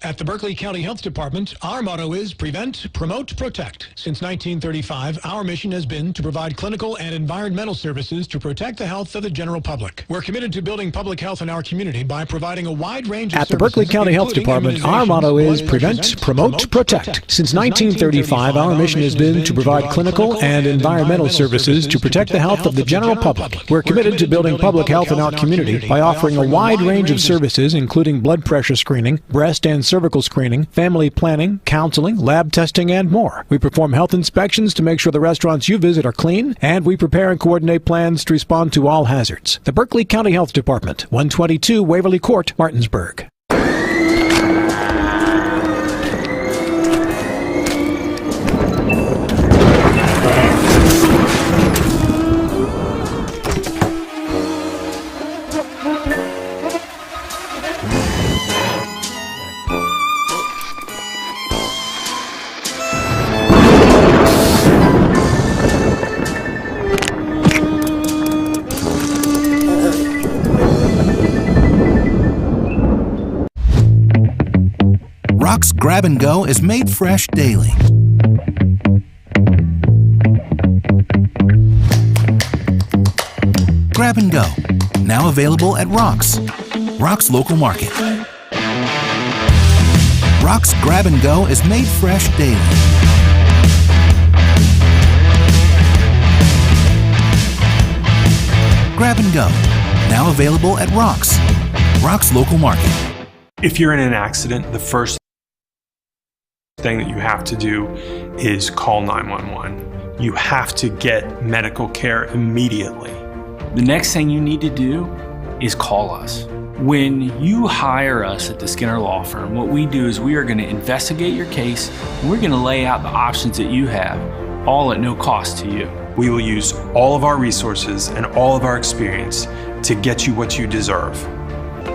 At the Berkeley County Health Department, our motto is prevent, promote, protect. Since 1935, our mission has been to provide clinical and environmental services to protect the health of the general public. We're committed to building public health in our community by providing a wide range of services. At the Berkeley County Health Department, our motto is prevent, promote, protect. Since 1935, our mission has been to provide clinical and environmental services to protect the health of the general public. We're committed to building public health in our community by offering a wide range of services, including blood pressure screening, breast and cervical screening, family planning, counseling, lab testing, and more. We perform health inspections to make sure the restaurants you visit are clean, and we prepare and coordinate plans to respond to all hazards. The Berkeley County Health Department, 122 Waverly Court, Martinsburg. Rock's Grab and Go is made fresh daily. Grab and Go, now available at Rock's local market. Rock's Grab and Go is made fresh daily. Grab and Go, now available at Rock's local market. If you're in an accident, the first thing that you have to do is call 911. You have to get medical care immediately. The next thing you need to do is call us. When you hire us at the Skinner Law Firm, what we do is we are going to investigate your case, and we're going to lay out the options that you have, all at no cost to you. We will use all of our resources and all of our experience to get you what you deserve.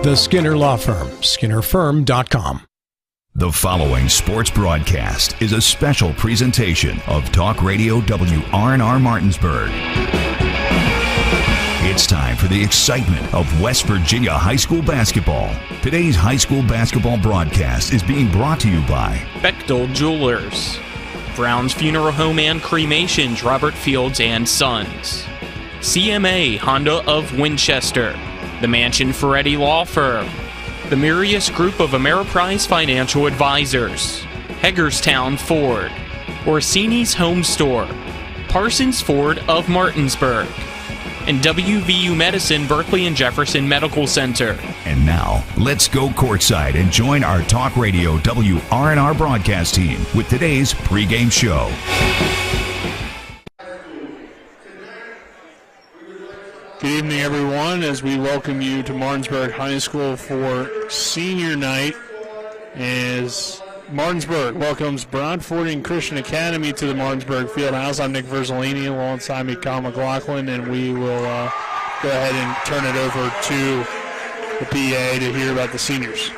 The Skinner Law Firm, SkinnerFirm.com. The following sports broadcast is a special presentation of Talk Radio WRNR Martinsburg. It's time for the excitement of West Virginia high school basketball. Today's high school basketball broadcast is being brought to you by Bechtel Jewelers, Brown's Funeral Home and Cremations, Robert Fields and Sons, CMA Honda of Winchester, the Mansion Ferretti Law Firm, the Mirius Group of Ameriprise Financial Advisors, Hagerstown Ford, Orsini's Home Store, Parsons Ford of Martinsburg, and WVU Medicine Berkeley and Jefferson Medical Center. And now, let's go courtside and join our Talk Radio WRNR broadcast team with today's pregame show. Good evening, everyone, as we welcome you to Martinsburg High School for senior night as Martinsburg welcomes Broadfording Christian Academy to the Martinsburg Fieldhouse. I'm Nick Verzolini alongside me, Kyle McLaughlin, and we will go ahead and turn it over to the PA to hear about the seniors.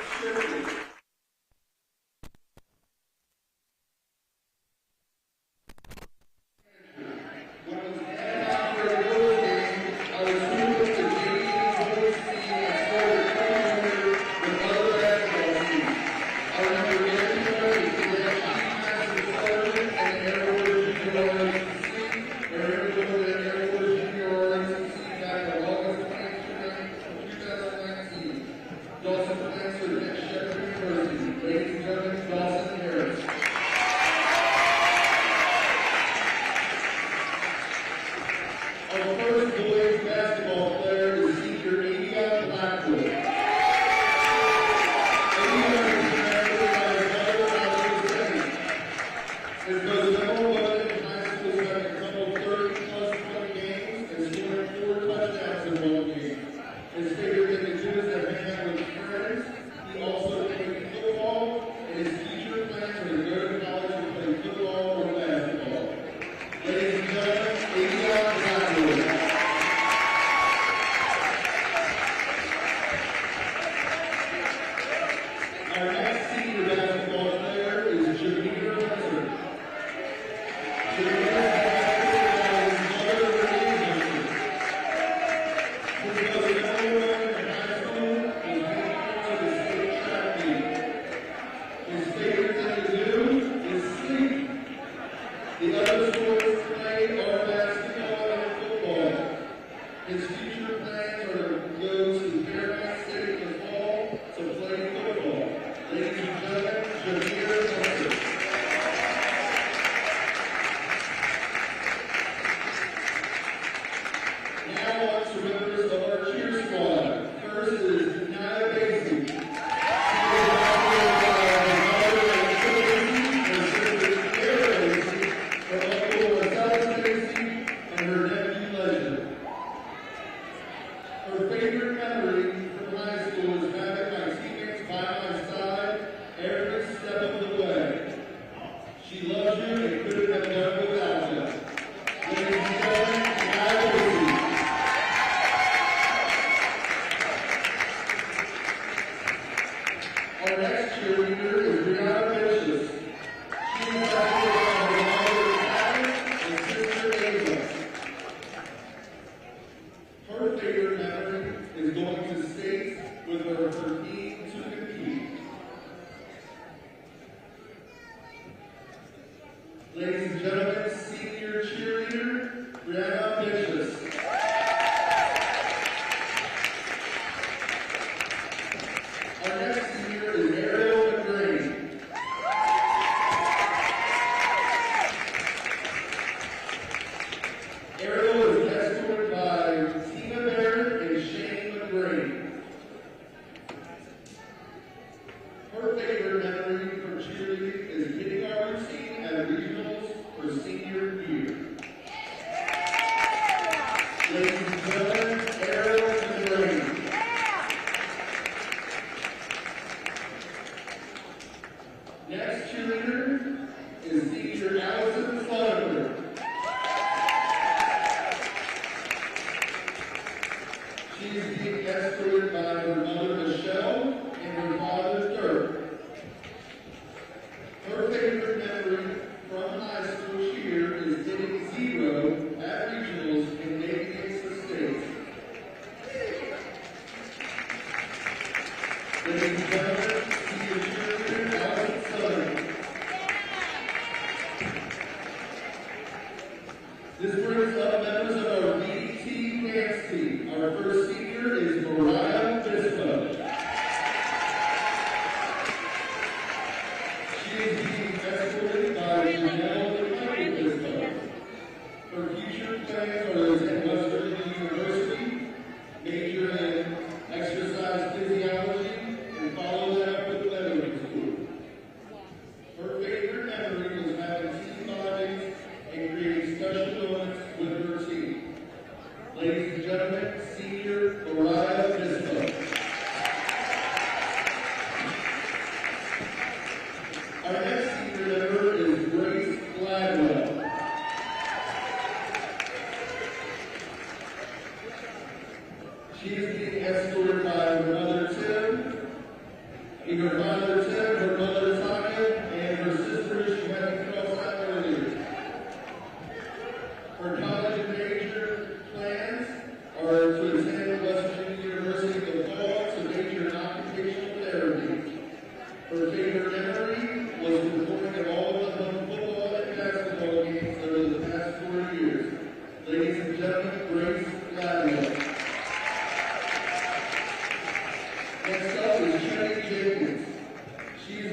His Our next cheerleader is Brianna Vicious. She is graduated from the mother Patty and sister Ava. Her favorite memory is going to states with her team to compete. Ladies and gentlemen, senior cheerleader, Brianna Vicious. Our next senior is Ariel McGrane. Ariel is escorted by Tina Barrett and Shane McGrane. Her favorite memory from cheerleading is hitting our routine at regionals for senior year. Ladies and gentlemen, Ariel McGrane. Next cheerleader is senior Allison Slaughter. She is being escorted by her mother Michelle and her father Dirk. Her favorite memory from high school cheer is hitting zero at regionals and making it to states. Ladies and gentlemen, senior cheerleader Allison Southern. This brings up members of our BDT dance team. Our first senior is Mariah Bispo. She is being escorted by Janelle and Michael Bispo. Her future plans are to attend West Virginia University, major in exercise physiology, and follow that up with medical school. Her favorite memory was having team bondings and creating special moments with her team. Ladies and gentlemen, senior Mariah Bispo. Our next senior member is Grace Gladwell. She is being escorted by her mother Tim, her father Tim, her mother Tanya, and her sister she had crossed out earlier. Her college and major plans are to attend West Virginia University in the fall to major in occupational therapy. Her favorite memory was performing at all of the football and basketball games over the past 4 years. Ladies and gentlemen, Grace Gladwell. Next up is Jenny Jenkins. She's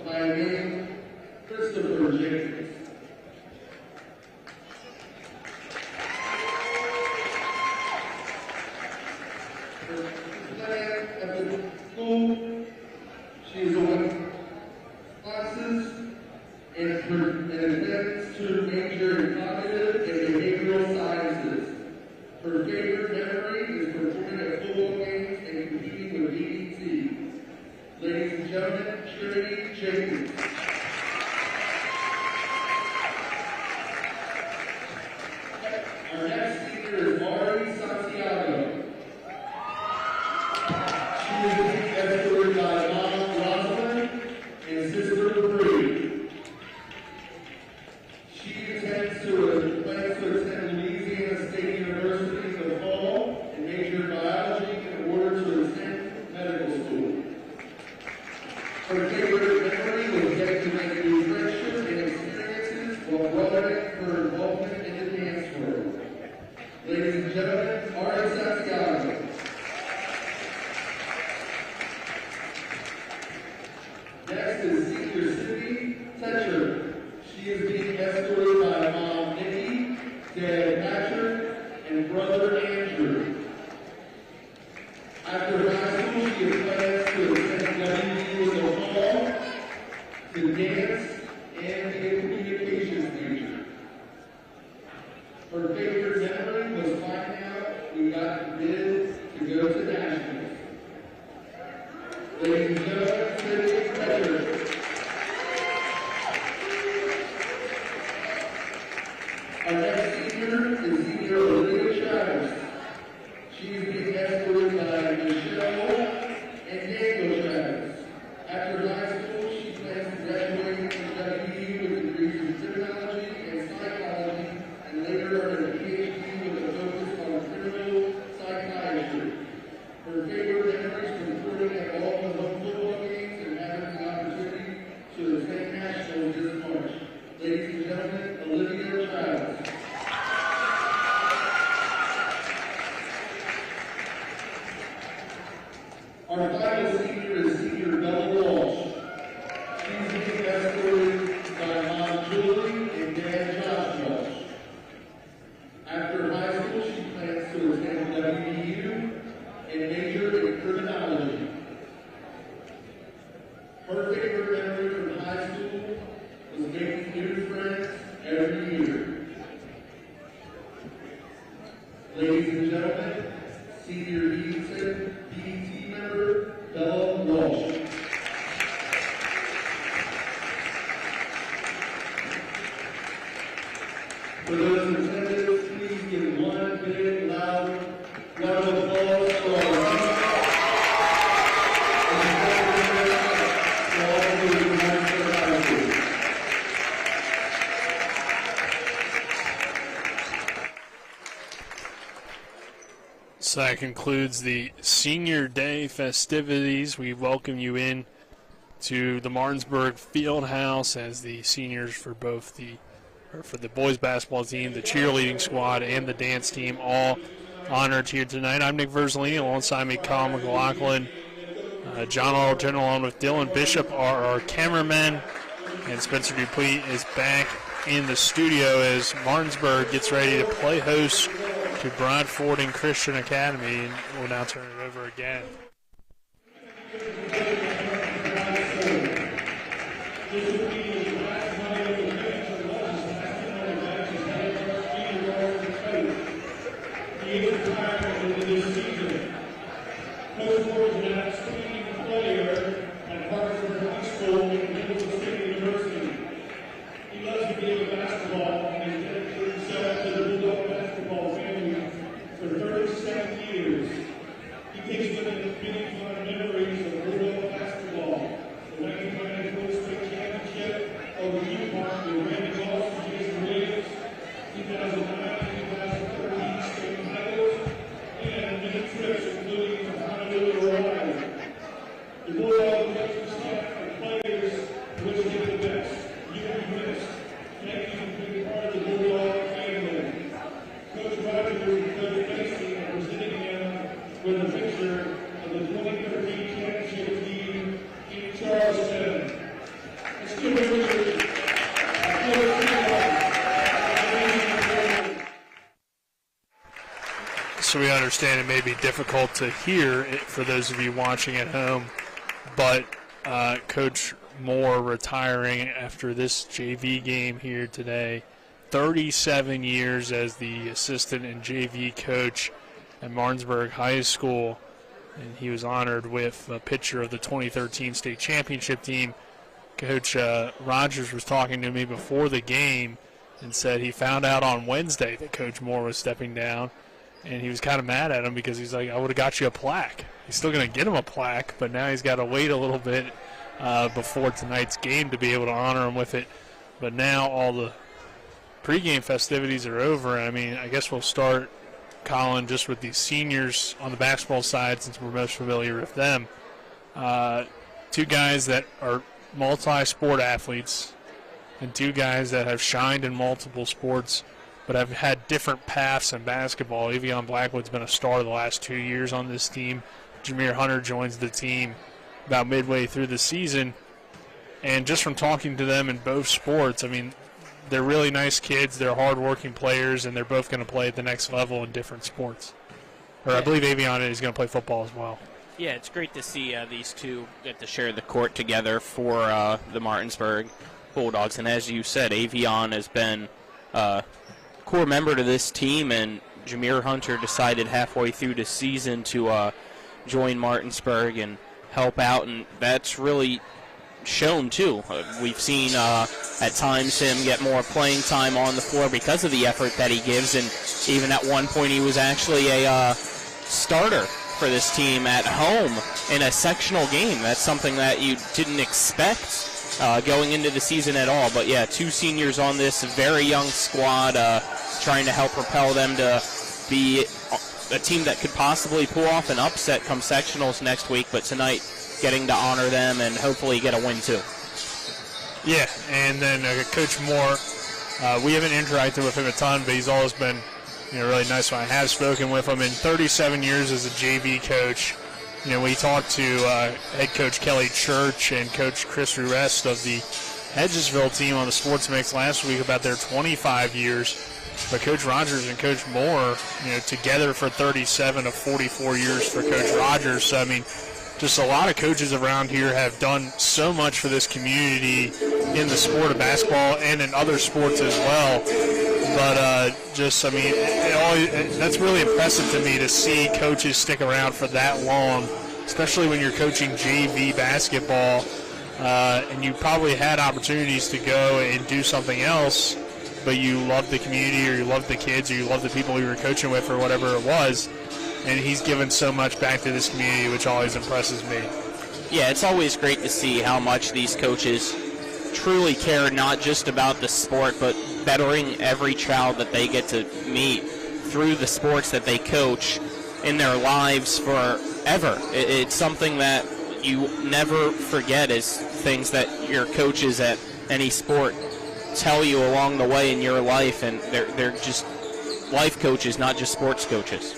by name Christopher Jenkins. Her plan at the school, she is on classes and intends to major in cognitive and behavioral sciences. Her favorite memory is performing at football games and competing with BDT. Ladies and gentlemen, Trinity Jenkins. Our next speaker is Mari Santiago. She is being escorted by Mom Rosalind and sister Bree. She plans to attend Louisiana State University in the fall and major in biology in order to attend medical school. Her favorite memory was getting to make new friendships and experiences while broadening her involvement in the dance world. Ladies and gentlemen, Mari Santiago. Next is senior Cindy Tetcher. She is being escorted by Mom Nikki, Dad Patrick, and brother Andrew. After high school, she has plans to attend WVU in the fall to dance and be a communications major. Her favorite memory was finding out we got bid to go to nationals. Ladies and gentlemen, Cindy Tetcher. Our next senior is senior Olivia Travis. She is being escorted by Michelle and Daniel Our final senior is senior Bella Walsh. She's being escorted by Mom Julie and Dad Josh Walsh. After high school, she plans to attend WVU and major in criminology. Her favorite memory from high school was making new friends every year. Ladies and gentlemen, senior DT member Bella Walsh. For those in attendance, please give one big loud round of applause for our So that concludes the Senior Day festivities. We welcome you in to the Martinsburg Fieldhouse as the seniors for both for the boys basketball team, the cheerleading squad, and the dance team all honored here tonight. I'm Nick Verzolini, alongside me, Colin McLaughlin, John Arlton, along with Dylan Bishop are our cameramen, and Spencer Dupuis is back in the studio as Martinsburg gets ready to play host to Broadfording Christian Academy, and we'll now turn it over again. So we understand it may be difficult to hear it for those of you watching at home, but Coach Moore retiring after this JV game here today. 37 years as the assistant and JV coach at Martinsburg High School, and he was honored with a picture of the 2013 state championship team. Coach Rogers was talking to me before the game and said he found out on Wednesday that Coach Moore was stepping down, and he was kind of mad at him because he's like, I would have got you a plaque. He's still going to get him a plaque, but now he's got to wait a little bit before tonight's game to be able to honor him with it. But now all the pregame festivities are over. I mean, I guess we'll start, Colin, just with these seniors on the basketball side since we're most familiar with them. Two guys that are multi-sport athletes and two guys that have shined in multiple sports but have had different paths in basketball. Evian Blackwood's been a star the last 2 years on this team. Jameer Hunter joins the team about midway through the season. And just from talking to them in both sports, I mean, they're really nice kids, they're hard-working players, and they're both going to play at the next level in different sports. Or I believe Evian is going to play football as well. Yeah, it's great to see these two get to share the court together for the Martinsburg Bulldogs. And as you said, Evian has been a core member to this team, and Jameer Hunter decided halfway through the season to join Martinsburg and help out, and that's really shown too. We've seen at times him get more playing time on the floor because of the effort that he gives, and even at one point he was actually a starter for this team at home in a sectional game. That's something that you didn't expect going into the season at all. But yeah, two seniors on this very young squad, trying to help propel them to be a team that could possibly pull off an upset come sectionals next week, but tonight getting to honor them and hopefully get a win too. Yeah, and then Coach Moore, we haven't interacted with him a ton, but he's always been really nice when I have spoken with him. In 37 years as a JV coach, we talked to head coach Kelly Church and coach Chris Rurest of the Hedgesville team on the Sports Mix last week about their 25 years. But Coach Rogers and Coach Moore, together for 37 of 44 years for Coach Rogers. So, I mean, just a lot of coaches around here have done so much for this community in the sport of basketball and in other sports as well. But that's really impressive to me to see coaches stick around for that long, especially when you're coaching JV basketball. And you probably had opportunities to go and do something else, but you love the community, or you love the kids, or you love the people you were coaching with, or whatever it was. And he's given so much back to this community, which always impresses me. Yeah, it's always great to see how much these coaches truly care, not just about the sport, but bettering every child that they get to meet through the sports that they coach in their lives forever. It's something that you never forget, is things that your coaches at any sport tell you along the way in your life, and they're just life coaches, not just sports coaches.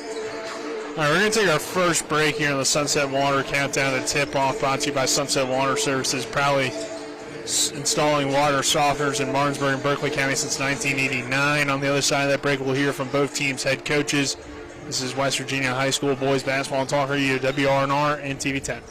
All right, we're going to take our first break here on the Sunset Water Countdown to Tip-Off, brought to you by Sunset Water Services, proudly installing water softeners in Martinsburg and Berkeley County since 1989. On the other side of that break, we'll hear from both teams' head coaches. This is West Virginia High School Boys Basketball and Talk Radio, WRNR and TV10.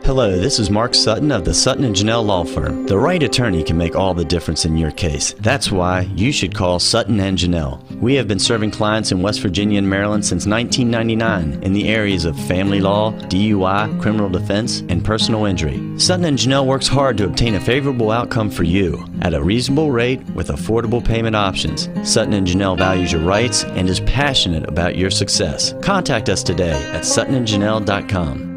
Hello, this is Mark Sutton of the Sutton & Janelle Law Firm. The right attorney can make all the difference in your case. That's why you should call Sutton & Janelle. We have been serving clients in West Virginia and Maryland since 1999 in the areas of family law, DUI, criminal defense, and personal injury. Sutton & Janelle works hard to obtain a favorable outcome for you at a reasonable rate with affordable payment options. Sutton & Janelle values your rights and is passionate about your success. Contact us today at suttonandjanelle.com.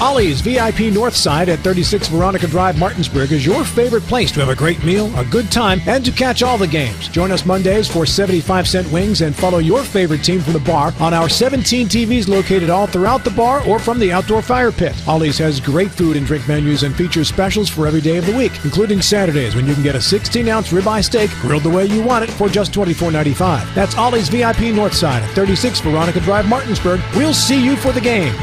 Ollie's VIP Northside at 36 Veronica Drive, Martinsburg is your favorite place to have a great meal, a good time, and to catch all the games. Join us Mondays for 75-cent wings and follow your favorite team from the bar on our 17 TVs located all throughout the bar or from the outdoor fire pit. Ollie's has great food and drink menus and features specials for every day of the week, including Saturdays when you can get a 16-ounce ribeye steak grilled the way you want it for just $24.95. That's Ollie's VIP Northside at 36 Veronica Drive, Martinsburg. We'll see you for the game.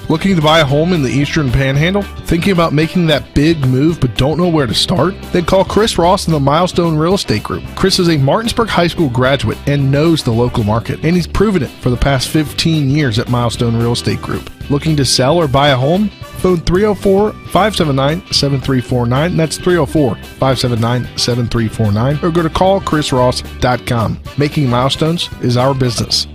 Looking to buy a home in the Eastern Panhandle? Thinking about making that big move but don't know where to start? Then call Chris Ross in the Milestone Real Estate Group. Chris is a Martinsburg High School graduate and knows the local market, and he's proven it for the past 15 years at Milestone Real Estate Group. Looking to sell or buy a home? Phone 304-579-7349. That's 304-579-7349. Or go to callchrisross.com. Making milestones is our business.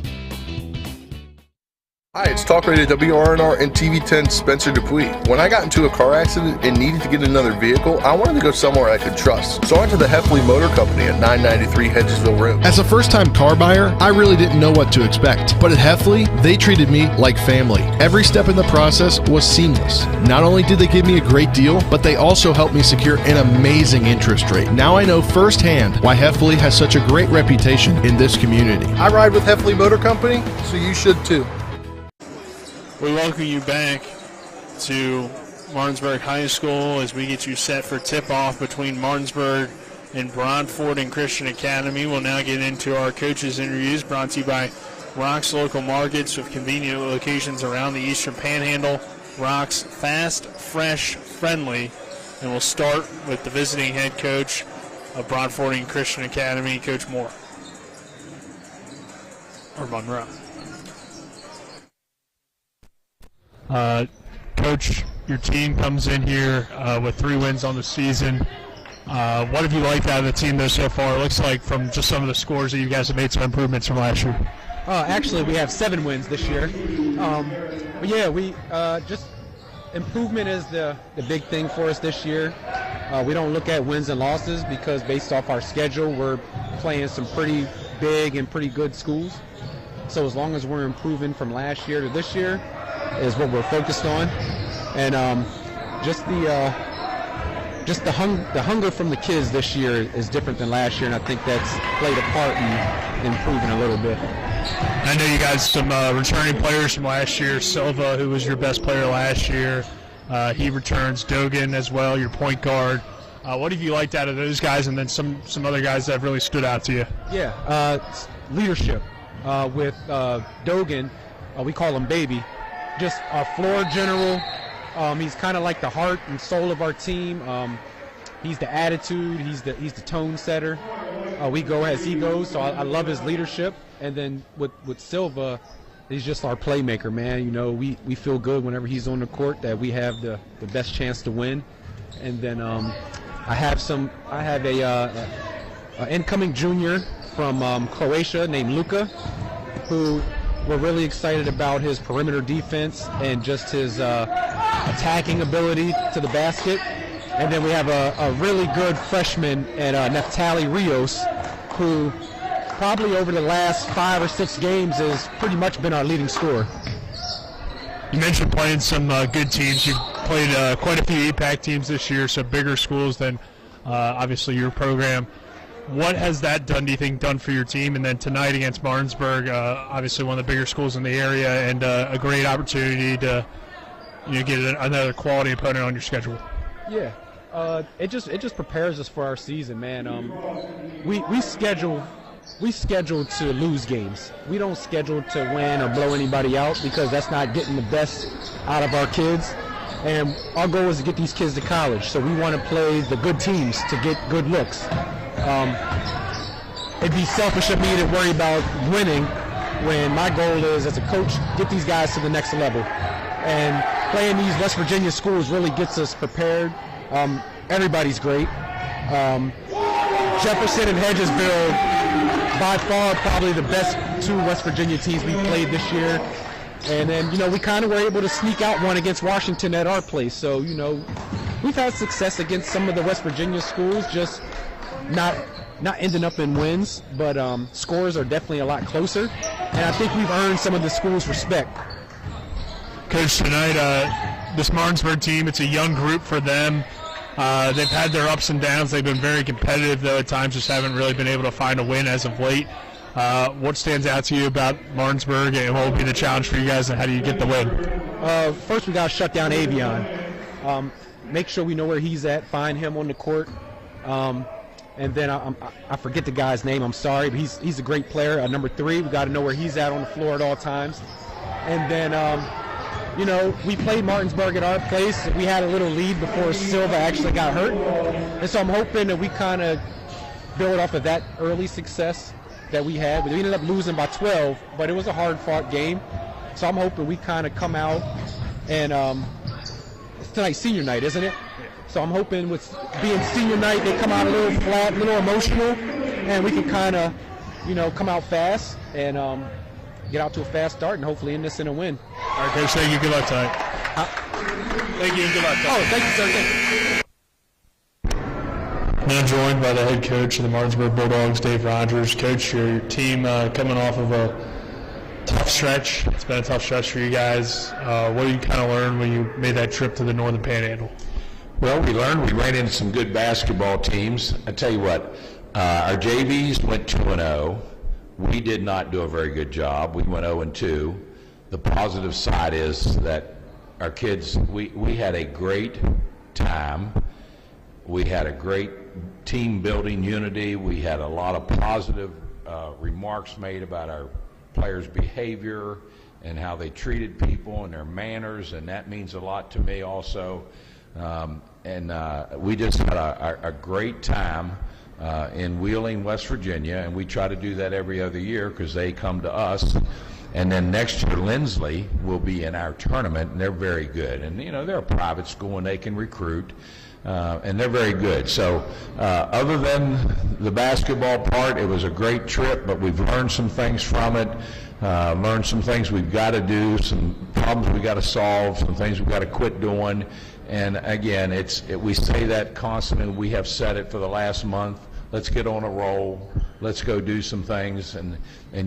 Hi, it's Talk Radio WRNR and TV10 Spencer Dupuis. When I got into a car accident and needed to get another vehicle, I wanted to go somewhere I could trust. So I went to the Heffley Motor Company at 993 Hedgesville Road. As a first-time car buyer, I really didn't know what to expect. But at Heffley, they treated me like family. Every step in the process was seamless. Not only did they give me a great deal, but they also helped me secure an amazing interest rate. Now I know firsthand why Heffley has such a great reputation in this community. I ride with Heffley Motor Company, so you should too. We welcome you back to Martinsburg High School as we get you set for tip-off between Martinsburg and Broadfording Christian Academy. We'll now get into our coaches' interviews brought to you by Rock's Local Markets with convenient locations around the Eastern Panhandle. Rock's fast, fresh, friendly. And we'll start with the visiting head coach of Broadfording Christian Academy, Coach Moore. Or Monroe. Coach, your team comes in here with 3 wins on the season. What have you liked out of the team though so far? It looks like from just some of the scores that you guys have made some improvements from last year. Actually, we have 7 wins this year. But yeah, we just improvement is the big thing for us this year. We don't look at wins and losses because based off our schedule, we're playing some pretty big and pretty good schools. So as long as we're improving from last year to this year is what we're focused on. And just the hunger from the kids this year is different than last year, and I think that's played a part in improving a little bit. I know you guys some returning players from last year. Silva, who was your best player last year, he returns. Dogan as well, your point guard. What have you liked out of those guys, and then some other guys that have really stood out to you? Yeah, leadership. with Dogan. We call him Baby. Just our floor general. He's kind of like the heart and soul of our team. He's the attitude. He's the tone setter. We go as he goes, so I love his leadership. And then with Silva, he's just our playmaker, man. You know, we feel good whenever he's on the court that we have the best chance to win. And then I have a incoming junior from Croatia named Luka, who we're really excited about his perimeter defense and just his attacking ability to the basket. And then we have a really good freshman at Neftali Rios, who probably over the last 5 or 6 games has pretty much been our leading scorer. You mentioned playing some good teams. You've played quite a few APAC teams this year, so bigger schools than obviously your program. What has that done, do you think, done for your team? And then tonight against Martinsburg, obviously one of the bigger schools in the area, and a great opportunity to get another quality opponent on your schedule. Yeah, it just prepares us for our season, man. We schedule to lose games. We don't schedule to win or blow anybody out, because that's not getting the best out of our kids. And our goal is to get these kids to college, so we want to play the good teams to get good looks. It'd be selfish of me to worry about winning when my goal is, as a coach, get these guys to the next level. And playing these West Virginia schools really gets us prepared. Everybody's great. Jefferson and Hedgesville, by far probably the best 2 West Virginia teams we played this year. And then, we kind of were able to sneak out one against Washington at our place. So, we've had success against some of the West Virginia schools, just not ending up in wins, but scores are definitely a lot closer. And I think we've earned some of the schools' respect. Coach, tonight, this Martinsburg team, it's a young group for them. They've had their ups and downs. They've been very competitive, though at times just haven't really been able to find a win as of late. What stands out to you about Martinsburg, and what will be the challenge for you guys, and how do you get the win? First, we got to shut down Avion. Make sure we know where he's at, find him on the court. And then I forget the guy's name, I'm sorry, but he's a great player. Number 3, we got to know where he's at on the floor at all times. And then, we played Martinsburg at our place. We had a little lead before Silva actually got hurt. And so I'm hoping that we kind of build off of that early success that we had. We ended up losing by 12, but it was a hard-fought game. So I'm hoping we kind of come out and it's tonight's senior night, isn't it? So I'm hoping with being senior night, they come out a little flat, a little emotional, and we can kind of, come out fast and get out to a fast start and hopefully end this in a win. All right, Coach, thank you. Good luck tonight. Thank you and good luck. Oh, thank you, sir. Thank you. Now joined by the head coach of the Martinsburg Bulldogs, Dave Rogers. Coach, your team coming off of a tough stretch. It's been a tough stretch for you guys. What did you kind of learn when you made that trip to the Northern Panhandle? Well, we ran into some good basketball teams. I tell you what, our JVs went 2-0. We did not do a very good job. We went 0-2. The positive side is that our kids, we had a great time. We had a great team building unity. We had a lot of positive remarks made about our players' behavior and how they treated people and their manners, and that means a lot to me also. We just had a great time in Wheeling, West Virginia, and we try to do that every other year because they come to us. And then next year, Lindsley will be in our tournament, and they're very good. And, they're a private school, and they can recruit, and they're very good. So other than the basketball part, it was a great trip, but we've learned some things from it, learned some things we've got to do, some problems we've got to solve, some things we've got to quit doing. And again, we say that constantly. We have said it for the last month. Let's get on a roll. Let's go do some things. And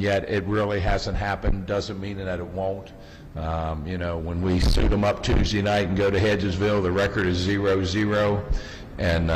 yet it really hasn't happened. Doesn't mean that it won't. When we suit them up Tuesday night and go to Hedgesville, the record is 0-0. And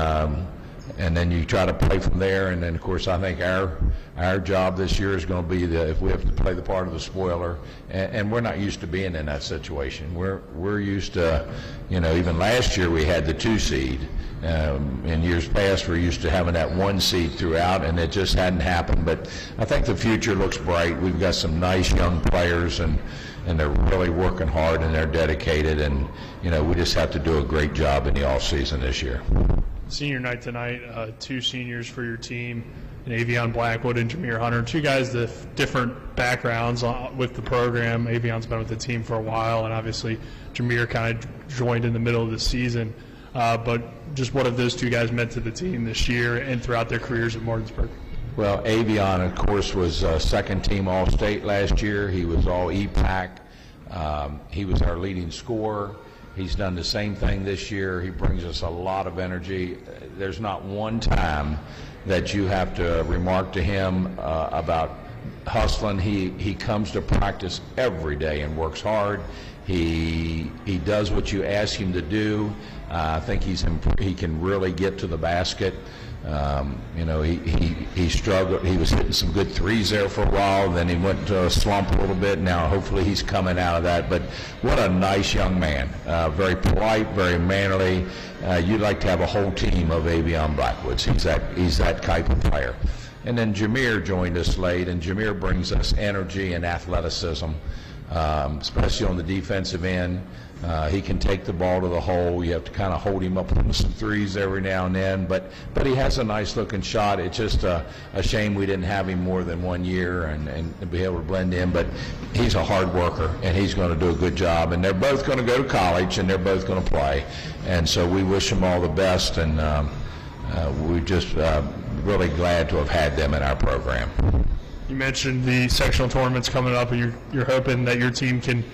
and then you try to play from there. And then, of course, I think our job this year is going to be if we have to play the part of the spoiler, and we're not used to being in that situation. We're used to, even last year we had the 2 seed. In years past, we're used to having that 1 seed throughout, and it just hadn't happened. But I think the future looks bright. We've got some nice young players, and they're really working hard, and they're dedicated, and we just have to do a great job in the off season this year. Senior night tonight, 2 seniors for your team, Avion Blackwood and Jameer Hunter, 2 guys with different backgrounds with the program. Avion's been with the team for a while, and obviously Jameer kind of joined in the middle of the season. But just what have those 2 guys meant to the team this year and throughout their careers at Martinsburg? Well, Avion, of course, was second-team All-State last year. He was All-EPAC. He was our leading scorer. He's done the same thing this year. He brings us a lot of energy. There's not one time that you have to remark to him about hustling. He comes to practice every day and works hard. He does what you ask him to do. I think he can really get to the basket. He struggled. He was hitting some good threes there for a while. Then he went to a slump a little bit. Now hopefully he's coming out of that. But what a nice young man. Very polite, very mannerly. You'd like to have a whole team of Avion Blackwoods. He's that type of player. And then Jameer joined us late, and Jameer brings us energy and athleticism, especially on the defensive end. He can take the ball to the hole. You have to kind of hold him up on some threes every now and then, but he has a nice looking shot. It's just a shame we didn't have him more than 1 year and be able to blend in, but he's a hard worker, and he's going to do a good job. And they're both going to go to college, and they're both going to play, and so we wish them all the best, and we're just really glad to have had them in our program. You mentioned the sectional tournaments coming up, and you're hoping that your team can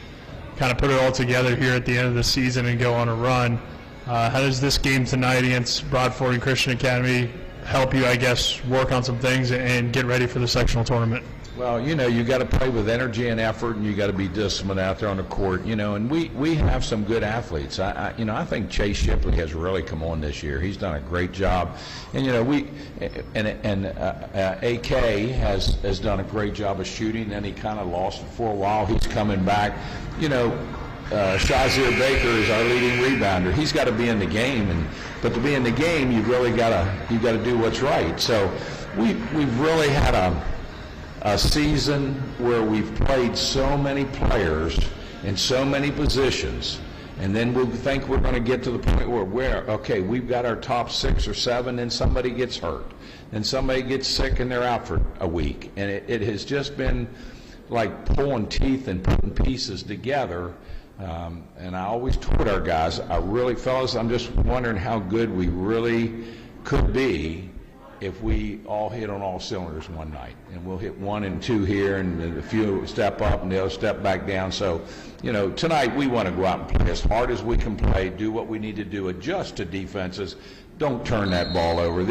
kind of put it all together here at the end of the season and go on a run. How does this game tonight against Broadfording Christian Academy help you, I guess, work on some things and get ready for the sectional tournament? Well, you got to play with energy and effort, and you got to be disciplined out there on the court. And we have some good athletes. I think Chase Shipley has really come on this year. He's done a great job, and AK has done a great job of shooting. And he kind of lost it for a while. He's coming back. Shazir Baker is our leading rebounder. He's got to be in the game, but to be in the game, you got to do what's right. So we've really had a season where we've played so many players in so many positions, and then we think we're going to get to the point where we've got our top 6 or 7, and somebody gets hurt, and somebody gets sick, and they're out for a week, and it has just been like pulling teeth and putting pieces together. And I always told our guys, fellas, I'm just wondering how good we really could be if we all hit on all cylinders one night. And we'll hit 1 and 2 here, and a few step up and the other step back down. So, tonight we want to go out and play as hard as we can play, do what we need to do, adjust to defenses. Don't turn that ball over.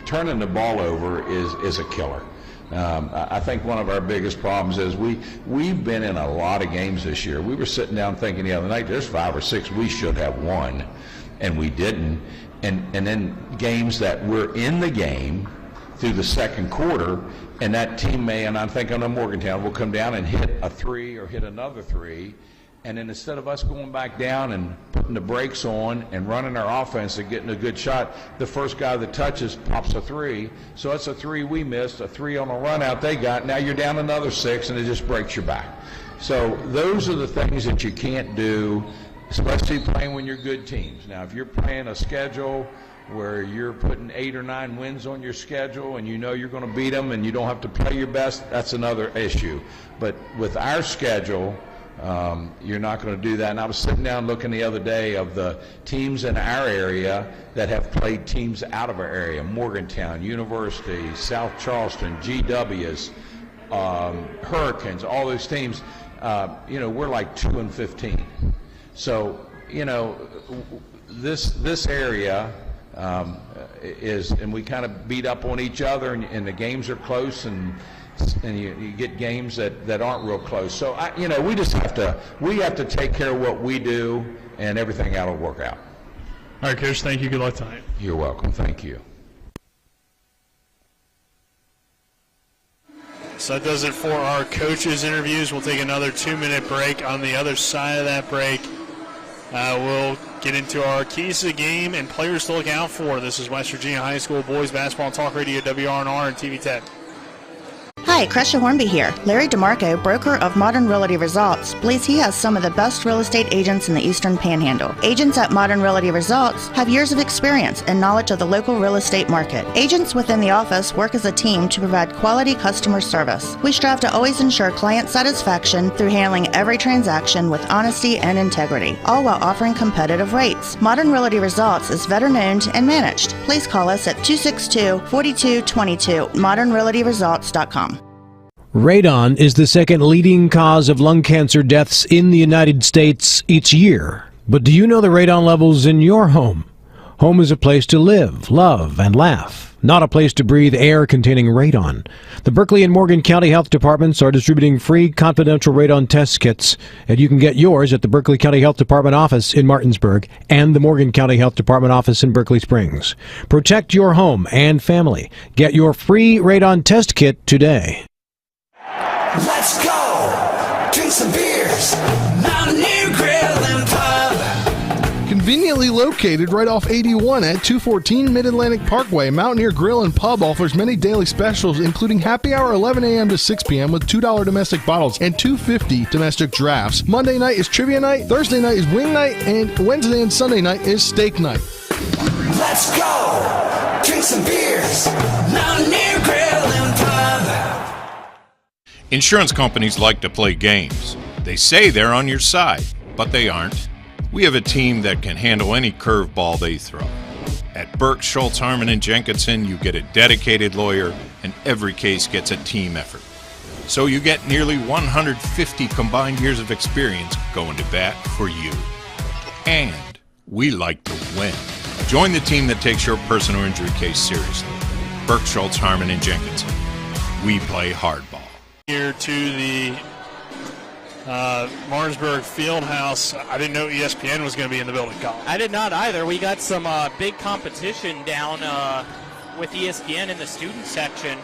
Turning the ball over is a killer. I think one of our biggest problems is we've been in a lot of games this year. We were sitting down thinking the other night, there's 5 or 6 we should have won, and we didn't. And then games that we're in the game through the second quarter, and that team and I'm thinking of Morgantown, will come down and hit a 3 or hit another 3. And then instead of us going back down and putting the brakes on and running our offense and getting a good shot, the first guy that touches pops a 3. So it's a 3 we missed, a 3 on a run out they got. Now you're down another 6, and it just breaks your back. So those are the things that you can't do, especially playing when you're good teams. Now, if you're playing a schedule where you're putting 8 or 9 wins on your schedule and you're going to beat them and you don't have to play your best, that's another issue. But with our schedule, you're not going to do that. And I was sitting down looking the other day of the teams in our area that have played teams out of our area: Morgantown, University, South Charleston, GWs, Hurricanes, all those teams. We're like 2-15. So, this area is, and we kind of beat up on each other, and the games are close, and you get games that aren't real close. So we have to take care of what we do, and everything else will work out. All right, Coach, thank you. Good luck tonight. You're welcome. Thank you. So that does it for our coaches' interviews. We'll take another 2-minute break. On the other side of that break, we'll get into our keys to the game and players to look out for. This is West Virginia High School Boys Basketball Talk Radio, WRNR and TV 10. Hi, Crescia Hornby here. Larry DeMarco, broker of Modern Realty Results, believes he has some of the best real estate agents in the Eastern Panhandle. Agents at Modern Realty Results have years of experience and knowledge of the local real estate market. Agents within the office work as a team to provide quality customer service. We strive to always ensure client satisfaction through handling every transaction with honesty and integrity, all while offering competitive rates. Modern Realty Results is veteran-owned and managed. Please call us at 262-4222, modernrealtyresults.com. Radon is the second leading cause of lung cancer deaths in the United States each year. But do you know the radon levels in your home? Home is a place to live, love, and laugh, not a place to breathe air containing radon. The Berkeley and Morgan County Health Departments are distributing free confidential radon test kits, and you can get yours at the Berkeley County Health Department office in Martinsburg and the Morgan County Health Department office in Berkeley Springs. Protect your home and family. Get your free radon test kit today. Let's go! Drink some beers! Mountaineer Grill and Pub! Conveniently located right off 81 at 214 Mid-Atlantic Parkway, Mountaineer Grill and Pub offers many daily specials, including happy hour 11 a.m. to 6 p.m. with $2 domestic bottles and $2.50 domestic drafts. Monday night is trivia night, Thursday night is wing night, and Wednesday and Sunday night is steak night. Let's go! Drink some beers! Mountaineer Grill and Pub! Insurance companies like to play games. They say they're on your side, but they aren't. We have a team that can handle any curveball they throw. At Burke, Schultz, Harmon, and Jenkinson, you get a dedicated lawyer, and every case gets a team effort. So you get nearly 150 combined years of experience going to bat for you. And we like to win. Join the team that takes your personal injury case seriously. Burke, Schultz, Harmon, and Jenkinson. We play hardball. Here to the Martinsburg Fieldhouse. I didn't know ESPN was going to be in the building, Colin. I did not either. We got some big competition down with ESPN in the student section,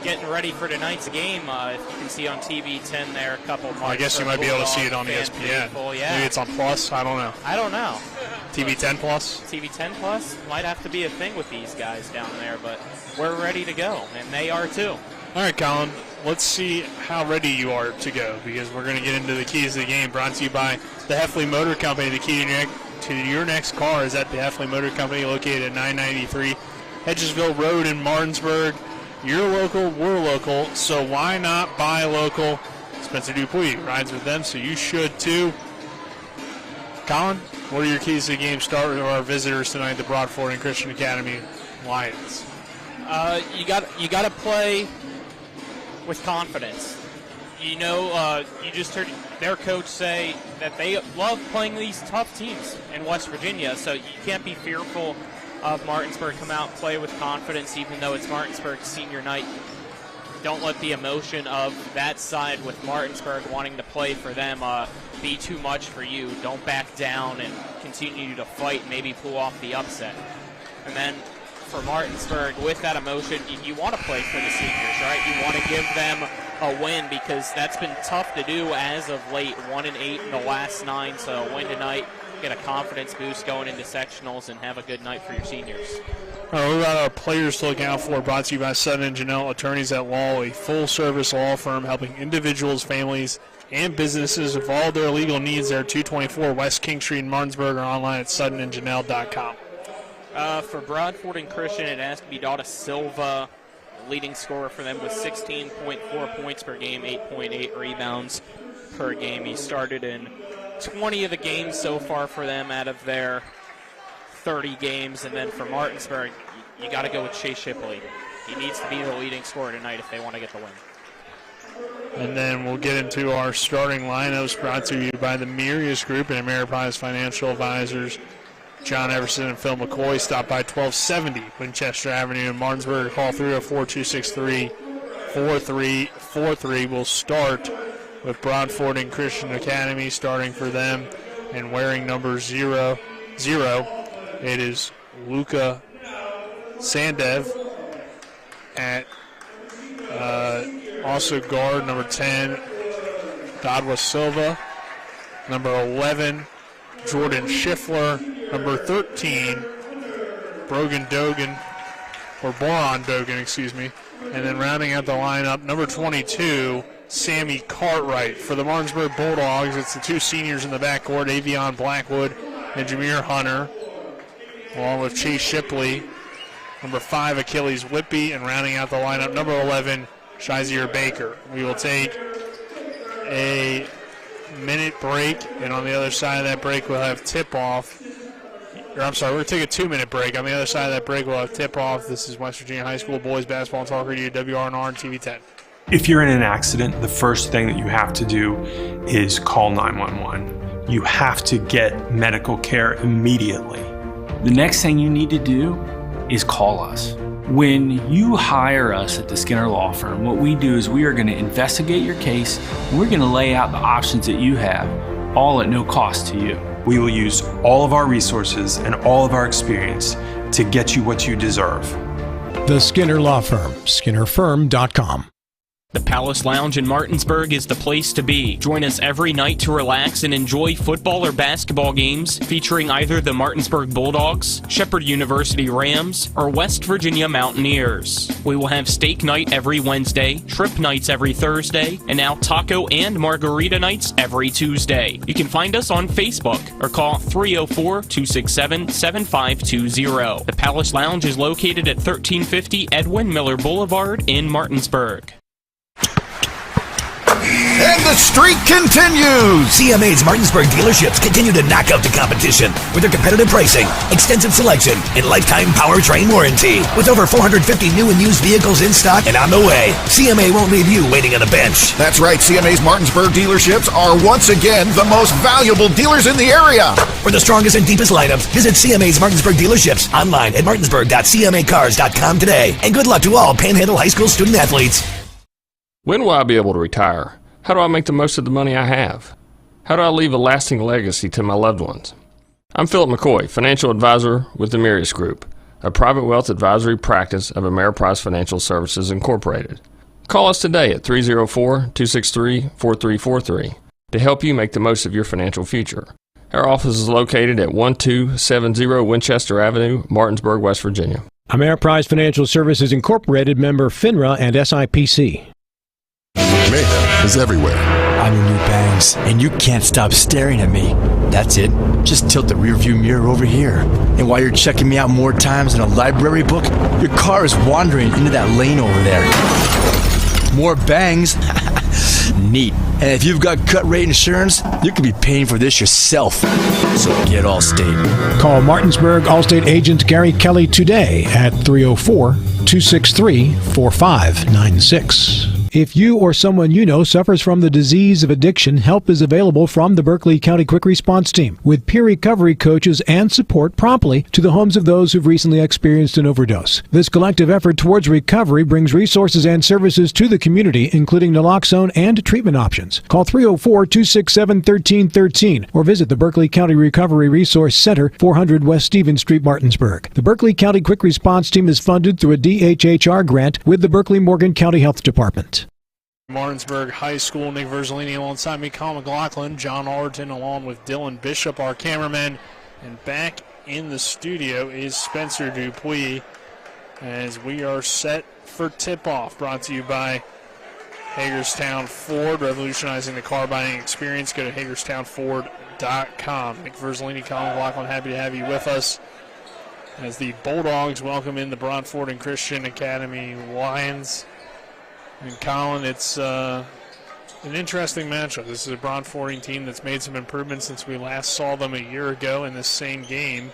getting ready for tonight's game. If you can see on TV 10 there, a couple of I guess you might be able to see it on ESPN. Yeah. Maybe it's on Plus. I don't know. TV 10 Plus? TV 10 Plus might have to be a thing with these guys down there, but we're ready to go, and they are too. All right, Colin, let's see how ready you are to go, because we're going to get into the keys of the game, brought to you by the Heffley Motor Company. The key to your next car is at the Heffley Motor Company, located at 993 Hedgesville Road in Martinsburg. You're local, we're local, so why not buy local? Spencer Dupuis rides with them, so you should too. Colin, what are your keys to the game? Start with our visitors tonight, the Broadfording Christian Academy Lions. You got to play with confidence. You know, you just heard their coach say that they love playing these tough teams in West Virginia, so you can't be fearful of Martinsburg. Come out and play with confidence, even though it's Martinsburg's senior night. Don't let the emotion of that side with Martinsburg wanting to play for them be too much for you. Don't back down and continue to fight, maybe pull off the upset. And then for Martinsburg, with that emotion, you want to play for the seniors, right? You want to give them a win, because that's been tough to do as of late. 1-8 in the last 9, so win tonight, get a confidence boost going into sectionals, and have a good night for your seniors. All right, what about our players to look out for? Brought to you by Sutton and Janelle Attorneys at Law, a full-service law firm helping individuals, families, and businesses with all their legal needs. They're 224 West King Street in Martinsburg, or online at suttonandjanelle.com. For Broadfording Christian, it has to be Dada Silva, leading scorer for them with 16.4 points per game, 8.8 rebounds per game. He started in 20 of the games so far for them out of their 30 games. And then for Martinsburg, you got to go with Chase Shipley. He needs to be the leading scorer tonight if they want to get the win. And then we'll get into our starting lineups, brought to you by the Mirius Group and Ameriprise Financial Advisors. John Everson and Phil McCoy. Stop by 1270 Winchester Avenue in Martinsburg. Call 304-263-4343. We'll start with Broadfording Christian Academy, starting for them and wearing number 0. It is Luka Sandev at Also guard number 10, Godwa Silva. Number 11, Jordan Schiffler. Number 13, Boron Dogan, excuse me. And then rounding out the lineup, number 22, Sammy Cartwright. For the Martinsburg Bulldogs, it's the two seniors in the backcourt, Avion Blackwood and Jameer Hunter, along with Chase Shipley. Number 5, Achilles Whitby, and rounding out the lineup, number 11, Shazier Baker. We will take a minute break, and on the other side of that break, we'll have tip-off. We're going to take a 2-minute break. On the other side of that break, we'll have tip-off. This is West Virginia High School Boys Basketball Talk Radio, WRNR and TV 10. If you're in an accident, the first thing that you have to do is call 911. You have to get medical care immediately. The next thing you need to do is call us. When you hire us at the Skinner Law Firm, what we do is we are going to investigate your case, and we're going to lay out the options that you have, all at no cost to you. We will use all of our resources and all of our experience to get you what you deserve. The Skinner Law Firm, SkinnerFirm.com. The Palace Lounge in Martinsburg is the place to be. Join us every night to relax and enjoy football or basketball games featuring either the Martinsburg Bulldogs, Shepherd University Rams, or West Virginia Mountaineers. We will have steak night every Wednesday, shrimp nights every Thursday, and now taco and margarita nights every Tuesday. You can find us on Facebook or call 304-267-7520. The Palace Lounge is located at 1350 Edwin Miller Boulevard in Martinsburg. And the streak continues! CMA's Martinsburg dealerships continue to knock out the competition with their competitive pricing, extensive selection, and lifetime powertrain warranty. With over 450 new and used vehicles in stock and on the way, CMA won't leave you waiting on a bench. That's right, CMA's Martinsburg dealerships are once again the most valuable dealers in the area. For the strongest and deepest lineups, visit CMA's Martinsburg dealerships online at martinsburg.cmacars.com today. And good luck to all Panhandle High School student athletes. When will I be able to retire? How do I make the most of the money I have? How do I leave a lasting legacy to my loved ones? I'm Philip McCoy, financial advisor with the Mirius Group, a private wealth advisory practice of Ameriprise Financial Services Incorporated. Call us today at 304-263-4343 to help you make the most of your financial future. Our office is located at 1270 Winchester Avenue, Martinsburg, West Virginia. Ameriprise Financial Services Incorporated, member FINRA and SIPC. Mayhem is everywhere. I'm your new bangs, and you can't stop staring at me. That's it. Just tilt the rearview mirror over here. And while you're checking me out more times than a library book, your car is wandering into that lane over there. More bangs. Neat. And if you've got cut rate insurance, you could be paying for this yourself. So get Allstate. Call Martinsburg Allstate agent Gary Kelly today at 304-263-4596. If you or someone you know suffers from the disease of addiction, help is available from the Berkeley County Quick Response Team with peer recovery coaches and support promptly to the homes of those who've recently experienced an overdose. This collective effort towards recovery brings resources and services to the community, including naloxone and treatment options. Call 304-267-1313 or visit the Berkeley County Recovery Resource Center, 400 West Stevens Street, Martinsburg. The Berkeley County Quick Response Team is funded through a DHHR grant with the Berkeley Morgan County Health Department. Martinsburg High School, Nick Verzolini alongside me, Colin McLaughlin, John Alderton along with Dylan Bishop, our cameraman. And back in the studio is Spencer Dupuis as we are set for tip-off, brought to you by Hagerstown Ford, revolutionizing the car buying experience. Go to HagerstownFord.com. Nick Verzolini, Colin McLaughlin, happy to have you with us as the Bulldogs welcome in the Broadfording Christian Academy Lions. And Colin, it's an interesting matchup. This is a Broadfording team that's made some improvements since we last saw them a year ago in this same game.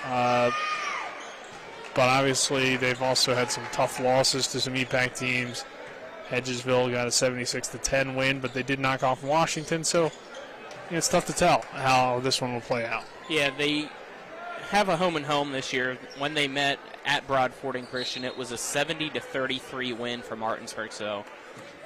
But obviously they've also had some tough losses to some EPAC teams. Hedgesville got a 76-10 win, but they did knock off Washington. So it's tough to tell how this one will play out. Yeah, they have a home and home this year. When they met at Broadfording Christian, it was a 70-33 win for Martinsburg. So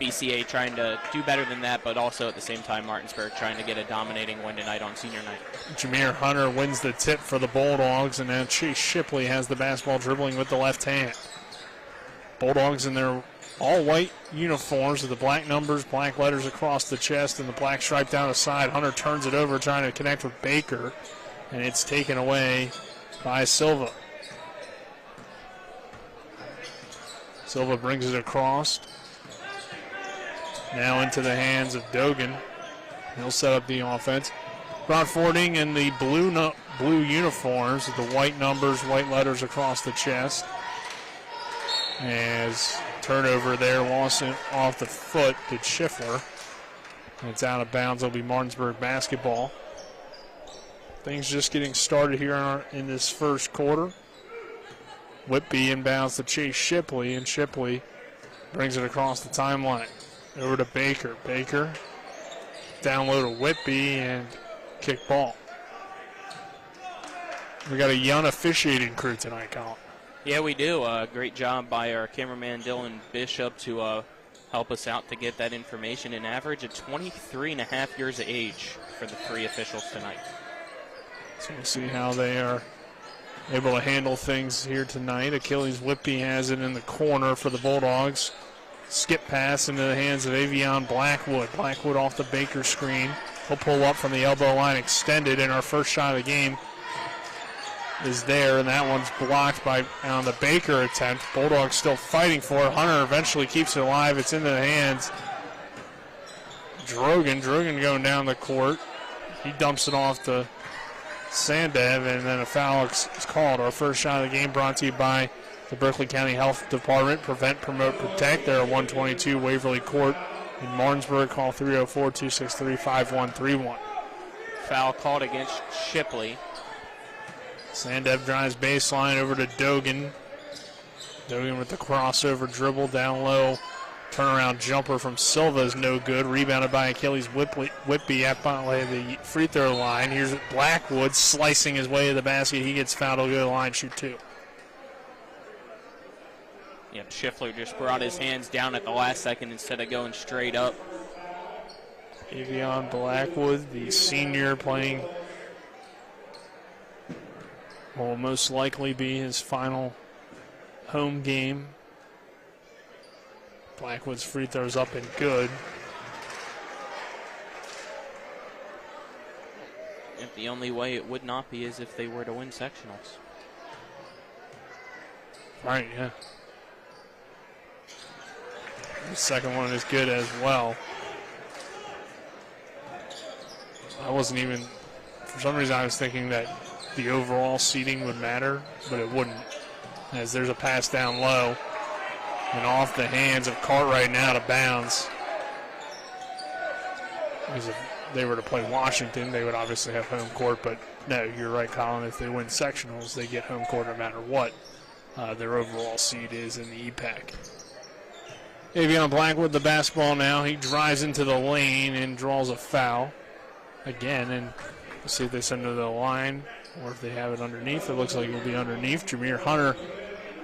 BCA trying to do better than that, but also at the same time Martinsburg trying to get a dominating win tonight on senior night. Jameer Hunter wins the tip for the Bulldogs, and now Chase Shipley has the basketball dribbling with the left hand. Bulldogs in their all white uniforms with the black numbers, black letters across the chest, and the black stripe down the side. Hunter turns it over, trying to connect with Baker, and it's taken away by Silva. Silva brings it across. Now into the hands of Dogan. He'll set up the offense. Broadfording in the blue uniforms with the white numbers, white letters across the chest. As turnover there, lost it off the foot to Schiffler. It's out of bounds. It'll be Martinsburg basketball. Things just getting started here in this first quarter. Whitby inbounds to Chase Shipley, and Shipley brings it across the timeline. Over to Baker. Baker down low to Whitby and kick ball. We got a young officiating crew tonight, Colin. Yeah, we do. Great job by our cameraman Dylan Bishop to help us out to get that information. An average of 23 and a half years of age for the three officials tonight. So we'll see how they are able to handle things here tonight. Achilles Whitby has it in the corner for the Bulldogs. Skip pass into the hands of Avion Blackwood. Blackwood off the Baker screen. He'll pull up from the elbow line extended, and our first shot of the game is there, and that one's blocked on the Baker attempt. Bulldogs still fighting for it. Hunter eventually keeps it alive. It's into the hands. Drogan going down the court. He dumps it off to Sandev, and then a foul is called. Our first shot of the game brought to you by the Berkeley County Health Department. Prevent, promote, protect. They're at 122 Waverly Court in Martinsburg. Call 304-263-5131. Foul called against Shipley. Sandev drives baseline over to Dogan. Dogan with the crossover dribble down low. Turnaround jumper from Silva is no good. Rebounded by Achilles Whitby at the free throw line. Here's Blackwood slicing his way to the basket. He gets fouled. He'll go to the line, shoot two. Yep, Schiffler just brought his hands down at the last second instead of going straight up. Avion Blackwood, the senior, playing will most likely be his final home game. Blackwood's free throw's up and good. If the only way it would not be is if they were to win sectionals. Right, yeah. The second one is good as well. I wasn't even, for some reason I was thinking that the overall seeding would matter, but it wouldn't, as there's a pass down low and off the hands of Cartwright and out of bounds. Because if they were to play Washington, they would obviously have home court, but no, you're right, Colin. If they win sectionals, they get home court no matter what their overall seed is in the EPAC. Avion Blackwood, the basketball now. He drives into the lane and draws a foul again, and we'll see if they send it to the line or if they have it underneath. It looks like it will be underneath. Jameer Hunter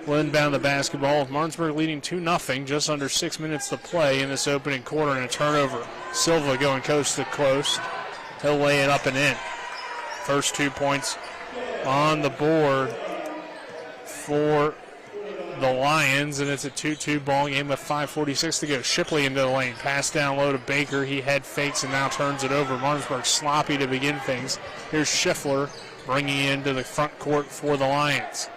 will inbound the basketball with Martinsburg leading 2-0, just under 6 minutes to play in this opening quarter, and a turnover. Silva going coast to coast. He'll lay it up and in. First 2 points on the board for the Lions, and it's a 2-2 ball game with 5:46 to go. Shipley into the lane. Pass down low to Baker. He head fakes and now turns it over. Martinsburg sloppy to begin things. Here's Schiffler bringing it into the front court for the Lions.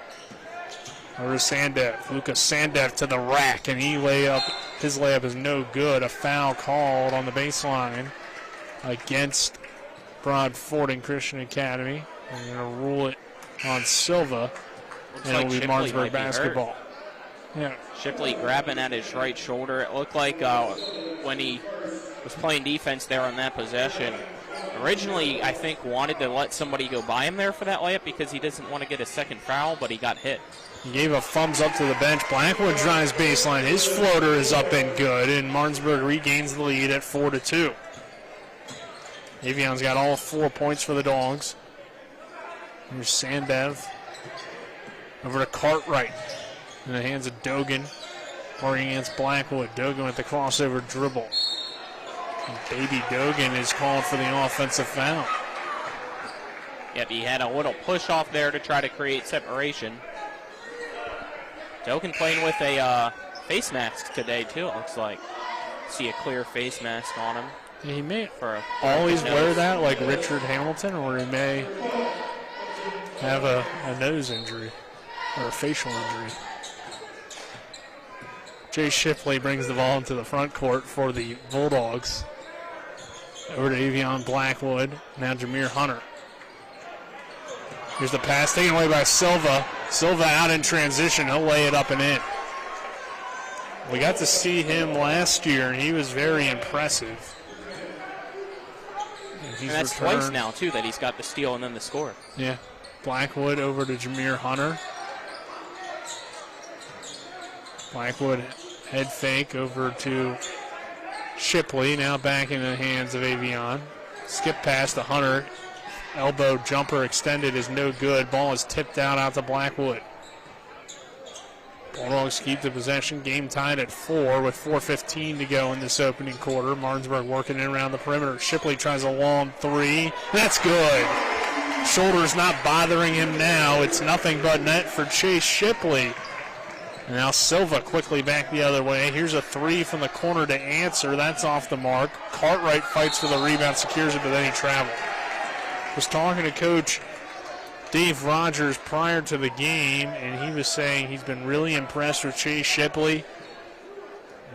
Over to Sandev. Lucas Sandev to the rack, and his layup is no good. A foul called on the baseline against Broadfording Christian Academy. They're going to rule it on Silva, and it'll be Martinsburg basketball. Yeah. Shipley grabbing at his right shoulder. It looked like when he was playing defense there on that possession, originally I think wanted to let somebody go by him there for that layup because he doesn't want to get a second foul, but he got hit. He gave a thumbs up to the bench. Blackwood drives baseline. His floater is up and good, and Martinsburg regains the lead at 4-2. Avion's got all 4 points for the Dogs. Here's Sandev. Over to Cartwright. In the hands of Dogan. Working against Blackwood. Dogan with the crossover dribble. And Baby Dogan is called for the offensive foul. Yep, he had a little push off there to try to create separation. Dogan playing with a face mask today, too, it looks like. See a clear face mask on him. Yeah, he may always wear that like Richard Hamilton, or he may have a nose injury or a facial injury. Jay Shipley brings the ball into the front court for the Bulldogs. Over to Avion Blackwood. Now Jameer Hunter. Here's the pass taken away by Silva. Silva out in transition. He'll lay it up and in. We got to see him last year, and he was very impressive. And that's twice now, too, that he's got the steal and then the score. Yeah. Blackwood over to Jameer Hunter. Blackwood head fake over to Shipley. Now back in the hands of Avion. Skip pass to Hunter. Elbow jumper extended is no good. Ball is tipped out to Blackwood. Bulldogs keep the possession. Game tied at 4 with 4:15 to go in this opening quarter. Martinsburg working in around the perimeter. Shipley tries a long three. That's good. Shoulders not bothering him now. It's nothing but net for Chase Shipley. And now Silva quickly back the other way. Here's a three from the corner to answer. That's off the mark. Cartwright fights for the rebound, secures it, but then he traveled. Was talking to Coach Dave Rogers prior to the game, and he was saying he's been really impressed with Chase Shipley.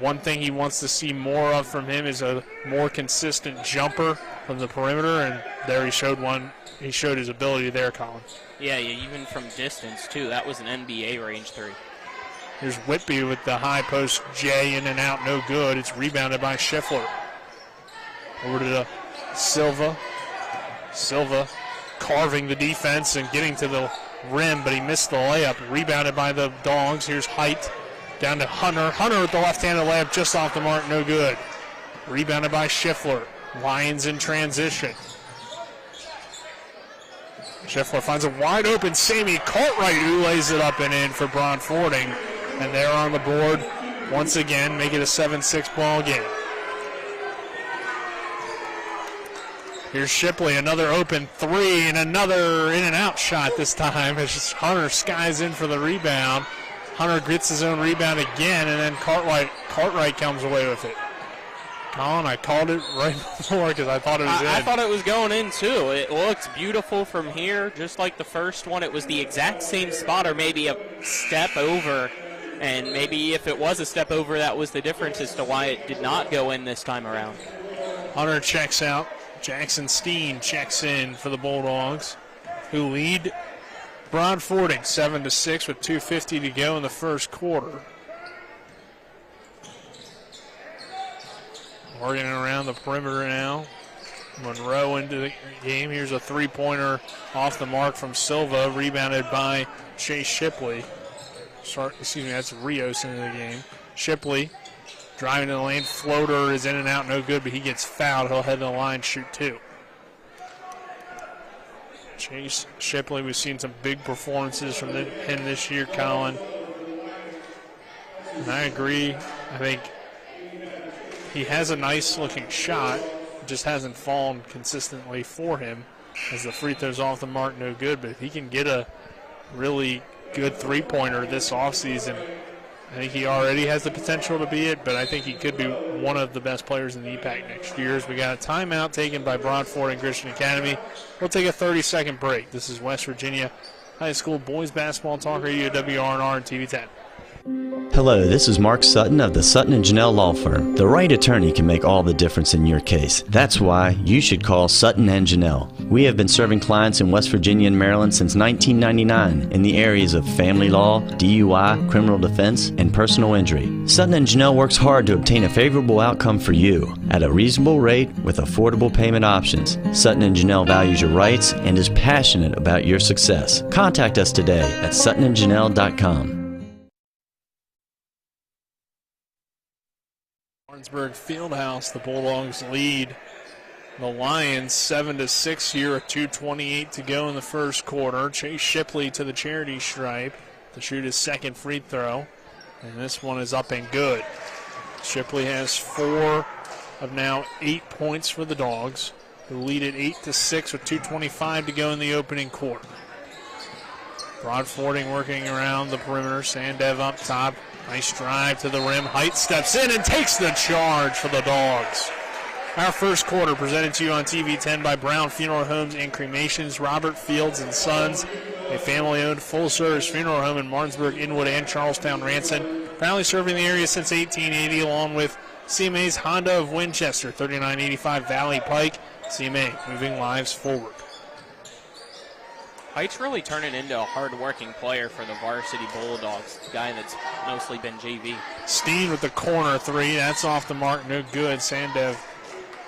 One thing he wants to see more of from him is a more consistent jumper from the perimeter, and there he showed one. He showed his ability there, Colin. Yeah, even from distance, too. That was an NBA range three. Here's Whitby with the high post J in and out, no good. It's rebounded by Schiffler. Over to Silva. Silva carving the defense and getting to the rim, but he missed the layup. Rebounded by the Dogs. Here's Height down to Hunter. Hunter with the left-handed layup just off the mark, no good. Rebounded by Schiffler. Lions in transition. Schiffler finds a wide-open Sammy Cartwright, who lays it up and in for Broadfording. And they're on the board once again, make it a 7-6 ball game. Here's Shipley, another open three, and another in-and-out shot this time as Hunter skies in for the rebound. Hunter gets his own rebound again, and then Cartwright comes away with it. Colin, I called it right before because I thought it was in. I thought it was going in, too. It looks beautiful from here, just like the first one. It was the exact same spot, or maybe a step over. And maybe if it was a step over, that was the difference as to why it did not go in this time around. Hunter checks out. Jackson Steen checks in for the Bulldogs, who lead Broadfording 7-6 with 2:50 to go in the first quarter. Working around the perimeter now. Monroe into the game. Here's a three-pointer off the mark from Silva, rebounded by Chase Shipley. That's Rios into the game. Shipley driving to the lane. Floater is in and out, no good, but he gets fouled. He'll head to the line, shoot two. Chase Shipley, we've seen some big performances from him this year, Colin. And I agree. I think he has a nice-looking shot. It just hasn't fallen consistently for him as the free throw's off the mark, no good. But if he can get a really good three-pointer this offseason, I think he already has the potential to be it, but I think he could be one of the best players in the EPAC next year. As we got a timeout taken by Broadfording Christian Academy. We'll take a 30-second break. This is West Virginia High School Boys Basketball Talk Radio, WRNR and TV 10. Hello, this is Mark Sutton of the Sutton & Janelle Law Firm. The right attorney can make all the difference in your case. That's why you should call Sutton & Janelle. We have been serving clients in West Virginia and Maryland since 1999 in the areas of family law, DUI, criminal defense, and personal injury. Sutton & Janelle works hard to obtain a favorable outcome for you at a reasonable rate with affordable payment options. Sutton & Janelle values your rights and is passionate about your success. Contact us today at suttonandjanelle.com. Martinsburg Fieldhouse, the Bulldogs lead the Lions 7-6 here with 2:28 to go in the first quarter. Chase Shipley to the charity stripe to shoot his second free throw, and this one is up and good. Shipley has 4 of now 8 points for the Dogs, who lead at 8-6 with 2:25 to go in the opening quarter. Broadfording working around the perimeter. Sandev up top. Nice drive to the rim. Height steps in and takes the charge for the Dogs. Our first quarter presented to you on TV 10 by Brown Funeral Homes and Cremations, Robert Fields and Sons, a family-owned full-service funeral home in Martinsburg, Inwood, and Charlestown, Ranson. Proudly serving the area since 1880, along with CMA's Honda of Winchester, 3985 Valley Pike. CMA, moving lives forward. Height's really turning into a hard-working player for the varsity Bulldogs, the guy that's mostly been JV. Steen with the corner three. That's off the mark, no good. Sandev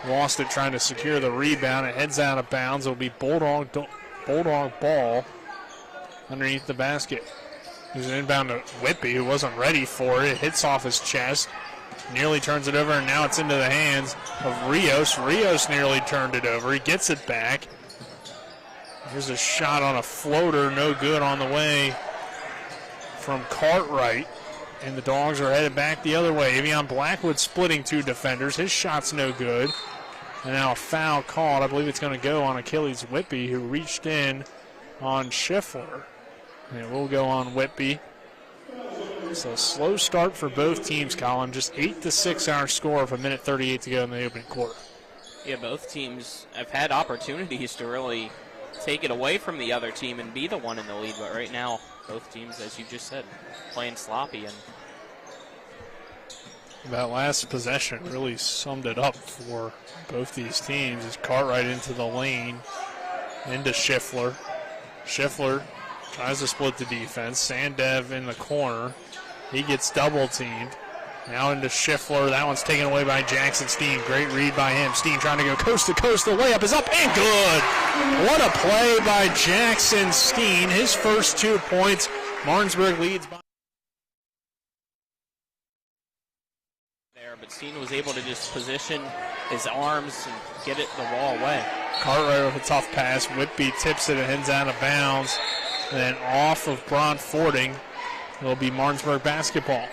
lost it trying to secure the rebound. It heads out of bounds. It'll be Bulldog ball underneath the basket. There's an inbound to Whitby, who wasn't ready for it. It hits off his chest. Nearly turns it over, and now it's into the hands of Rios. Rios nearly turned it over. He gets it back. Here's a shot on a floater, no good on the way from Cartwright. And the Dogs are headed back the other way. Avion Blackwood splitting two defenders. His shot's no good. And now a foul called. I believe it's going to go on Achilles Whitby, who reached in on Schiffler. And it will go on Whitby. So a slow start for both teams, Colin. Just 8-6 our score with 1:38 to go in the opening quarter. Yeah, both teams have had opportunities to really take it away from the other team and be the one in the lead. But right now, both teams, as you just said, playing sloppy. And that last possession really summed it up for both these teams. As Cartwright into the lane, into Schiffler. Schiffler tries to split the defense. Sandev in the corner. He gets double teamed. Now into Schiffler. That one's taken away by Jackson Steen. Great read by him. Steen trying to go coast to coast. The layup is up and good. What a play by Jackson Steen. His first 2 points. Martinsburg leads by there, but Steen was able to just position his arms and get it the wall away. Cartwright with a tough pass. Whitby tips it and heads out of bounds. And then off of Broadfording, it'll be Martinsburg basketball.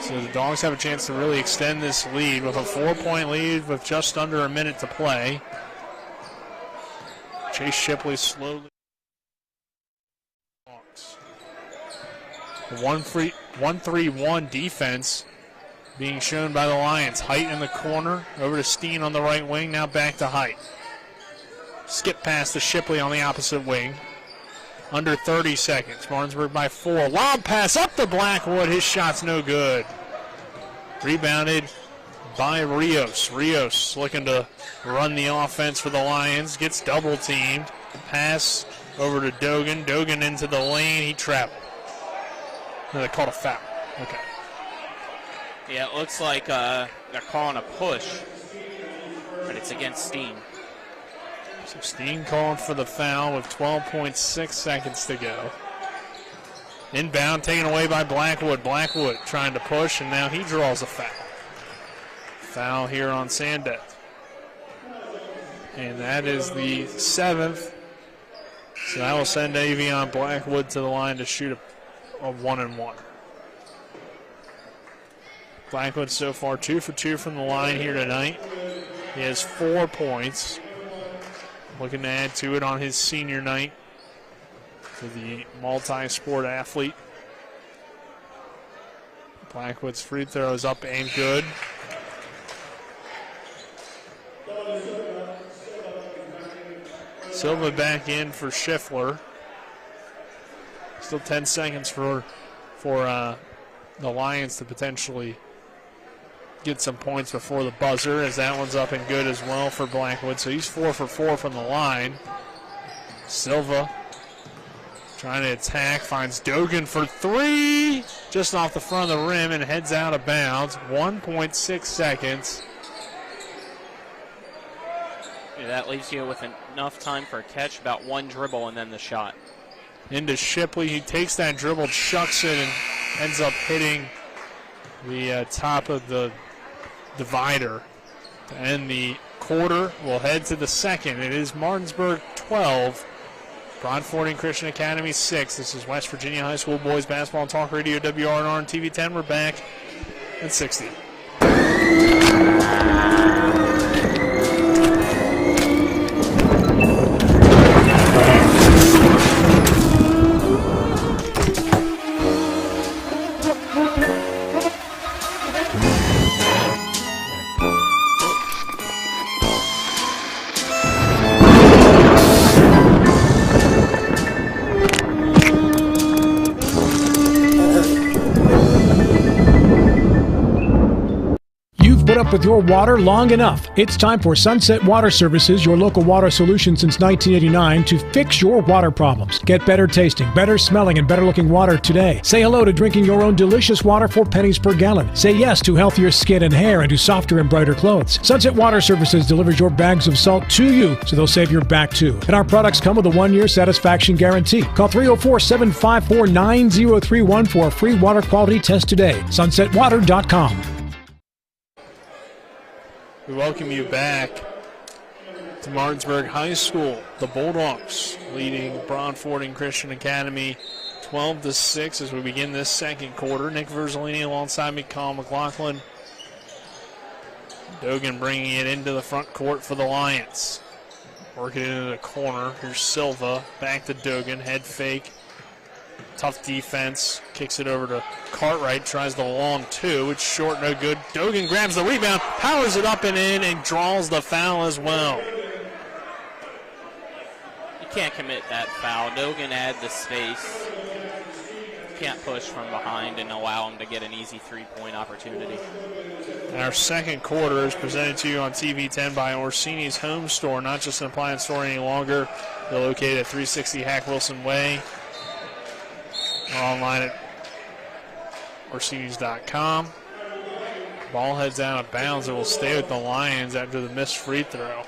So the Dogs have a chance to really extend this lead with a 4-point lead with just under a minute to play. Chase Shipley slowly. The 1-3-1 defense being shown by the Lions. Height in the corner, over to Steen on the right wing, now back to Height. Skip past to Shipley on the opposite wing. Under 30 seconds. Martinsburg by 4. Lob pass up to Blackwood. His shot's no good. Rebounded by Rios. Rios looking to run the offense for the Lions. Gets double teamed. Pass over to Dogan. Dogan into the lane. He traveled. No, they called a foul. Okay. Yeah, it looks like they're calling a push, but it's against Steen. So Steen calling for the foul with 12.6 seconds to go. Inbound taken away by Blackwood. Blackwood trying to push, and now he draws a foul. Foul here on Sandev. And that is the 7th. So that will send Avion Blackwood to the line to shoot a 1-and-1. Blackwood so far 2 for 2 from the line here tonight. He has 4 points. Looking to add to it on his senior night for the multi-sport athlete. Blackwood's free throw is up and good. Silva back in for Schiffler. Still 10 seconds for the Lions to potentially get some points before the buzzer, as that one's up and good as well for Blackwood. So he's 4 for 4 from the line. Silva trying to attack, finds Dogan for 3, just off the front of the rim and heads out of bounds. 1.6 seconds. Yeah, that leaves you with enough time for a catch, about 1 dribble and then the shot. Into Shipley, he takes that dribble, chucks it, and ends up hitting the top of the divider to end the quarter. We'll head to the second. It is Martinsburg 12, Broadfording Christian Academy 6. This is West Virginia High School Boys Basketball Talk Radio, WRNR and TV 10. We're back at 60. up with your water long enough. It's time for Sunset Water Services, your local water solution since 1989, to fix your water problems. Get better tasting, better smelling, and better looking water today. Say hello to drinking your own delicious water for pennies per gallon. Say yes to healthier skin and hair and to softer and brighter clothes. Sunset Water Services delivers your bags of salt to you, so they'll save your back too. And our products come with a 1-year satisfaction guarantee. Call 304-754-9031 for a free water quality test today. SunsetWater.com. We welcome you back to Martinsburg High School. The Bulldogs leading Broadfording Christian Academy 12-6 as we begin this second quarter. Nick Verzolini alongside me, Colin McLaughlin. Dogan bringing it into the front court for the Lions. Working it into the corner. Here's Silva. Back to Dogan. Head fake. Tough defense. Kicks it over to Cartwright. Tries the long two. It's short, no good. Dogan grabs the rebound, powers it up and in, and draws the foul as well. You can't commit that foul. Dogan had the space. Can't push from behind and allow him to get an easy three-point opportunity. And our second quarter is presented to you on TV 10 by Orsini's Home Store, not just an appliance store any longer. They're located at 360 Hack Wilson Way. Online at Orsini's.com. Ball heads out of bounds. It will stay with the Lions after the missed free throw.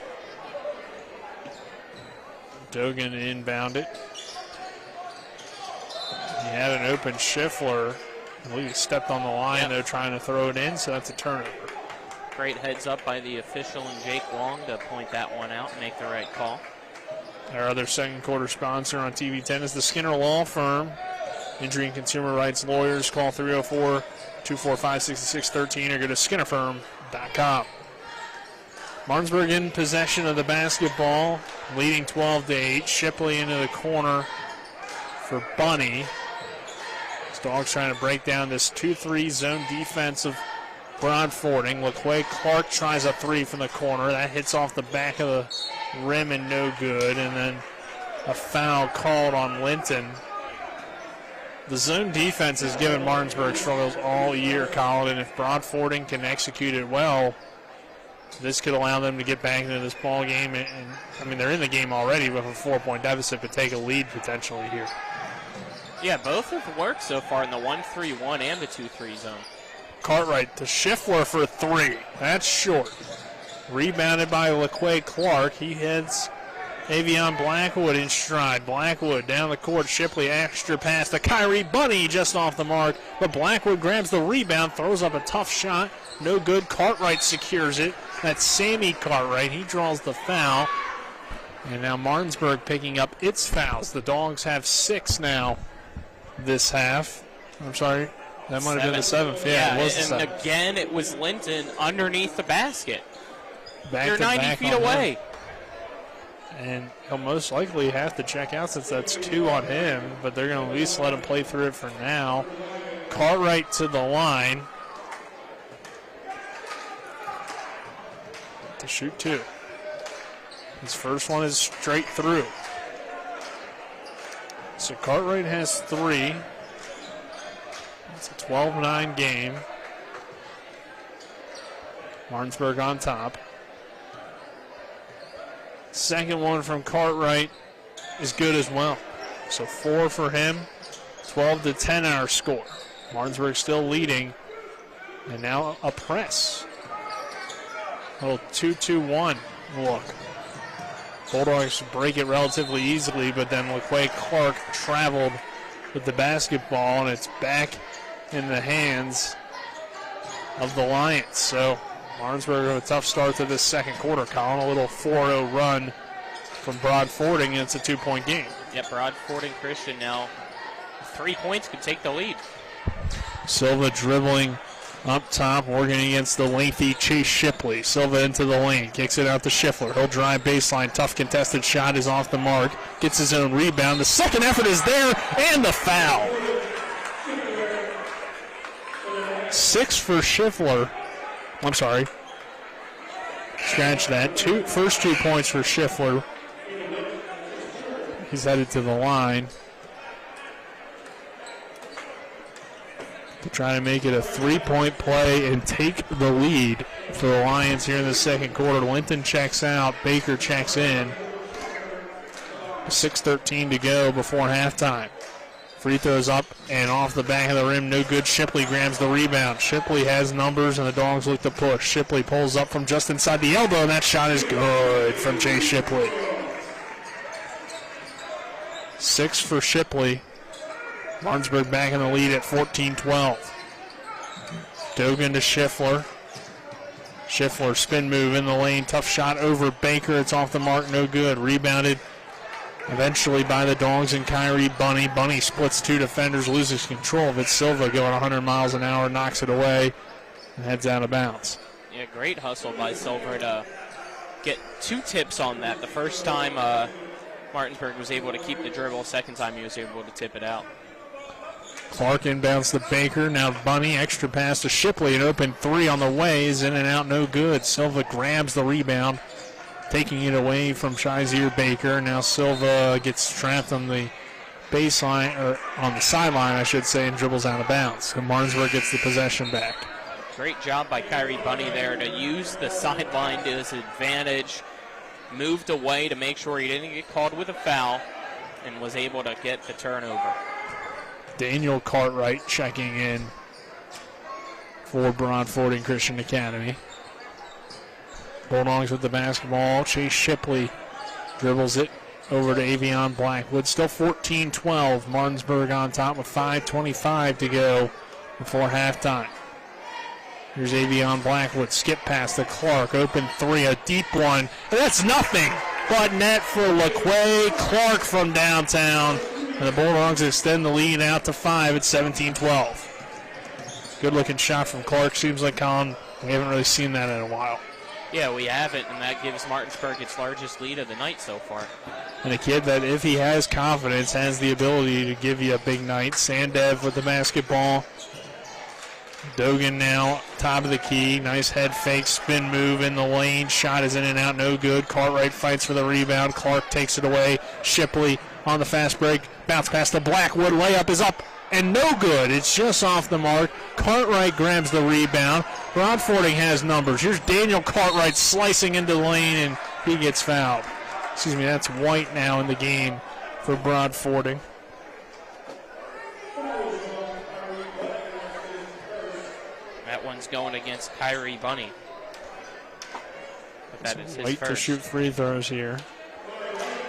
Dogan inbound it. He had an open Schiffler. I believe he stepped on the line, though, trying to throw it in, so that's a turnover. Great heads up by the official and Jake Long to point that one out and make the right call. Our other second quarter sponsor on TV 10 is the Skinner Law Firm. Injury and consumer rights lawyers. Call 304-245-6613 or go to skinnerfirm.com. Martinsburg in possession of the basketball, leading 12-8. Shipley into the corner for Bunny. This Dogs trying to break down this 2-3 zone defense of Broadfording. LaQuay Clark tries a three from the corner. That hits off the back of the rim and no good. And then a foul called on Linton. The zone defense has given Martinsburg struggles all year, Colin, and if Broadfording can execute it well, this could allow them to get back into this ball game. And I mean, they're in the game already with a 4-point deficit, but take a lead potentially here. Yeah, both have worked so far in the 1-3-1 and the 2-3 zone. Cartwright to Schiffler for three. That's short. Rebounded by LaQuay Clark. He heads Avion Blackwood in stride. Blackwood down the court. Shipley extra pass to Kyrie Bunny just off the mark. But Blackwood grabs the rebound, throws up a tough shot. No good. Cartwright secures it. That's Sammy Cartwright. He draws the foul. And now Martinsburg picking up its fouls. The Dogs have 6 now this half. I'm sorry. That might have been the 7th. Yeah, it was the 7th. Again, it was Linton underneath the basket. They're 90 feet away. And he'll most likely have to check out since that's 2 on him, but they're going to at least let him play through it for now. Cartwright to the line to shoot 2. His first one is straight through. So Cartwright has 3. It's a 12-9 game. Martinsburg on top. Second one from Cartwright is good as well. So 4 for him. 12-10 our score. Martinsburg still leading. And now a press. A little 2-2-1 look. Bulldogs break it relatively easily, but then LaQuay Clark traveled with the basketball, and it's back in the hands of the Lions. So Martinsburg with a tough start to this second quarter, Colin. A little 4-0 run from Broadfording, and it's a 2-point game. Yep, Broadfording Christian now 3 points could take the lead. Silva dribbling up top, working against the lengthy Chase Shipley. Silva into the lane, kicks it out to Schiffler. He'll drive baseline, tough contested shot is off the mark. Gets his own rebound. The second effort is there, and the foul. 6 for Schiffler. I'm sorry. Scratch that. First 2 points for Schiffler. He's headed to the line. to try to make it a 3-point play and take the lead for the Lions here in the second quarter. Linton checks out. Baker checks in. 6:13 to go before halftime. Free throws up and off the back of the rim. No good. Shipley grabs the rebound. Shipley has numbers, and the Dogs look to push. Shipley pulls up from just inside the elbow, and that shot is good from Chase Shipley. 6 for Shipley. Martinsburg back in the lead at 14-12. Dogan to Schiffler. Schiffler spin move in the lane. Tough shot over Baker. It's off the mark. No good. Rebounded eventually by the Dogs and Kyrie Bunny. Bunny splits 2 defenders, loses control of it. Silva going 100 miles an hour, knocks it away, and heads out of bounds. Yeah, great hustle by Silva to get 2 tips on that. The first time Martinsburg was able to keep the dribble. Second time he was able to tip it out. Clark inbounds to Baker. Now Bunny, extra pass to Shipley. An open 3 on the way is in and out, no good. Silva grabs the rebound, taking it away from Shazier Baker. Now Silva gets trapped on the baseline, or on the sideline, I should say, and dribbles out of bounds. So Martinsburg gets the possession back. Great job by Kyrie Bunny there to use the sideline to his advantage. Moved away to make sure he didn't get called with a foul and was able to get the turnover. Daniel Cartwright checking in for Broadfording Christian Academy. Bulldogs with the basketball. Chase Shipley dribbles it over to Avion Blackwood. Still 14-12. Martinsburg on top with 5:25 to go before halftime. Here's Avion Blackwood. Skip pass to Clark. Open 3, a deep one. And that's nothing but net for LaQuay Clark from downtown. And the Bulldogs extend the lead out to 5 at 17-12. Good looking shot from Clark. Seems like, Colin, we haven't really seen that in a while. Yeah, we haven't, and that gives Martinsburg its largest lead of the night so far. And a kid that, if he has confidence, has the ability to give you a big night. Sandev with the basketball. Dogan now, top of the key. Nice head fake, spin move in the lane. Shot is in and out, no good. Cartwright fights for the rebound. Clark takes it away. Shipley on the fast break. Bounce pass to Blackwood. Layup is up and no good. It's just off the mark. Cartwright grabs the rebound. Broadfording has numbers. Here's Daniel Cartwright slicing into the lane, and he gets fouled. Excuse me, that's White now in the game for Broadfording. That one's going against Kyrie Bunny. But that is his White first. to shoot free throws here.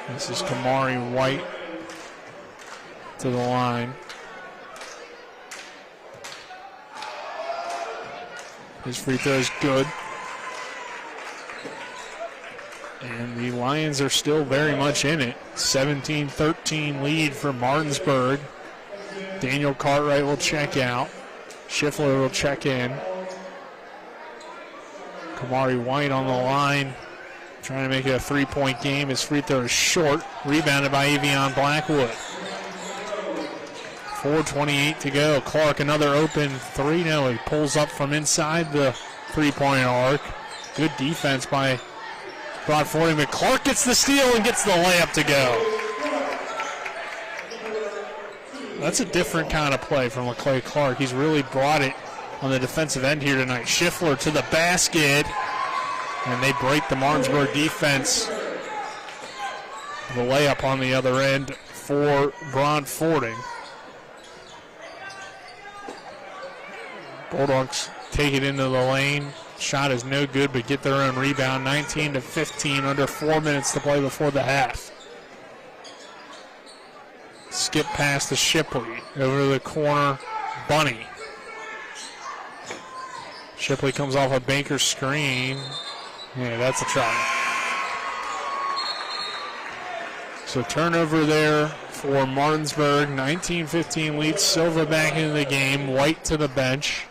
This is Kamari White to the line. His free throw is good. And the Lions are still very much in it. 17-13 lead for Martinsburg. Daniel Cartwright will check out. Schiffler will check in. Kamari White on the line, trying to make it a 3-point game. His free throw is short. Rebounded by Avion Blackwood. 4:28 to go. Clark, another open 3. No, he pulls up from inside the 3-point arc. Good defense by Broadfording, but Clark gets the steal and gets the layup to go. That's a different kind of play from LaClay Clark. He's really brought it on the defensive end here tonight. Schiffler to the basket, and they break the Martinsburg defense. The layup on the other end for Broadfording. Bulldogs take it into the lane. Shot is no good, but get their own rebound. 19-15, under 4 minutes to play before the half. Skip pass to Shipley. Over to the corner, Bunny. Shipley comes off a Baker screen. Yeah, that's a try. So turnover there for Martinsburg. 19-15 lead. Silva back into the game. White to the bench.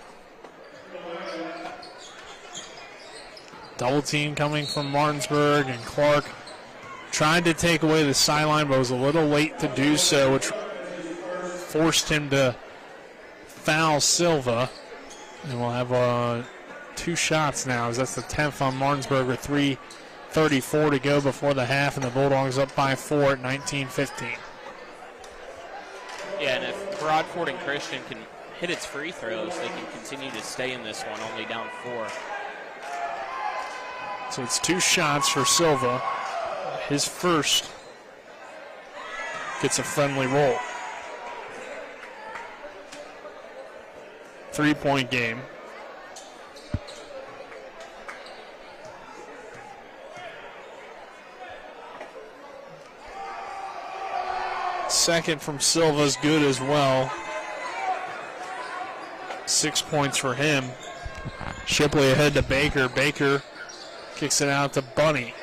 Double team coming from Martinsburg, and Clark tried to take away the sideline, but was a little late to do so, which forced him to foul Silva. And we'll have 2 shots now, as that's the 10th on Martinsburg with 3:34 to go before the half, and the Bulldogs up by 4 at 19-15. Yeah, and if Broadfording Christian can hit its free throws, they can continue to stay in this one, only down 4. So it's 2 shots for Silva. His first gets a friendly roll. 3-point game. Second from Silva's good as well. 6 points for him. Shipley ahead to Baker. Baker kicks it out to Bunny.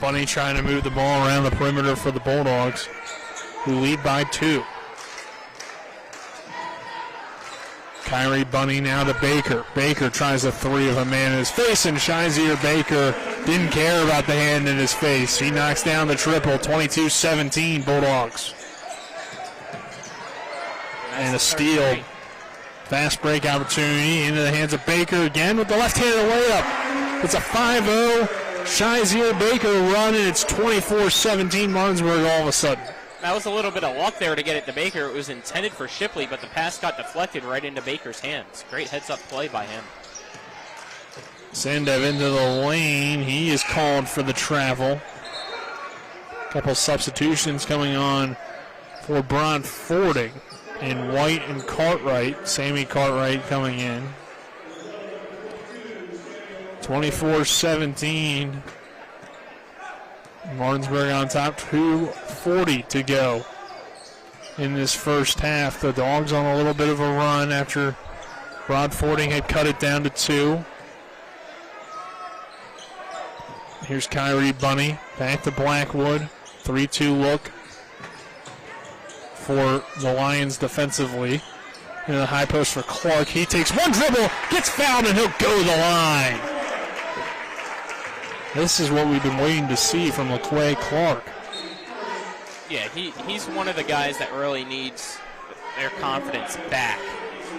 Bunny trying to move the ball around the perimeter for the Bulldogs, who lead by 2. Kyrie Bunny now to Baker. Baker tries a 3 of a man in his face, and Shazier Baker didn't care about the hand in his face. He knocks down the triple, 22-17 Bulldogs. And a steal. Fast break opportunity into the hands of Baker again with the left-handed layup. It's a 5-0 Shazier Baker run, and it's 24-17 Martinsburg all of a sudden. That was a little bit of luck there to get it to Baker. It was intended for Shipley, but the pass got deflected right into Baker's hands. Great heads-up play by him. Sandev into the lane. He is called for the travel. Couple substitutions coming on for Broadfording. And White and Cartwright. Sammy Cartwright coming in. 24-17. Martinsburg on top, 2:40 to go in this first half. The Dogs on a little bit of a run after Broadfording had cut it down to 2. Here's Kyrie Bunny, back to Blackwood. 3-2 look for the Lions defensively. In the high post for Clark. He takes one dribble, gets fouled, and he'll go to the line. This is what we've been waiting to see from LaQuay Clark. Yeah, he's one of the guys that really needs their confidence back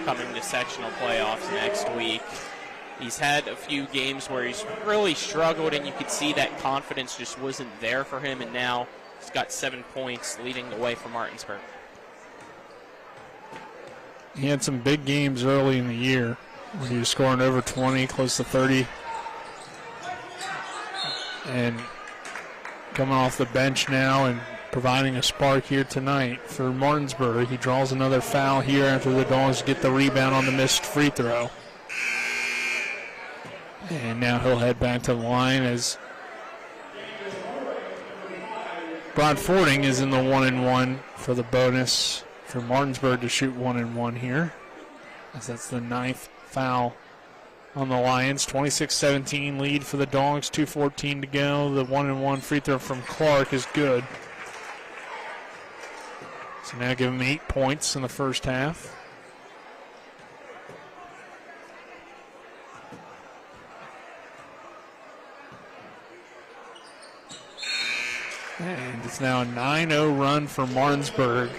coming to sectional playoffs next week. He's had a few games where he's really struggled, and you could see that confidence just wasn't there for him, and now he's got 7 points leading the way for Martinsburg. He had some big games early in the year when he was scoring over 20, close to 30. And coming off the bench now and providing a spark here tonight for Martinsburg. He draws another foul here after the Dogs get the rebound on the missed free throw. And now he'll head back to the line as Broadfording is in the 1-and-1 for the bonus for Martinsburg to shoot 1-and-1 here, as that's the 9th foul on the Lions. 26-17 lead for the Dogs, 2:14 to go. The 1-and-1 free throw from Clark is good. So now give him 8 points in the first half. And it's now a 9-0 run for Martinsburg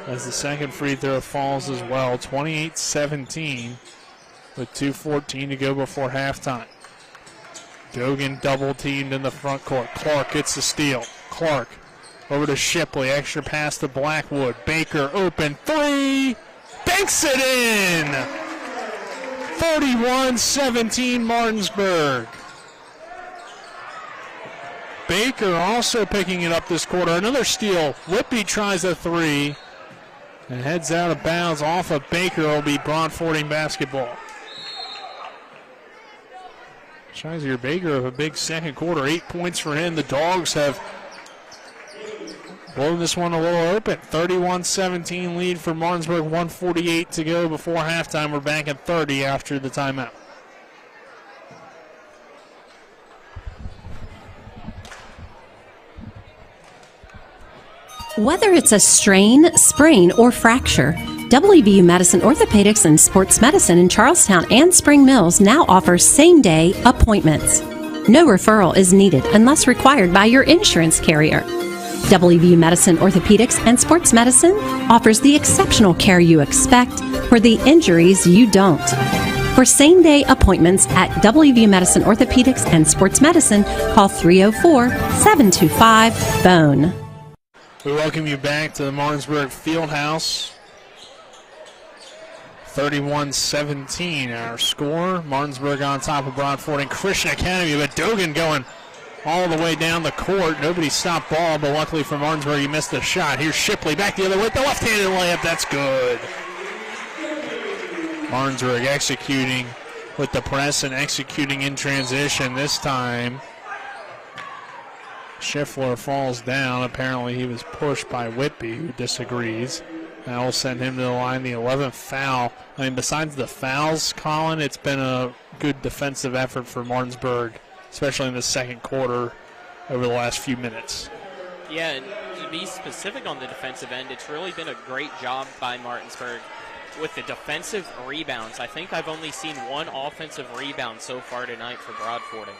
as the second free throw falls as well. 28-17 with 2:14 to go before halftime. Gogan double teamed in the front court. Clark gets the steal. Clark over to Shipley. Extra pass to Blackwood. Baker open three. Banks it in. 31-17 Martinsburg. Baker also picking it up this quarter. Another steal. Whippy tries a three and heads out of bounds off of Baker. Will be Broadfording basketball. Shazier Baker of a big second quarter. 8 points for him. The Dogs have blown this one a little open. 31-17 lead for Martinsburg. 1:48 to go before halftime. We're back at 30 after the timeout. Whether it's a strain, sprain, or fracture, WVU Medicine Orthopedics and Sports Medicine in Charlestown and Spring Mills now offers same-day appointments. No referral is needed unless required by your insurance carrier. WVU Medicine Orthopedics and Sports Medicine offers the exceptional care you expect for the injuries you don't. For same-day appointments at WVU Medicine Orthopedics and Sports Medicine, call 304-725-BONE. We welcome you back to the Martinsburg Fieldhouse 31-17 our score. Martinsburg on top of Broadfording Christian Academy, but Dogan going all the way down the court. Nobody stopped ball, but luckily for Martinsburg, he missed the shot. Here's Shipley back the other way. The left-handed layup, that's good. Martinsburg executing with the press and executing in transition this time. Schiffler falls down. Apparently he was pushed by Whitby, who disagrees. That will send him to the line, the 11th foul. I mean, besides the fouls, Colin, it's been a good defensive effort for Martinsburg, especially in the second quarter over the last few minutes. Yeah, and to be specific on the defensive end, it's really been a great job by Martinsburg with the defensive rebounds. I think I've only seen one offensive rebound so far tonight for Broadfording.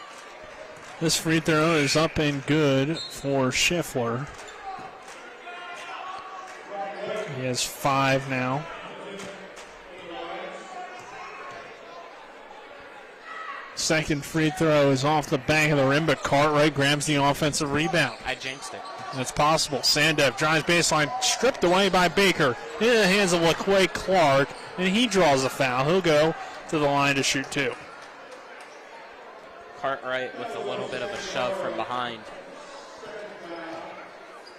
This free throw is up and good for Schiffler. He has 5 now. Second free throw is off the back of the rim, but Cartwright grabs the offensive rebound. I jinxed it. That's possible. Sandev drives baseline, stripped away by Baker. In the hands of LaQuay Clark, and he draws a foul. He'll go to the line to shoot 2. Cartwright with a little bit of a shove from behind.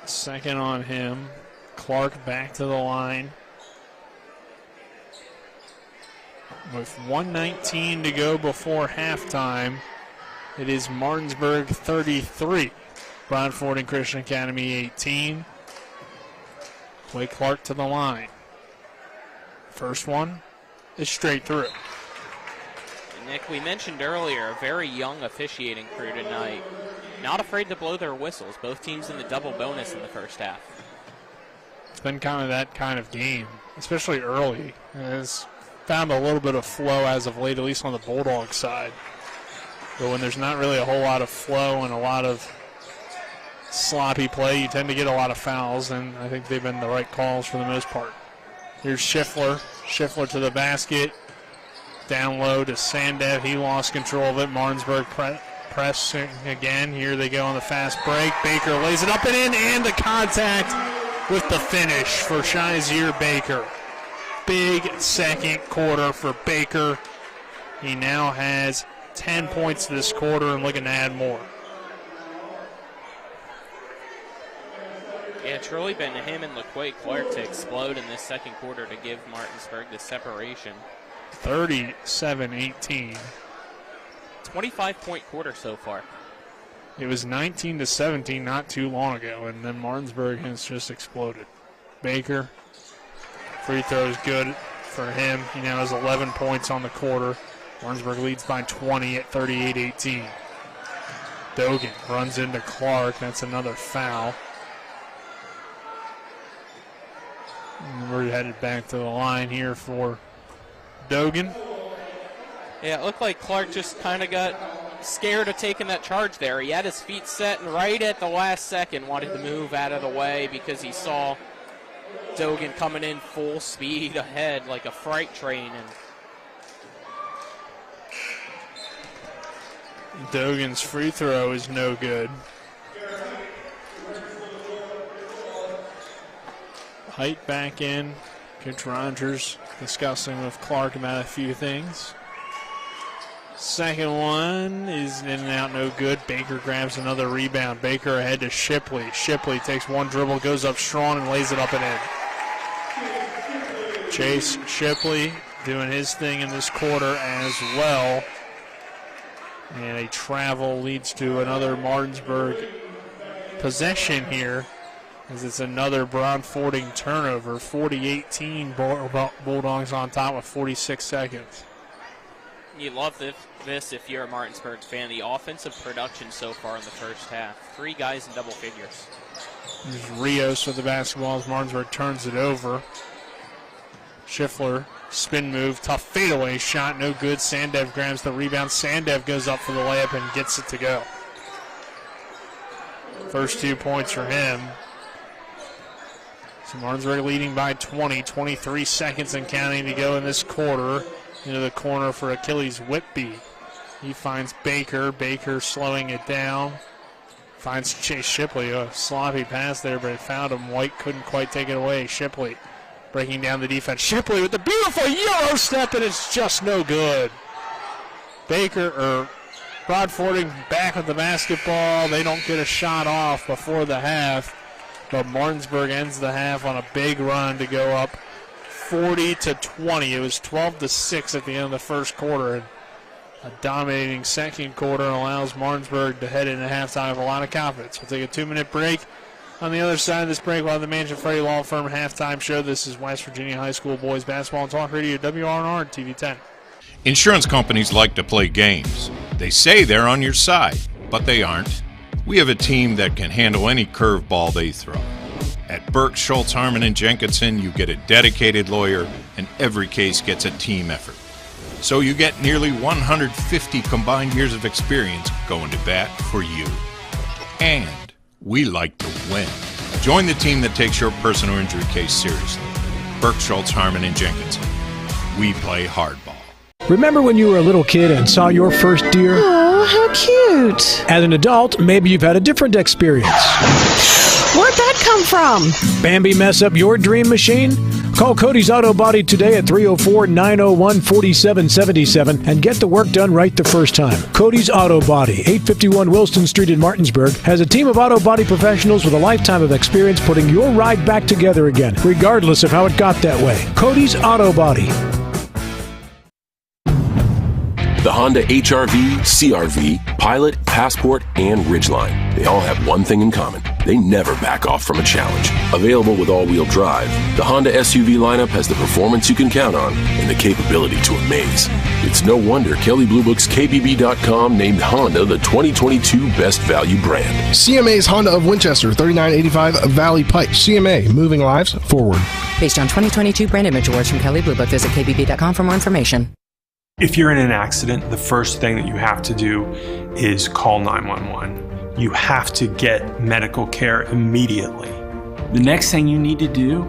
Second on him. Clark back to the line. With 1:19 to go before halftime, it is Martinsburg 33. Broadfording Christian Academy 18. Wake Clark to the line. First one is straight through. Nick, we mentioned earlier a very young officiating crew tonight. Not afraid to blow their whistles. Both teams in the double bonus in the first half. It's been kind of that kind of game, especially early. It's found a little bit of flow as of late, at least on the Bulldogs side. But when there's not really a whole lot of flow and a lot of sloppy play, you tend to get a lot of fouls, and I think they've been the right calls for the most part. Here's Schiffler. Schiffler to the basket. Down low to Sandev. He lost control of it. Martinsburg pressing again. Here they go on the fast break. Baker lays it up and in, and the contact with the finish for Shazier Baker. Big second quarter for Baker. He now has 10 points this quarter and looking to add more. Yeah, it's really been him and LaQuay Clark to explode in this second quarter to give Martinsburg the separation. 37-18. 25-point quarter so far. It was 19-17 not too long ago, and then Martinsburg has just exploded. Baker, free throw is good for him. He now has 11 points on the quarter. Martinsburg leads by 20 at 38-18. Dogan runs into Clark. That's another foul. And we're headed back to the line here for Dogan. Yeah, it looked like Clark just kind of got scared of taking that charge there. He had his feet set, and right at the last second wanted to move out of the way because he saw Dogan coming in full speed ahead like a freight train. And Dogan's free throw is no good. Height back in. Coach Rogers discussing with Clark about a few things. Second one is in and out, no good. Baker grabs another rebound. Baker ahead to Shipley. Shipley takes one dribble, goes up strong, and lays it up and in. Chase Shipley doing his thing in this quarter as well. And a travel leads to another Martinsburg possession here, as it's another Broadfording turnover. 40-18, Bulldogs on top with 46 seconds. You love this if you're a Martinsburg fan. The offensive production so far in the first half. 3 guys in double figures. There's Rios with the basketball as Martinsburg turns it over. Schiffler, spin move, tough fadeaway shot, no good. Sandev grabs the rebound. Sandev goes up for the layup and gets it to go. First 2 points for him. So Martinsburg leading by 20, 23 seconds and counting to go in this quarter. Into the corner for Achilles Whitby. He finds Baker. Baker slowing it down. Finds Chase Shipley. A sloppy pass there, but it found him. White couldn't quite take it away. Shipley Breaking down the defense. Shipley with the beautiful Euro step, and it's just no good. Broadfording back with the basketball. They don't get a shot off before the half, but Martinsburg ends the half on a big run to go up 40-20. It was 12-6 at the end of the first quarter, and a dominating second quarter allows Martinsburg to head into halftime with a lot of confidence. We'll take a 2-minute break. On the other side of this break, we'll have the Mansion Freddie Law Firm halftime show. This is West Virginia High School Boys Basketball and Talk Radio, WRNR and TV 10. Insurance companies like to play games. They say they're on your side, but they aren't. We have a team that can handle any curveball they throw. At Burke, Schultz, Harmon, and Jenkinson, you get a dedicated lawyer, and every case gets a team effort. So you get nearly 150 combined years of experience going to bat for you. And we like to win. Join the team that takes your personal injury case seriously. Burke, Schultz, Harmon, and Jenkinson. We play hardball. Remember when you were a little kid and saw your first deer? Oh, how cute. As an adult, maybe you've had a different experience. Where'd that come from? Bambi mess up your dream machine? Call Cody's Auto Body today at 304-901-4777 and get the work done right the first time. Cody's Auto Body, 851 Wilston Street in Martinsburg, has a team of auto body professionals with a lifetime of experience putting your ride back together again, regardless of how it got that way. Cody's Auto Body. The Honda HR-V, CR-V, Pilot, Passport, and Ridgeline. They all have one thing in common. They never back off from a challenge. Available with all-wheel drive, the Honda SUV lineup has the performance you can count on and the capability to amaze. It's no wonder Kelley Blue Book's KBB.com named Honda the 2022 Best Value Brand. CMA's Honda of Winchester, 3985 Valley Pike. CMA, moving lives forward. Based on 2022 brand image awards from Kelley Blue Book, visit KBB.com for more information. If you're in an accident, the first thing that you have to do is call 911. You have to get medical care immediately. The next thing you need to do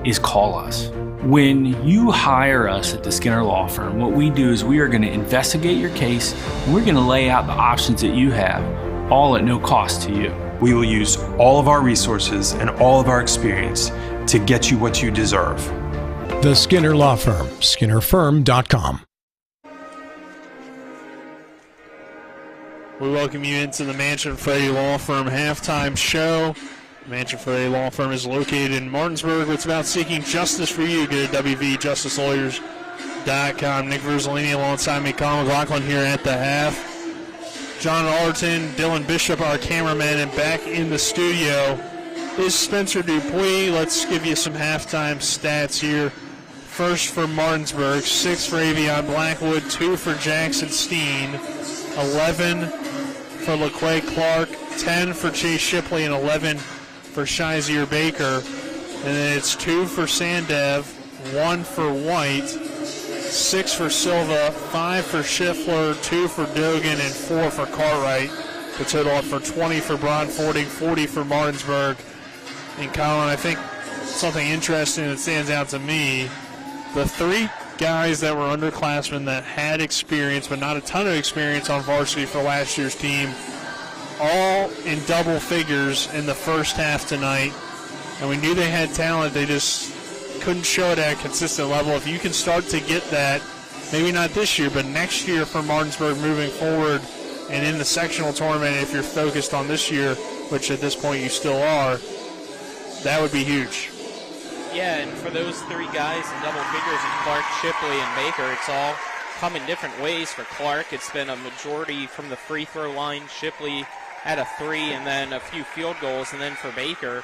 is call us. When you hire us at the Skinner Law Firm, what we do is we are going to investigate your case, and we're going to lay out the options that you have, all at no cost to you. We will use all of our resources and all of our experience to get you what you deserve. The Skinner Law Firm, SkinnerFirm.com. We welcome you into the Mansion Freddie Law Firm halftime show. Mansion Freddie Law Firm is located in Martinsburg. It's about seeking justice for you. Go to WVJusticeLawyers.com. Nick Verzolini alongside me, Colin McLaughlin here at the half. John Allerton, Dylan Bishop, our cameraman, and back in the studio is Spencer Dupuis. Let's give you some halftime stats here. First for Martinsburg, 6 for Avion Blackwood, 2 for Jackson Steen, 11 for LaQuay Clark, 10 for Chase Shipley, and 11 for Shazier Baker. And then it's 2 for Sandev, 1 for White, 6 for Silva, 5 for Schiffler, 2 for Dogan, and 4 for Cartwright. The total up for 20 for Broadfording, 40 for Martinsburg. And Colin, I think something interesting that stands out to me, the 3 guys that were underclassmen that had experience, but not a ton of experience on varsity for last year's team, all in double figures in the first half tonight. And we knew they had talent, they just couldn't show it at a consistent level. If you can start to get that, maybe not this year, but next year for Martinsburg moving forward and in the sectional tournament, if you're focused on this year, which at this point you still are, that would be huge. Yeah, and for those 3 guys in double figures, and Clark, Shipley, and Baker, it's all come in different ways. For Clark, it's been a majority from the free throw line. Shipley had a 3 and then a few field goals. And then for Baker,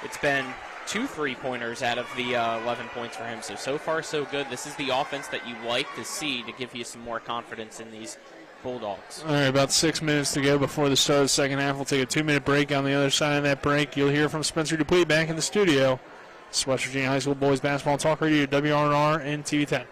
it's been 2 3-pointers out of the 11 points for him. So far, so good. This is the offense that you like to see to give you some more confidence in these Bulldogs. All right, about 6 minutes to go before the start of the second half. We'll take a 2-minute break. On the other side of that break, you'll hear from Spencer Dupuis back in the studio. It's West Virginia High School Boys Basketball Talk Radio, WRNR and TV 10.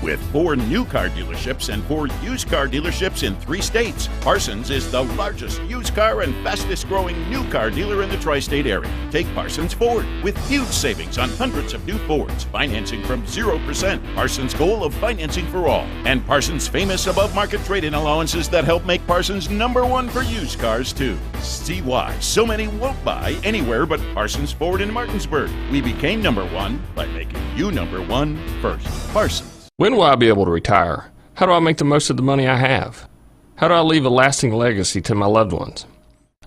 With 4 new car dealerships and 4 used car dealerships in 3 states, Parsons is the largest used car and fastest growing new car dealer in the tri-state area. Take Parsons Ford with huge savings on hundreds of new Fords, financing from 0%. Parsons' goal of financing for all. And Parsons' famous above-market trade-in allowances that help make Parsons #1 for used cars, too. See why so many won't buy anywhere but Parsons Ford in Martinsburg. We became #1 by making you #1 first. Parsons. When will I be able to retire? How do I make the most of the money I have? How do I leave a lasting legacy to my loved ones?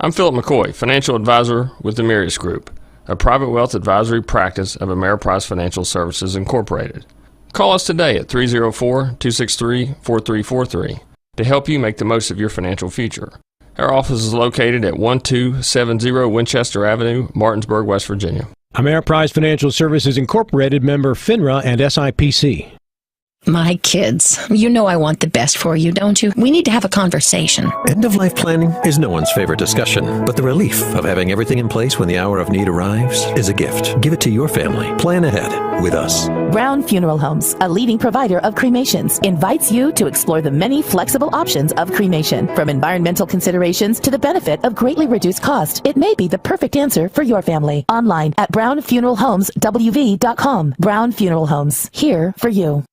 I'm Philip McCoy, financial advisor with the Mirius Group, a private wealth advisory practice of Ameriprise Financial Services Incorporated. Call us today at 304-263-4343 to help you make the most of your financial future. Our office is located at 1270 Winchester Avenue, Martinsburg, West Virginia. Ameriprise Financial Services Incorporated, member FINRA and SIPC. My kids, you know I want the best for you, don't you? We need to have a conversation. End-of-life planning is no one's favorite discussion, but the relief of having everything in place when the hour of need arrives is a gift. Give it to your family. Plan ahead with us. Brown Funeral Homes, a leading provider of cremations, invites you to explore the many flexible options of cremation. From environmental considerations to the benefit of greatly reduced cost, it may be the perfect answer for your family. Online at brownfuneralhomeswv.com. Brown Funeral Homes, here for you.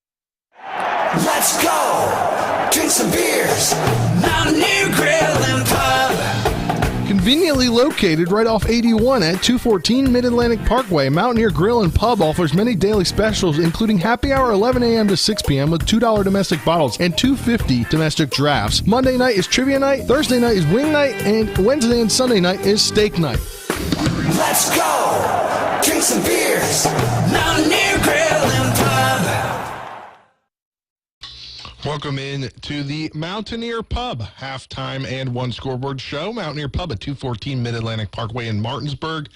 Let's go! Drink some beers! Mountaineer Grill and Pub! Conveniently located right off 81 at 214 Mid-Atlantic Parkway, Mountaineer Grill and Pub offers many daily specials, including happy hour 11 a.m. to 6 p.m. with $2 domestic bottles and $2.50 domestic drafts. Monday night is trivia night, Thursday night is wing night, and Wednesday and Sunday night is steak night. Let's go! Drink some beers! Mountaineer Grill and Pub! Welcome in to the Mountaineer Pub halftime and one scoreboard show. Mountaineer Pub at 214 Mid-Atlantic Parkway in Martinsburg.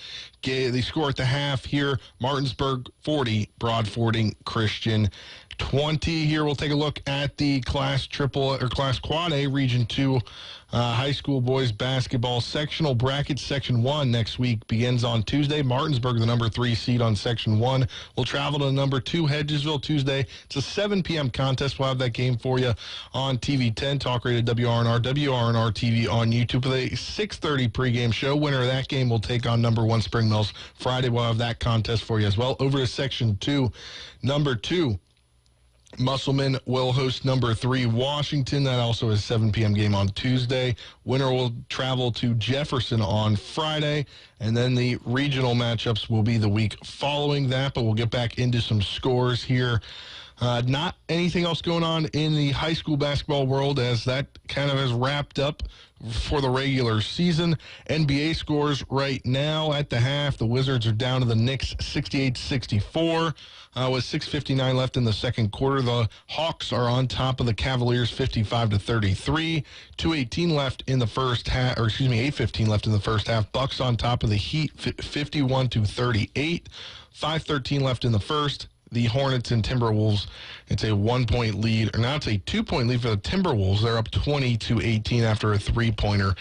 The score at the half here, Martinsburg 40, Broadfording Christian 20. Here we'll take a look at the Class Quad A Region 2 high school boys basketball sectional bracket. Section 1 next week begins on Tuesday. Martinsburg, the number 3 seed on Section 1, will travel to number 2 Hedgesville Tuesday. It's a 7 p.m. contest. We'll have that game for you on TV 10, Talk Rated WRNR, WRNR TV on YouTube with a 6:30 pregame show. Winner of that game will take on number 1 Spring Mills. Friday we'll have that contest for you as well. Over to Section 2, number 2. Musselman will host number 3 Washington. That also is a 7 p.m. game on Tuesday. Winner will travel to Jefferson on Friday, and then the regional matchups will be the week following that, but we'll get back into some scores here. Not anything else going on in the high school basketball world, as that kind of has wrapped up for the regular season. NBA scores right now at the half. The Wizards are down to the Knicks 68-64 with 6:59 left in the second quarter. The Hawks are on top of the Cavaliers 55-33. 2:18 left in the first half, 8:15 left in the first half. Bucks on top of the Heat 51-38. 5:13 left in the first. The Hornets and Timberwolves, it's a 1-point lead, or now it's a 2-point lead for the Timberwolves. They're up 20-18 after a 3-pointer.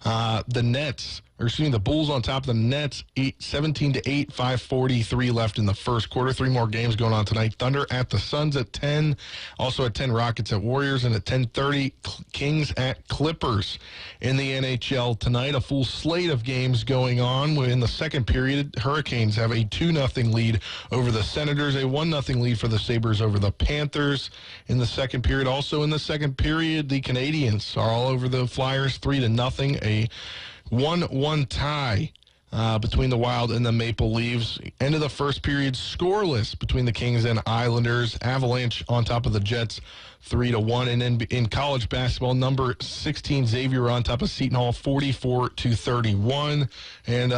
The Bulls on top of the Nets, 17-8, 5:43 left in the first quarter. 3 more games going on tonight. Thunder at the Suns at 10. Also at 10, Rockets at Warriors. And at 10:30, Kings at Clippers. In the NHL tonight, a full slate of games going on. In the second period, Hurricanes have a 2-0 lead over the Senators. A 1-0 lead for the Sabres over the Panthers. In the second period, also in the second period, the Canadiens are all over the Flyers, 3-0. A 1-1 tie between the Wild and the Maple Leafs. End of the first period, scoreless between the Kings and Islanders. Avalanche on top of the Jets, 3-1. And then in college basketball, number 16 Xavier on top of Seton Hall, 44-31. And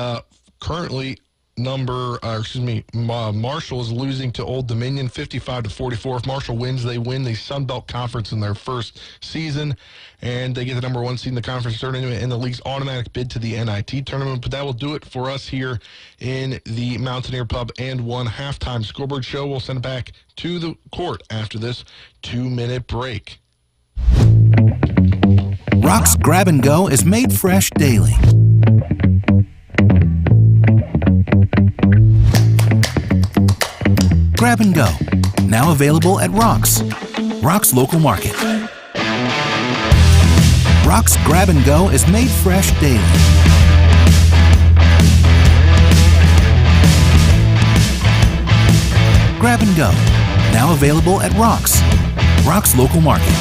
currently, Marshall is losing to Old Dominion 55-44. If Marshall wins, they win the Sun Belt Conference in their first season, and they get the number 1 seed in the conference tournament and the league's automatic bid to the NIT tournament. But that will do it for us here in the Mountaineer Pub and One halftime scoreboard show. We'll send it back to the court after this 2-minute break. Rock's Grab and Go is made fresh daily. Grab and Go, now available at Rock's. Rock's Local Market. Rock's Grab and Go is made fresh daily. Grab and Go, now available at Rock's Local Market.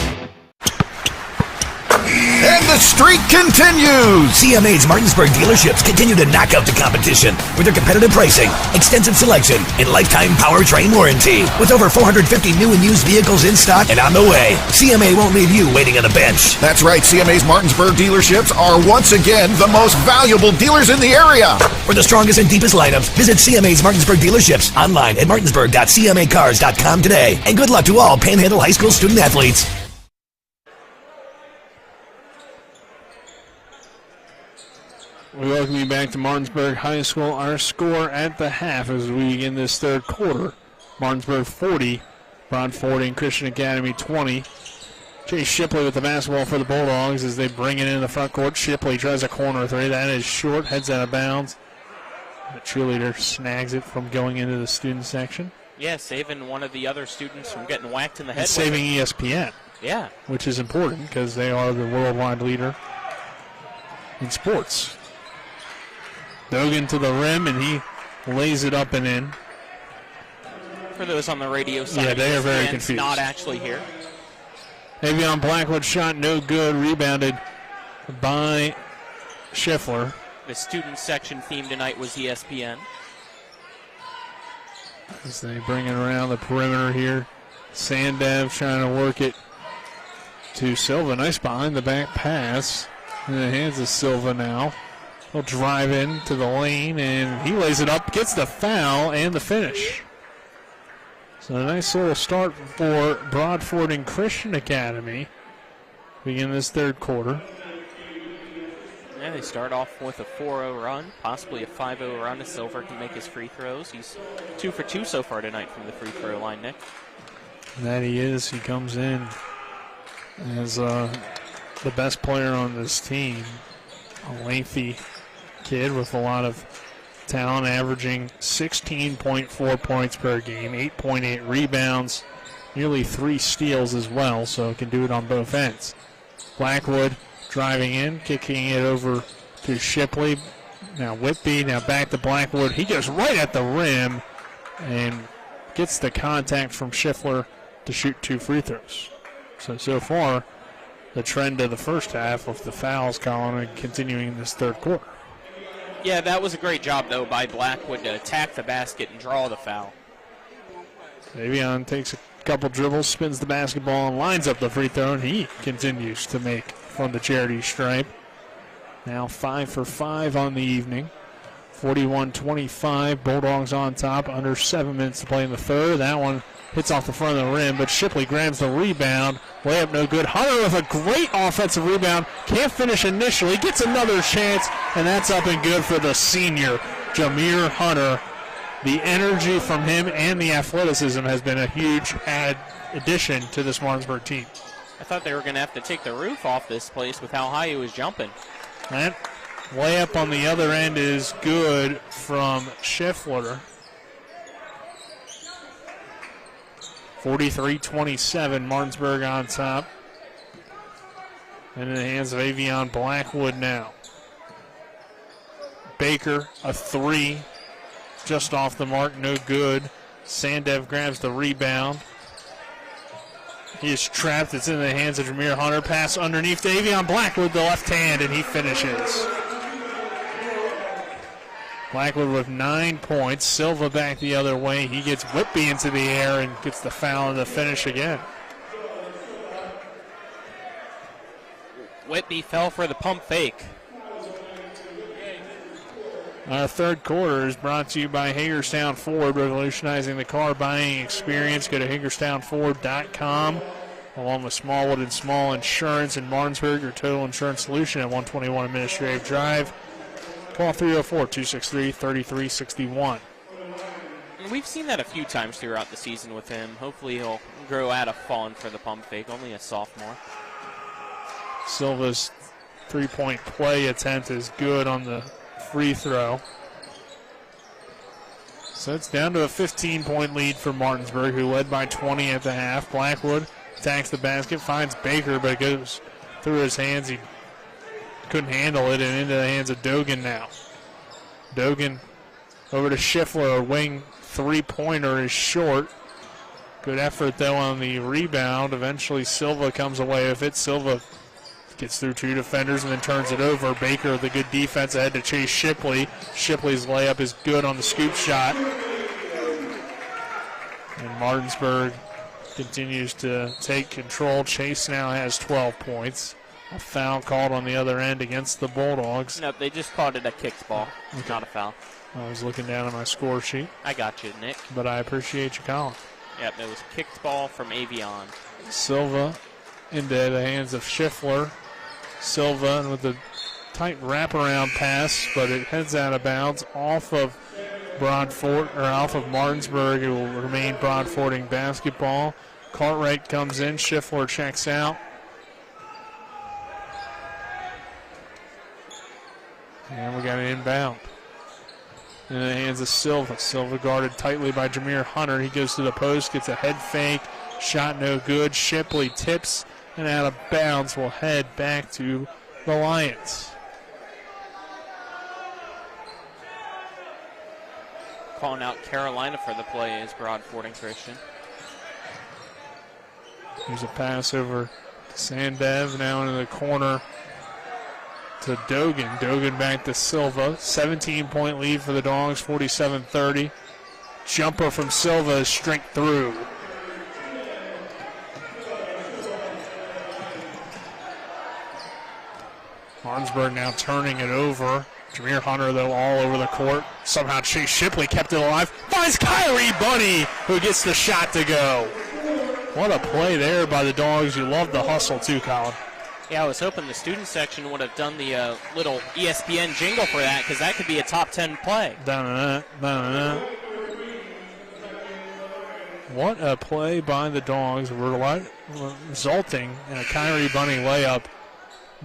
And the streak continues! CMA's Martinsburg dealerships continue to knock out the competition with their competitive pricing, extensive selection, and lifetime powertrain warranty. With over 450 new and used vehicles in stock and on the way, CMA won't leave you waiting on the bench. That's right, CMA's Martinsburg dealerships are once again the most valuable dealers in the area. For the strongest and deepest lineups, visit CMA's Martinsburg dealerships online at martinsburg.cmacars.com today. And good luck to all Panhandle High School student athletes. We welcome you back to Martinsburg High School. Our score at the half as we begin this third quarter. Martinsburg 40, Broadfording Christian Academy 20. Chase Shipley with the basketball for the Bulldogs as they bring it in the front court. Shipley tries a corner three. That is short, heads out of bounds. The cheerleader snags it from going into the student section. Yeah, saving one of the other students from getting whacked in the head. And saving ESPN. Yeah. Which is important because they are the worldwide leader in sports. Dogan to the rim, and he lays it up and in. For those on the radio side, yeah, they are very confused. Not actually here. Avion Blackwood shot no good, rebounded by Schiffler. The student section theme tonight was ESPN. As they bring it around the perimeter here. Sandev trying to work it to Silva. Nice behind the back pass in the hands of Silva now. He'll drive into the lane, and he lays it up, gets the foul, and the finish. So a nice little start for Broadfording Christian Academy. Begin this third quarter. Yeah, they start off with a 4-0 run, possibly a 5-0 run as Silver can make his free throws. He's 2 for 2 so far tonight from the free throw line, Nick. That he is. He comes in as the best player on this team. A lengthy kid with a lot of talent, averaging 16.4 points per game, 8.8 rebounds, nearly 3 steals as well, so can do it on both ends. Blackwood driving in, kicking it over to Shipley. Now Whitby, now back to Blackwood. He goes right at the rim and gets the contact from Schiffler to shoot 2 free throws. So far, the trend of the first half of the fouls, Colin, and continuing in this third quarter. Yeah, that was a great job, though, by Blackwood to attack the basket and draw the foul. Avion takes a couple dribbles, spins the basketball, and lines up the free throw, and he continues to make from the charity stripe. Now 5 for 5 on the evening. 41-25, Bulldogs on top, under 7 minutes to play in the third. That one hits off the front of the rim, but Shipley grabs the rebound. Layup no good. Hunter with a great offensive rebound. Can't finish initially. Gets another chance, and that's up and good for the senior, Jameer Hunter. The energy from him and the athleticism has been a huge addition to this Martinsburg team. I thought they were going to have to take the roof off this place with how high he was jumping. That layup on the other end is good from Schiffler. 43-27, Martinsburg on top. And in the hands of Avion Blackwood now. Baker, a 3, just off the mark, no good. Sandev grabs the rebound. He is trapped. It's in the hands of Jameer Hunter. Pass underneath to Avion Blackwood, the left hand, and he finishes. Blackwood with 9 points. Silva back the other way. He gets Whitby into the air and gets the foul and the finish again. Whitby fell for the pump fake. Our third quarter is brought to you by Hagerstown Ford, revolutionizing the car buying experience. Go to HagerstownFord.com, along with Smallwood and Small Insurance in Martinsburg, your total insurance solution at 121 Administrative Drive. Call 304-263-3361. We've seen that a few times throughout the season with him. Hopefully he'll grow out of fun for the pump fake, only a sophomore. Silva's three-point play attempt is good on the free throw. So it's down to a 15-point lead for Martinsburg, who led by 20 at the half. Blackwood attacks the basket, finds Baker, but it goes through his hands. He couldn't handle it, and into the hands of Dogan now. Dogan over to Schiffler, a wing three-pointer is short. Good effort, though, on the rebound. Eventually, Silva comes away with it. Silva gets through two defenders and then turns it over. Baker, the good defense ahead to chase Shipley. Shipley's layup is good on the scoop shot. And Martinsburg continues to take control. Chase now has 12 points. A foul called on the other end against the Bulldogs. Nope, they just called it a kicked ball. Okay. Not a foul. I was looking down at my score sheet. I got you, Nick. But I appreciate you calling. Yep, it was kicked ball from Avion. Silva into the hands of Schiffler. Silva and with a tight wraparound pass, but it heads out of bounds off of off of Martinsburg. It will remain Broadfording basketball. Cartwright comes in. Schiffler checks out. And we got an inbound. In the hands of Silva. Silva guarded tightly by Jameer Hunter. He goes to the post, gets a head fake. Shot no good. Shipley tips and out of bounds. Will head back to the Lions. Calling out Carolina for the play is Broadfording Christian. Here's a pass over to Sandev. Now into the corner to Dogan. Dogan back to Silva. 17-point lead for the Dogs, 47-30. Jumper from Silva is straight through. Martinsburg now turning it over. Jameer Hunter, though, all over the court. Somehow Chase Shipley kept it alive. Finds Kyrie Bunny, who gets the shot to go. What a play there by the Dogs. You love the hustle, too, Colin. Yeah, I was hoping the student section would have done the little ESPN jingle for that, because that could be a top 10 play. What a play by the Dogs, resulting in a Kyrie Bunny layup.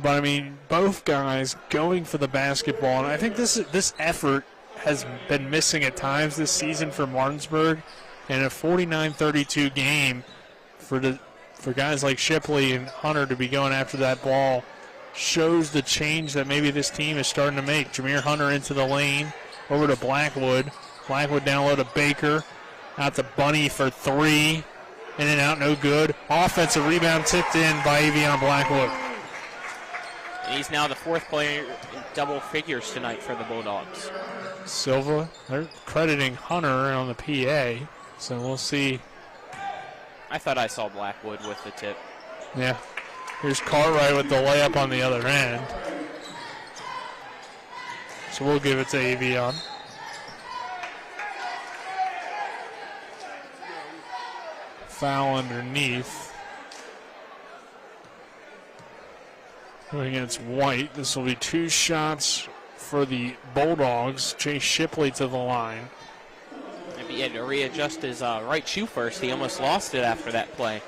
But, I mean, both guys going for the basketball. And I think this effort has been missing at times this season for Martinsburg. And a 49-32 game for guys like Shipley and Hunter to be going after that ball shows the change that maybe this team is starting to make. Jameer Hunter into the lane, over to Blackwood. Blackwood down low to Baker. Out to Bunny for three. In and out, no good. Offensive rebound tipped in by Avion Blackwood. He's now the fourth player in double figures tonight for the Bulldogs. Silva, they're crediting Hunter on the PA, so we'll see. I thought I saw Blackwood with the tip. Yeah. Here's Cartwright with the layup on the other end. So we'll give it to Avion. Foul underneath. Going against White. This will be two shots for the Bulldogs. Chase Shipley to the line. Maybe he had to readjust his right shoe first. He almost lost it after that play.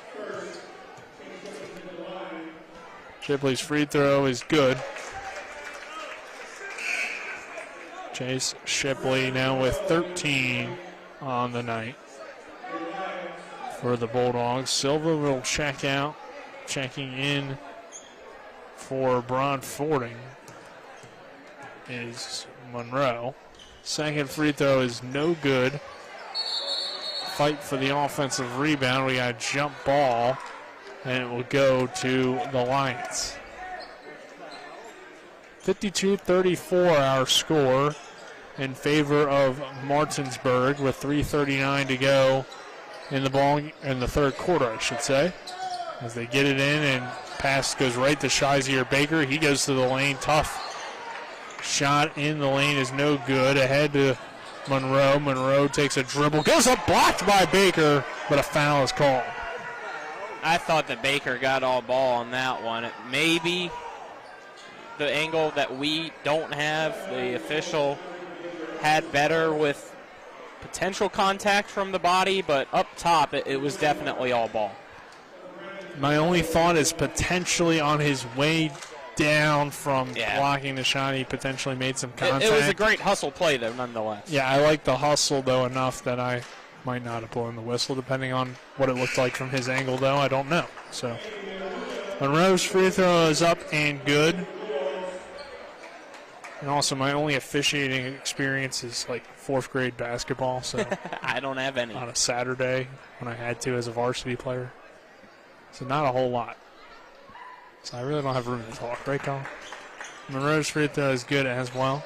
Shipley's free throw is good. Chase Shipley now with 13 on the night for the Bulldogs. Silva will check out. Checking in for Broadfording is Monroe. Second free throw is no good. Fight for the offensive rebound. We got a jump ball, and it will go to the Lions. 52-34 our score in favor of Martinsburg with 3:39 to go in the third quarter, I should say. As they get it in, and pass goes right to Shazier Baker. He goes to the lane. Tough shot in the lane is no good. Ahead to Monroe. Monroe takes a dribble. Goes up, blocked by Baker, but a foul is called. I thought that Baker got all ball on that one. Maybe the angle that we don't have, the official had better with potential contact from the body, but up top it was definitely all ball. My only thought is potentially on his way down from blocking the shot, he potentially made some contact. It was a great hustle play, though, nonetheless. Yeah, I like the hustle, though, enough that I Might not have blown the whistle, depending on what it looked like from his angle, though. I don't know. So Monroe's free throw is up and good. And also, my only officiating experience is like 4th grade basketball. So I don't have any. On a Saturday when I had to as a varsity player. So not a whole lot. So I really don't have room to talk, right, Colin? Monroe's free throw is good as well.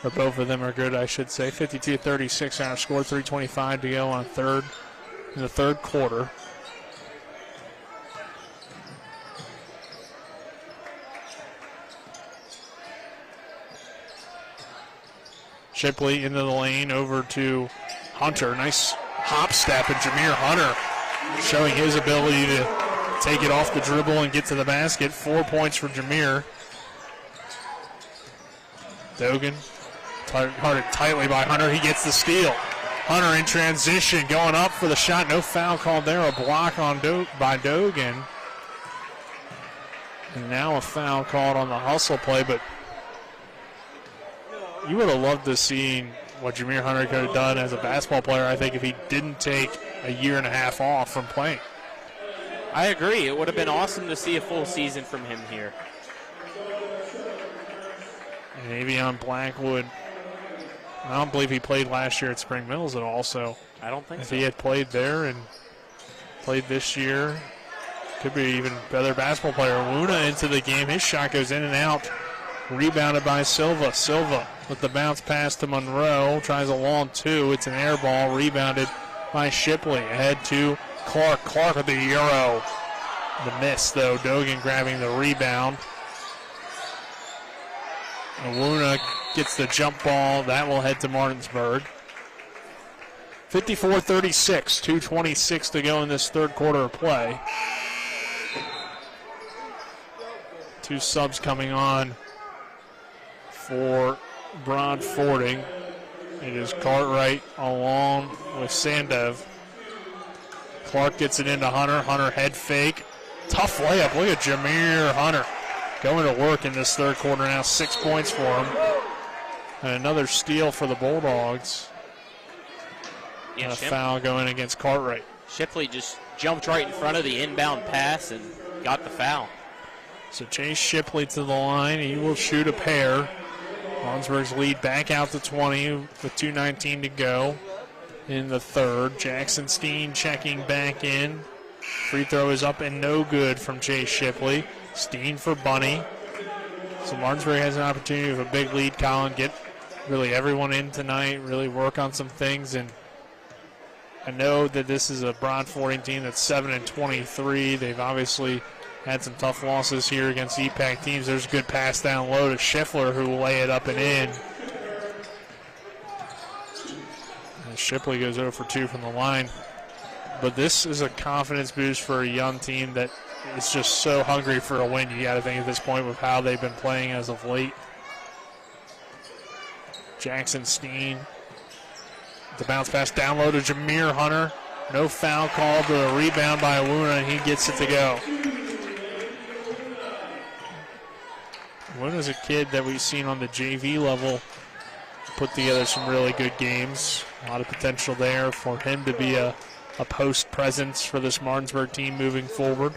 Or both of them are good, I should say. 52-36 our score, 3:25 to go in the third quarter. Shipley into the lane, over to Hunter. Nice hop step, and Jameer Hunter showing his ability to take it off the dribble and get to the basket. 4 points for Jameer. Dogan guarded tightly by Hunter. He gets the steal. Hunter in transition, going up for the shot. No foul called there. A block on by Dogan. And now a foul called on the hustle play, but you would have loved to see what Jameer Hunter could have done as a basketball player, I think, if he didn't take a year and a half off from playing. I agree. It would have been awesome to see a full season from him here. And Avion Blackwood, I don't believe he played last year at Spring Mills at all, so I don't think if so. he had played there and played this year, could be an even better basketball player. Luna into the game. His shot goes in and out. Rebounded by Silva. Silva with the bounce pass to Monroe. Tries a long two. It's an air ball. Rebounded by Shipley. Ahead to Clark. Clark with the Euro. The miss, though. Dogan grabbing the rebound. Luna gets the jump ball. That will head to Martinsburg. 54-36. 2:26 to go in this third quarter of play. Two subs coming on for Broadfording. It is Cartwright along with Sandev. Clark gets it into Hunter. Hunter head fake. Tough layup. Look at Jameer Hunter going to work in this third quarter now. 6 points for him. And another steal for the Bulldogs. Yeah, and a foul going against Cartwright. Shipley just jumped right in front of the inbound pass and got the foul. So Chase Shipley to the line. He will shoot a pair. Martinsburg's lead back out to 20 with 2:19 to go in the third. Jackson Steen checking back in. Free throw is up and no good from Chase Shipley. Steen for Bunny. So Martinsburg has an opportunity with a big lead, Colin. Get really everyone in tonight, really work on some things. And I know that this is a Broadfording team that's 7-23. They've obviously had some tough losses here against EPAC teams. There's a good pass down low to Schiffler, who will lay it up and in. And Shipley goes 0 for 2 from the line. But this is a confidence boost for a young team that is just so hungry for a win. You got to think at this point with how they've been playing as of late. Jackson Steen. The bounce pass down low to Jameer Hunter. No foul called, but a rebound by Luna, and he gets it to go. Luna's a kid that we've seen on the JV level put together some really good games. A lot of potential there for him to be a post presence for this Martinsburg team moving forward.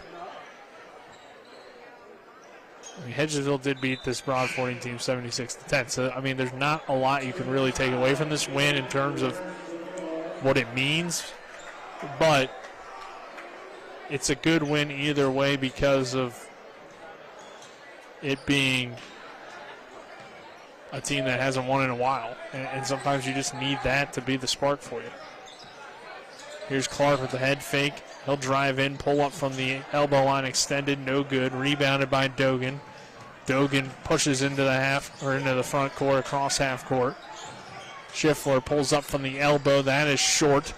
I mean, Hedgesville did beat this Broadfording team 76-10. So, I mean, there's not a lot you can really take away from this win in terms of what it means. But it's a good win either way because of it being a team that hasn't won in a while. And sometimes you just need that to be the spark for you. Here's Clark with the head fake. He'll drive in, pull up from the elbow line, extended, no good. Rebounded by Dogan. Dogan pushes into the front court, across half court. Schiffler pulls up from the elbow. That is short.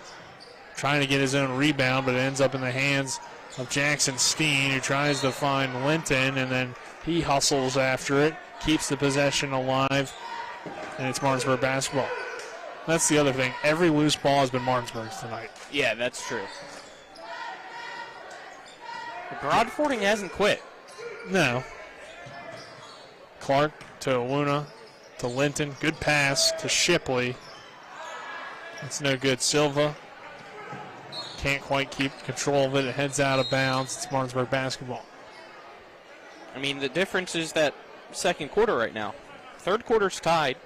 Trying to get his own rebound, but it ends up in the hands of Jackson Steen, who tries to find Linton, and then he hustles after it, keeps the possession alive, and it's Martinsburg basketball. That's the other thing. Every loose ball has been Martinsburg's tonight. Yeah, that's true. Broadfording hasn't quit. No. Clark to Luna to Linton. Good pass to Shipley. It's no good. Silva can't quite keep control of it. It heads out of bounds. It's Martinsburg basketball. I mean, the difference is that second quarter right now. Third quarter's tied.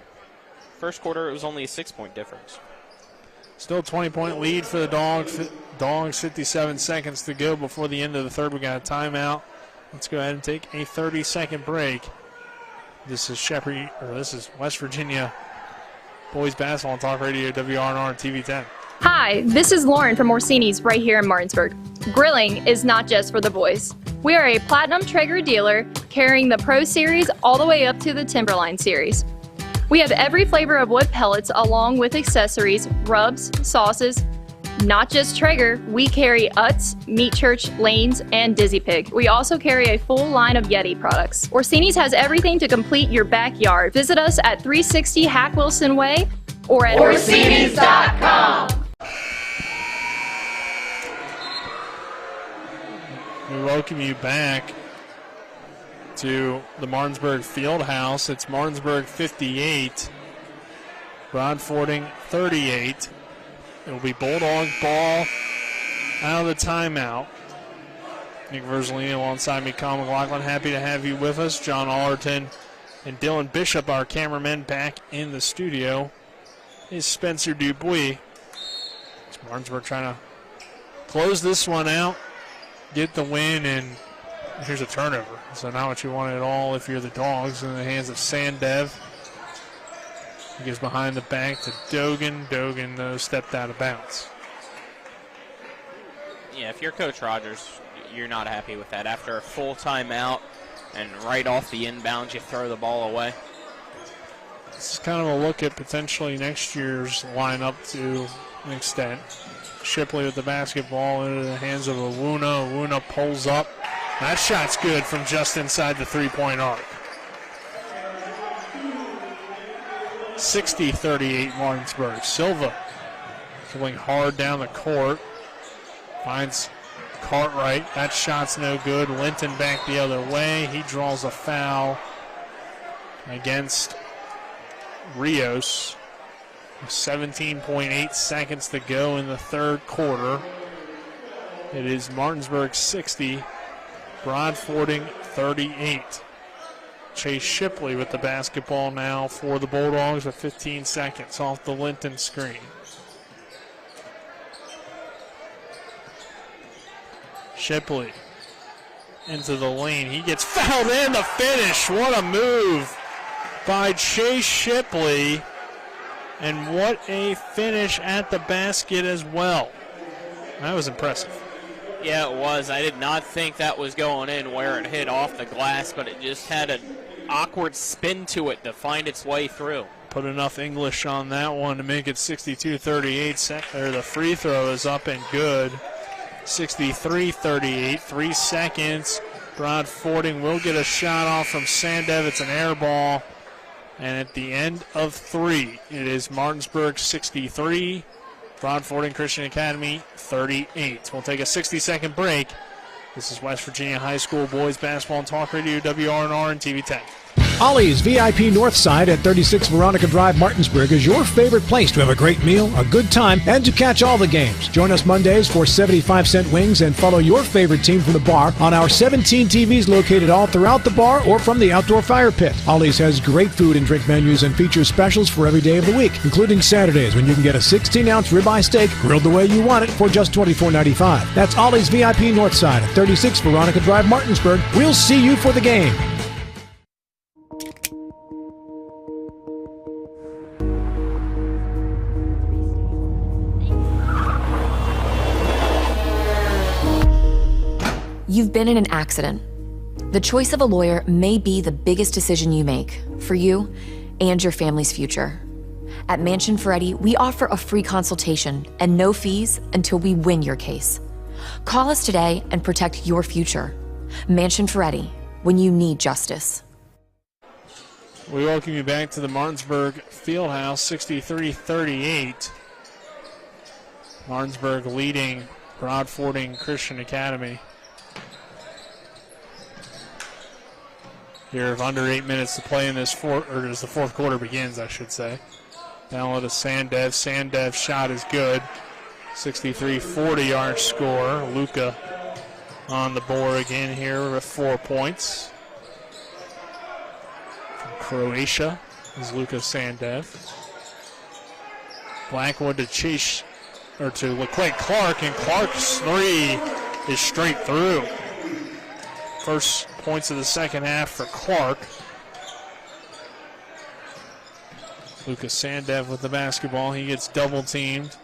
First quarter, it was only a 6-point difference. Still a 20-point lead for the Dogs. Dogs, 57 seconds to go before the end of the third. We got a timeout. Let's go ahead and take a 30-second break. This is West Virginia Boys Basketball on Talk Radio, WRNR, and TV 10. Hi, this is Lauren from Orsini's right here in Martinsburg. Grilling is not just for the boys. We are a Platinum Traeger dealer carrying the Pro Series all the way up to the Timberline Series. We have every flavor of wood pellets along with accessories, rubs, sauces. Not just Traeger, we carry Utz, Meat Church, Lanes, and Dizzy Pig. We also carry a full line of Yeti products. Orsini's has everything to complete your backyard. Visit us at 360 Hack Wilson Way or at Orsinis.com. We welcome you back to the Martinsburg Fieldhouse. It's Martinsburg 58, Broadfording 38. It'll be Bulldog ball out of the timeout. Nick Verzolini alongside me, Colin McLaughlin. Happy to have you with us. John Allerton and Dylan Bishop, our cameramen, back in the studio. Is Spencer Dubuis. It's Martinsburg trying to close this one out, get the win, and here's a turnover. So not what you want at all if you're the Dogs. In the hands of Sandev. He goes behind the back to Dogan. Dogan, though, stepped out of bounds. Yeah, if you're Coach Rogers, you're not happy with that. After a full timeout and right off the inbounds, you throw the ball away. This is kind of a look at potentially next year's lineup to an extent. Shipley with the basketball into the hands of Awuna. Awuna pulls up. That shot's good from just inside the three-point arc. 60-38 Martinsburg. Silva pulling hard down the court. Finds Cartwright. That shot's no good. Linton back the other way. He draws a foul against Rios. 17.8 seconds to go in the third quarter. It is Martinsburg 60, Broadfording 38. Chase Shipley with the basketball now for the Bulldogs with 15 seconds off the Linton screen. Shipley into the lane. He gets fouled in the finish. What a move by Chase Shipley. And what a finish at the basket as well. That was impressive. Yeah, it was. I did not think that was going in where it hit off the glass, but it just had an awkward spin to it to find its way through. Put enough English on that one to make it 62-38. The free throw is up and good. 63-38, 3 seconds. Broadfording will get a shot off from Sandev. It's an air ball. And at the end of 3, it is Martinsburg 63, Broadfording Christian Academy 38. We'll take a 60-second break. This is West Virginia High School Boys Basketball on Talk Radio, WRNR, and TV 10. Ollie's VIP Northside at 36 Veronica Drive, Martinsburg is your favorite place to have a great meal, a good time, and to catch all the games. Join us Mondays for 75-cent wings and follow your favorite team from the bar on our 17 TVs located all throughout the bar or from the outdoor fire pit. Ollie's has great food and drink menus and features specials for every day of the week, including Saturdays when you can get a 16-ounce ribeye steak grilled the way you want it for just $24.95. That's Ollie's VIP Northside at 36 Veronica Drive, Martinsburg. We'll see you for the game. You've been in an accident. The choice of a lawyer may be the biggest decision you make for you and your family's future. At Mansion Ferretti, we offer a free consultation and no fees until we win your case. Call us today and protect your future. Mansion Ferretti, when you need justice. We welcome you back to the Martinsburg Fieldhouse, 63-38. Martinsburg leading Broadfording Christian Academy. Here, under 8 minutes to play in this as the fourth quarter begins, I should say. Down low to Sandev. Sandev's shot is good. 63-40 our score. Luka on the board again here with 4 points. From Croatia is Luka Sandev. Blackwood to Chase, or to LeQuay Clark, and Clark's three is straight through. First points of the second half for Clark. Lucas Sandev with the basketball. He gets double teamed.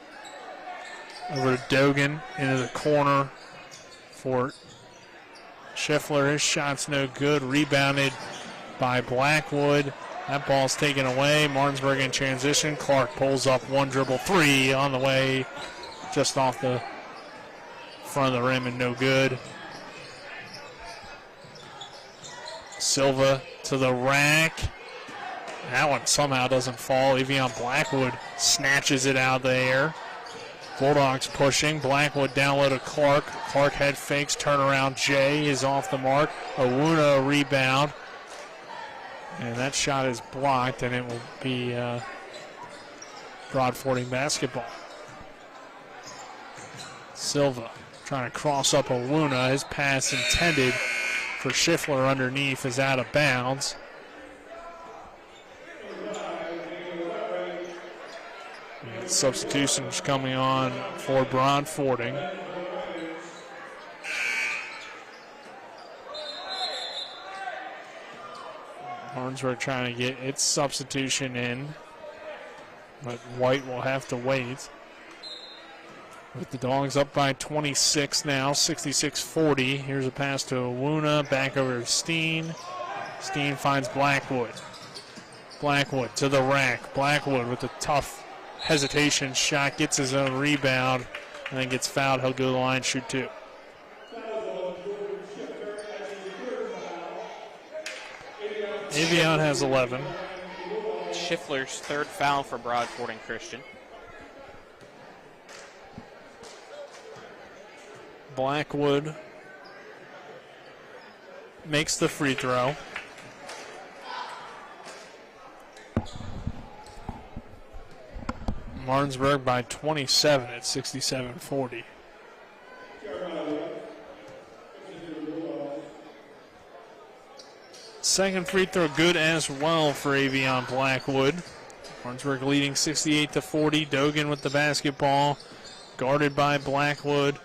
Over to Dogan into the corner for Schiffler. His shot's no good. Rebounded by Blackwood. That ball's taken away. Martinsburg in transition. Clark pulls up one dribble three on the way, just off the front of the rim and no good. Silva to the rack. That one somehow doesn't fall. Evian Blackwood snatches it out of the air. Bulldogs pushing. Blackwood down low to Clark. Clark head fakes. Turnaround Jay is off the mark. Owuna rebound. And that shot is blocked, and it will be Broadfording basketball. Silva trying to cross up Owuna. His pass intended for Schiffler underneath is out of bounds. And substitutions coming on for Broadfording. Martinsburg trying to get its substitution in, but White will have to wait. With the Dogs up by 26 now, 66-40. Here's a pass to Owuna, back over to Steen. Steen finds Blackwood. Blackwood to the rack. Blackwood with a tough hesitation shot, gets his own rebound, and then gets fouled. He'll go to the line, shoot two. Avion has 11. Schiffler's third foul for Broadfording Christian. Blackwood makes the free throw. Martinsburg by 27 at 67-40. Second free throw good as well for Avion Blackwood. Martinsburg leading 68-40. Dogan with the basketball, guarded by Blackwood.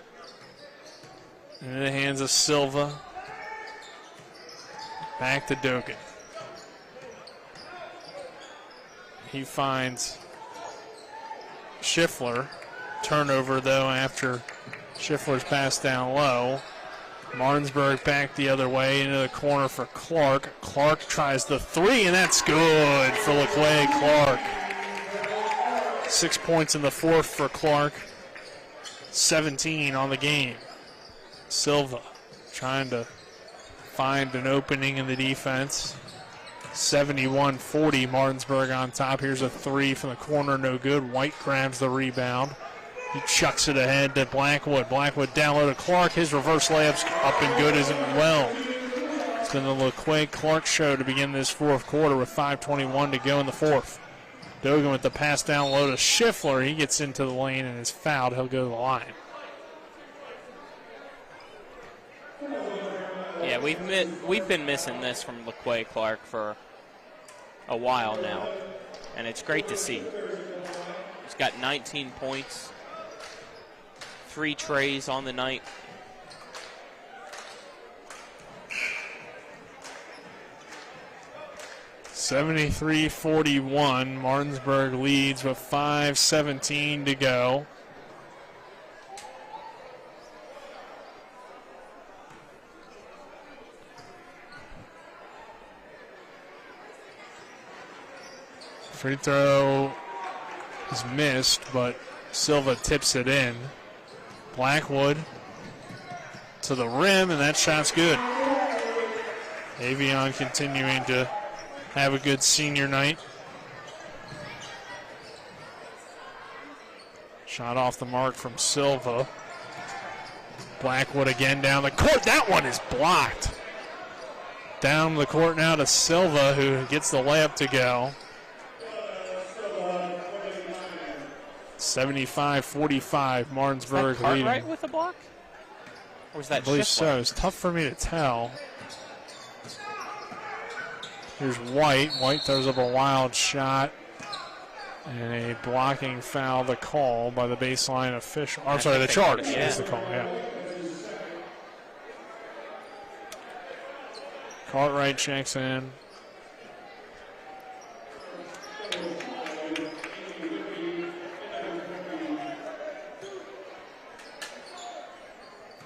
In the hands of Silva. Back to Dogan. He finds Schiffler. Turnover though after Schiffler's pass down low. Martinsburg back the other way into the corner for Clark. Clark tries the three, and that's good for LeQuay Clark. 6 points in the fourth for Clark. 17 on the game. Silva trying to find an opening in the defense. 71-40, Martinsburg on top. Here's a three from the corner, no good. White grabs the rebound. He chucks it ahead to Blackwood. Blackwood down low to Clark. His reverse layup's up and good as well. It's been the LeQuay Clark show to begin this fourth quarter with 5:21 to go in the fourth. Dogan with the pass down low to Schiffler. He gets into the lane and is fouled. He'll go to the line. Yeah, we've been missing this from LeQuay Clark for a while now, and it's great to see. He's got 19 points, 3 trays on the night. (73-41). Martinsburg leads with 5:17 to go. Free throw is missed, but Silva tips it in. Blackwood to the rim, and that shot's good. Avion continuing to have a good senior night. Shot off the mark from Silva. Blackwood again down the court. That one is blocked. Down the court now to Silva, who gets the layup to go. 75-45, Martinsburg Was that leading. Cartwright with the block? Or was that I believe Shipley? so. It's tough for me to tell. Here's White. White throws up a wild shot. And a blocking foul, the call by the baseline official. I'm sorry, the charge is the call, yeah. Cartwright checks in.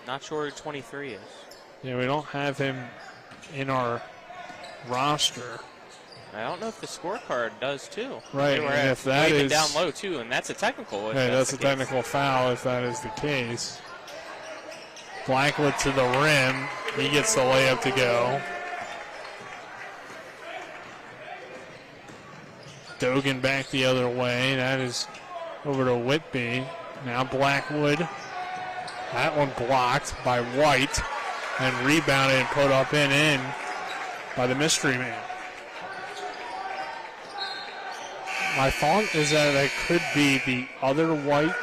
Not sure who 23 is. Yeah, we don't have him in our roster. I don't know if the scorecard does too. Right, They were and if that waving is down low too, and that's a technical. if Yeah, that's the a case. technical foul if that is the case. Blackwood to the rim. He gets the layup to go. Dogan back the other way. That is over to Whitby. Now Blackwood. That one blocked by White and rebounded and put up and in by the mystery man. My thought is that could be the other White,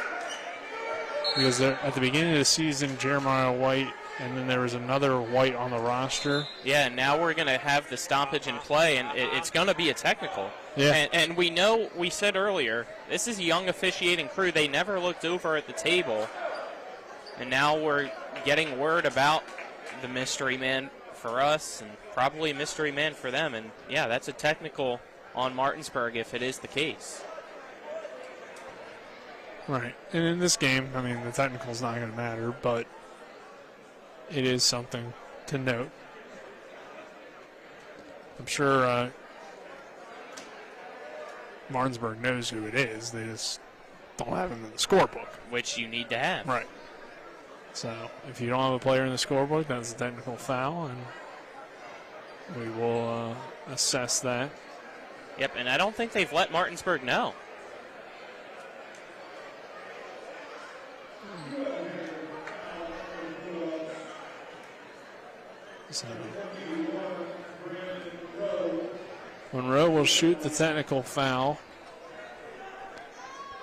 because at the beginning of the season, Jeremiah White, and then there was another White on the roster. Yeah, and now we're going to have the stoppage in play, and it's going to be a technical. Yeah. And we know, we said earlier, this is a young officiating crew. They never looked over at the table. And now we're getting word about the mystery man for us and probably a mystery man for them. And, yeah, that's a technical on Martinsburg if it is the case. Right. And in this game, I mean, the technical's not going to matter, but it is something to note. I'm sure Martinsburg knows who it is. They just don't have him in the scorebook. Which you need to have. Right. So if you don't have a player in the scorebook, that's a technical foul, and we will assess that. Yep, and I don't think they've let Martinsburg know. So Monroe will shoot the technical foul.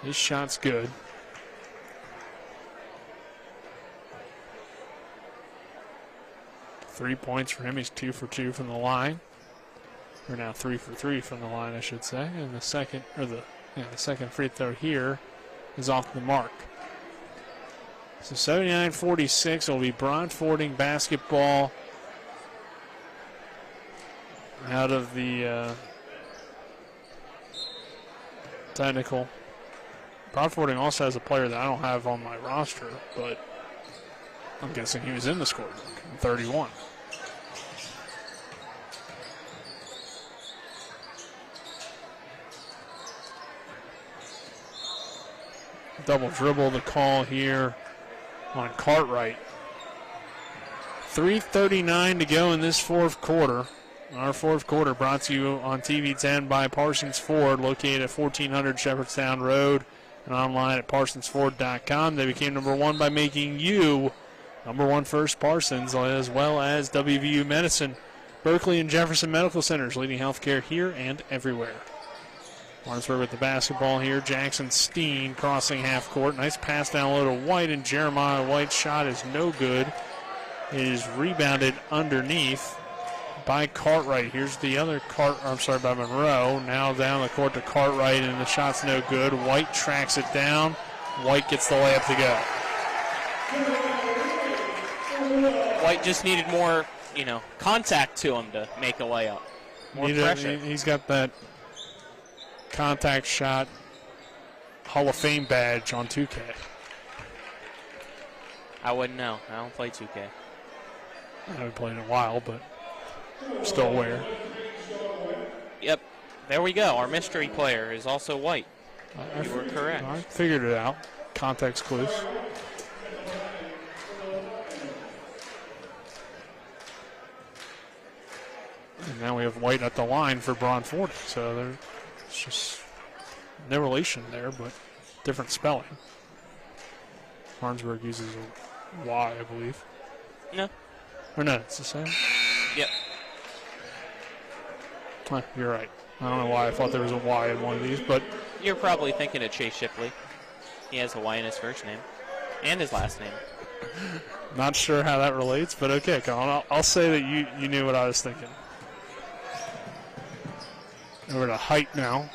His shot's good. Three points for him. He's 2 for 2 from the line. Or now 3 for 3 from the line, I should say. And the second free throw here is off the mark. So 79-46 will be Broadfording basketball out of the technical. Broadfording also has a player that I don't have on my roster, but I'm guessing he was in the scorebook, 31. Double dribble the call here on Cartwright. 3:39 to go in this fourth quarter. Our fourth quarter brought to you on TV 10 by Parsons Ford, located at 1400 Shepherdstown Road and online at parsonsford.com. They became number one by making you number one first Parsons, as well as WVU Medicine, Berkeley and Jefferson Medical Centers, leading healthcare here and everywhere. Martinsburg with the basketball here. Jackson Steen crossing half court. Nice pass down low to White, and Jeremiah White's shot is no good. It is rebounded underneath by Cartwright. Here's the other by Monroe. Now down the court to Cartwright, and the shot's no good. White tracks it down. White gets the layup to go. White just needed more, contact to him to make a layup. More pressure. He's got that contact shot Hall of Fame badge on 2K. I wouldn't know. I don't play 2K. I haven't played in a while, but I'm still aware. Yep. There we go. Our mystery player is also White. You were correct. I figured it out. Context clues. And now we have White at the line for Broadfording. So there's just no relation there, but different spelling. Martinsburg uses a Y, I believe. No. Or no, it's the same? Yep. You're right. I don't know why I thought there was a Y in one of these, but You're probably thinking of Chase Shipley. He has a Y in his first name and his last name. Not sure how that relates, but okay, Colin. I'll say that you knew what I was thinking. Over to Height now.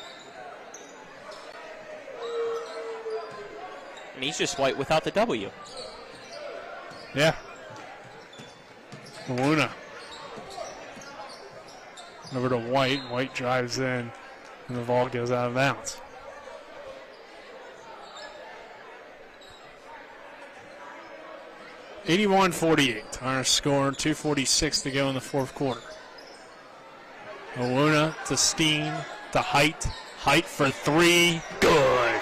And he's just White without the W. Yeah. Luna. Over to White. White drives in, and the ball goes out of bounds. (81-48) our score. 2:46 to go in the fourth quarter. Luna to Steen to Height. Height for three. Good.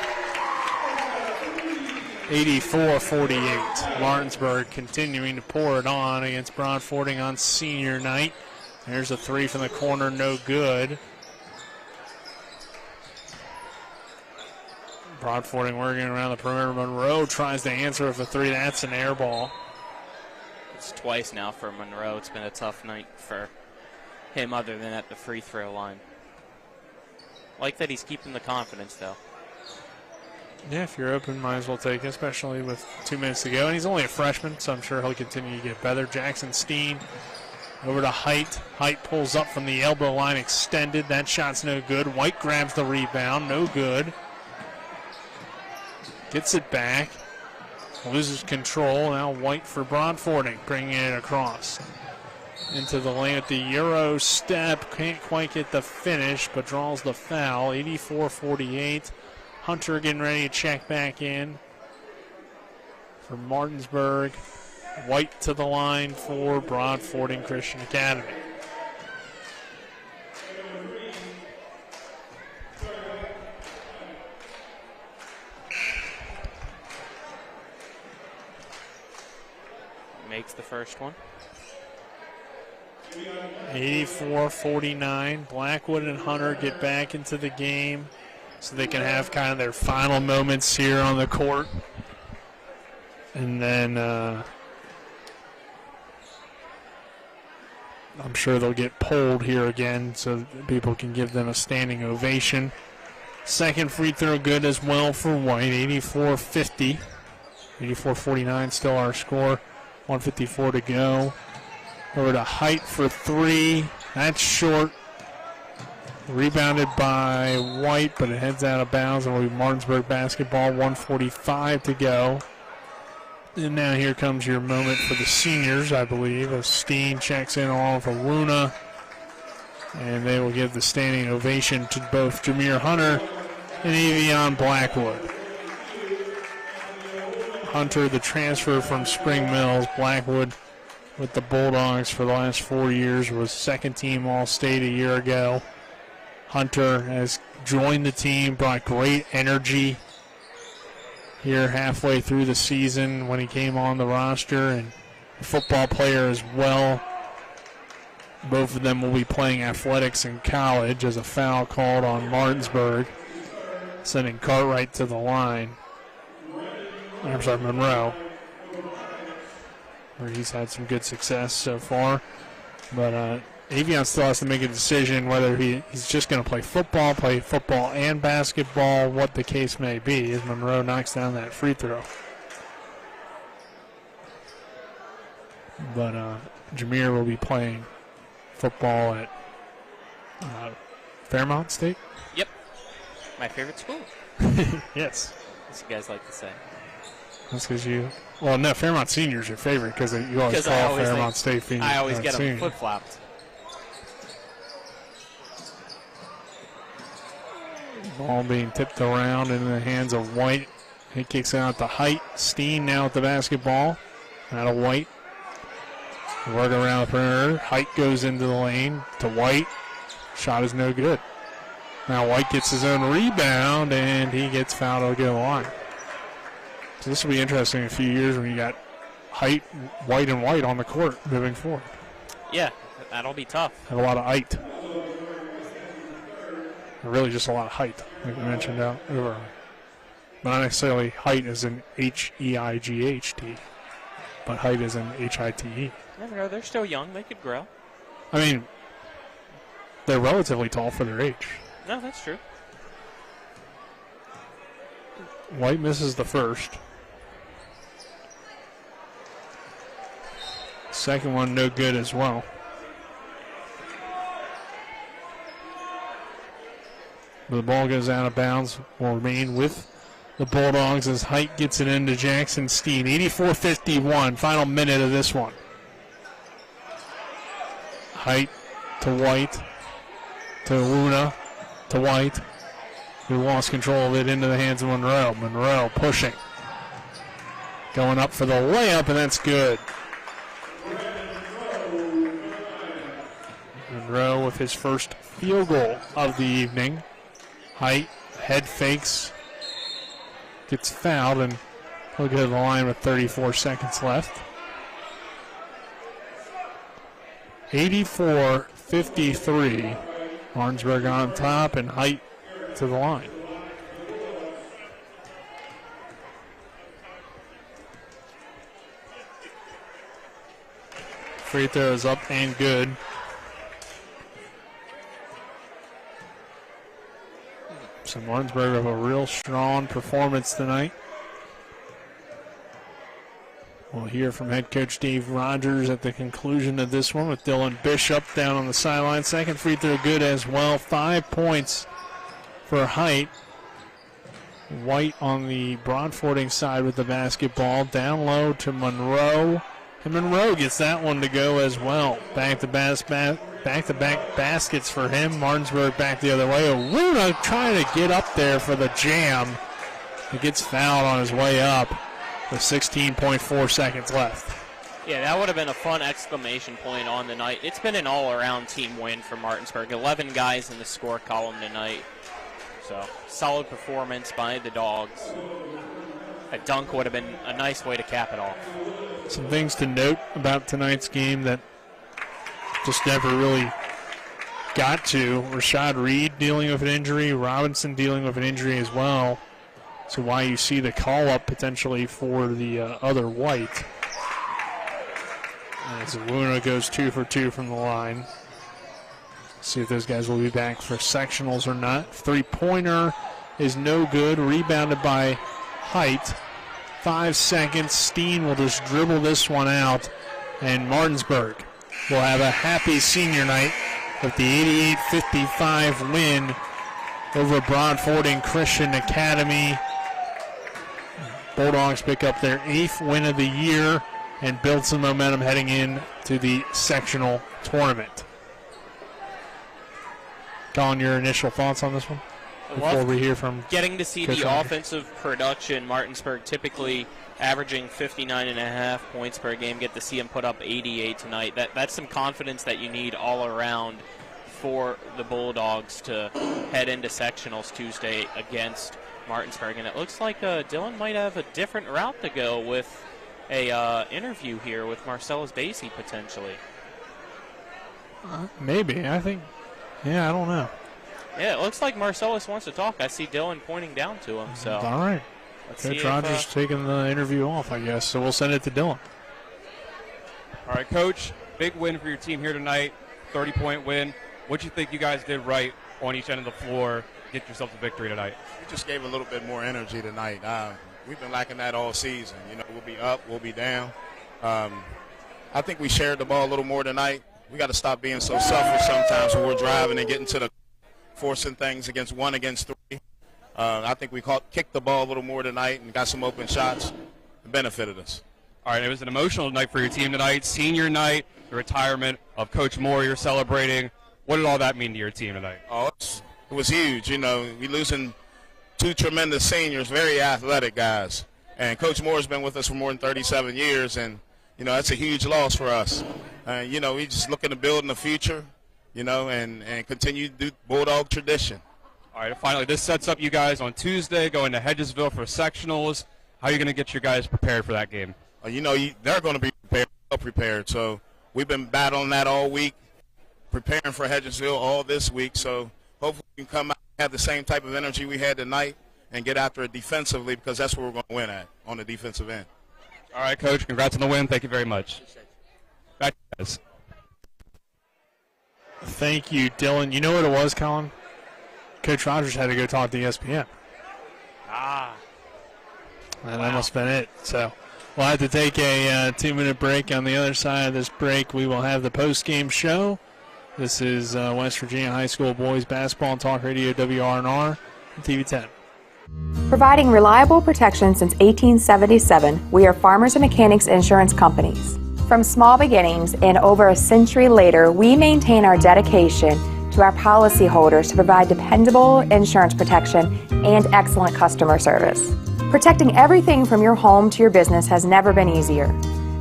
84-48. Martinsburg continuing to pour it on against Broadfording on senior night. There's a three from the corner, no good. Broadfording working around the perimeter. Monroe tries to answer with a three. That's an air ball. It's twice now for Monroe. It's been a tough night for him other than at the free throw line. Like that he's keeping the confidence, though. Yeah, if you're open, might as well take it, especially with 2 minutes to go. And he's only a freshman, so I'm sure he'll continue to get better. Jackson Steen over to Height. Height pulls up from the elbow line, extended. That shot's no good. White grabs the rebound, no good. Gets it back. Loses control. Now White for Broadfording, bringing it across. Into the lane at the Euro step. Can't quite get the finish, but draws the foul. 84-48. Hunter getting ready to check back in for Martinsburg. White to the line for Broadfording Christian Academy. Makes the first one. 84-49. Blackwood and Hunter get back into the game so they can have kind of their final moments here on the court. And then I'm sure they'll get polled here again so that people can give them a standing ovation. Second free throw good as well for White. 84-50. 84-49 still our score. 1:54 to go. Over to Height for three. That's short. Rebounded by White, but it heads out of bounds. It will be Martinsburg basketball. 1:45 to go. And now here comes your moment for the seniors, I believe, as Steen checks in along for Luna. And they will give the standing ovation to both Jameer Hunter and Avion Blackwood. Hunter, the transfer from Spring Mills. Blackwood with the Bulldogs for the last 4 years, was second team All-State a year ago. Hunter has joined the team, brought great energy here halfway through the season when he came on the roster, and a football player as well. Both of them will be playing athletics in college as a foul called on Martinsburg, sending Cartwright to the line. I'm sorry, Monroe, where he's had some good success so far. But Avion still has to make a decision whether he's just going to play football and basketball, what the case may be, as Monroe knocks down that free throw. But Jameer will be playing football at Fairmont State? Yep. My favorite school. Yes. As you guys like to say. That's because well, no, Fairmont Senior's your favorite because you always call Fairmont State Senior. I always get them flip-flopped. Ball being tipped around in the hands of White. He kicks out to Height. Steen now with the basketball. Out of White. Work around the perimeter. Height goes into the lane to White. Shot is no good. Now White gets his own rebound, and he gets fouled to go to the line. So this will be interesting in a few years when you got Height, White, and White on the court moving forward. Yeah, that'll be tough. Have a lot of height. Really just a lot of height, like we mentioned out earlier. But not necessarily height as in H-E-I-G-H-T, but height as in H-I-T-E. Never know, they're still young. They could grow. I mean, they're relatively tall for their age. No, that's true. White misses the first. Second one no good as well. The ball goes out of bounds. Will remain with the Bulldogs as Height gets it into Jackson Steen. 84-51, final minute of this one. Height to White, to Luna, to White, who lost control of it into the hands of Monroe. Monroe pushing. Going up for the layup, and that's good. Monroe with his first field goal of the evening. Height, head fakes, gets fouled, and he'll go to the line with 34 seconds left. 84-53. Martinsburg on top, and Height to the line. Free throw is up and good. So Martinsburg have a real strong performance tonight. We'll hear from head coach Dave Rogers at the conclusion of this one with Dylan Bishop down on the sideline. Second free throw good as well. 5 points for Height. White on the Broadfording side with the basketball. Down low to Monroe. And Monroe gets that one to go as well. Back-to-back baskets for him. Martinsburg back the other way. Luna trying to get up there for the jam. He gets fouled on his way up with 16.4 seconds left. Yeah, that would have been a fun exclamation point on the night. It's been an all-around team win for Martinsburg. 11 guys in the score column tonight. So, solid performance by the Dogs. A dunk would have been a nice way to cap it off. Some things to note about tonight's game that just never really got to. Rashad Reed dealing with an injury. Robinson dealing with an injury as well. So why you see the call-up potentially for the other White. As Luna goes 2 for 2 from the line. See if those guys will be back for sectionals or not. Three-pointer is no good. Rebounded by Height. 5 seconds. Steen will just dribble this one out. And Martinsburg will have a happy senior night with the 88-55 win over Broadfording Christian Academy. Bulldogs pick up their 8th win of the year and build some momentum heading in to the sectional tournament. Colin, your initial thoughts on this one before we hear from getting to see Coach the Rogers? offensive production. Martinsburg typically averaging 59.5 points per game. Get to see him put up 88 tonight. That's some confidence that you need all around for the Bulldogs to head into sectionals Tuesday against Martinsburg. And it looks like Dylan might have a different route to go with a interview here with Marcellus Basie potentially. Maybe. I think. Yeah, I don't know. Yeah, it looks like Marcellus wants to talk. I see Dylan pointing down to him. So All right. Coach Rogers taking the interview off, I guess. So we'll send it to Dylan. All right, Coach. Big win for your team here tonight. 30-point win. What do you think you guys did right on each end of the floor? Get yourselves a victory tonight. We just gave a little bit more energy tonight. We've been lacking that all season. You know, we'll be up, we'll be down. I think we shared the ball a little more tonight. We got to stop being so selfish sometimes when we're driving and getting to the forcing things against 1 against 3. I think we kicked the ball a little more tonight and got some open shots. It benefited us. All right, it was an emotional night for your team tonight. Senior night, the retirement of Coach Moore you're celebrating. What did all that mean to your team tonight? Oh, it was huge. You know, we losing 2 tremendous seniors, very athletic guys. And Coach Moore's been with us for more than 37 years, and, you know, that's a huge loss for us. You know, we just looking to build in the future, you know, and continue to do Bulldog tradition. All right, finally, this sets up you guys on Tuesday, going to Hedgesville for sectionals. How are you going to get your guys prepared for that game? You know, they're going to be prepared. So we've been battling that all week, preparing for Hedgesville all this week. So hopefully we can come out and have the same type of energy we had tonight and get after it defensively, because that's what we're going to win at, on the defensive end. All right, Coach, congrats on the win. Thank you very much. Back to you guys. Thank you, Dylan. You know what it was, Colin? Coach Rogers had to go talk to ESPN. And that must have been it. So we'll have to take a 2-minute break. On the other side of this break, we will have the post-game show. This is West Virginia High School Boys Basketball and Talk Radio WRNR and TV 10. Providing reliable protection since 1877, we are Farmers and Mechanics Insurance Companies. From small beginnings and over a century later, we maintain our dedication to our policyholders to provide dependable insurance protection and excellent customer service. Protecting everything from your home to your business has never been easier.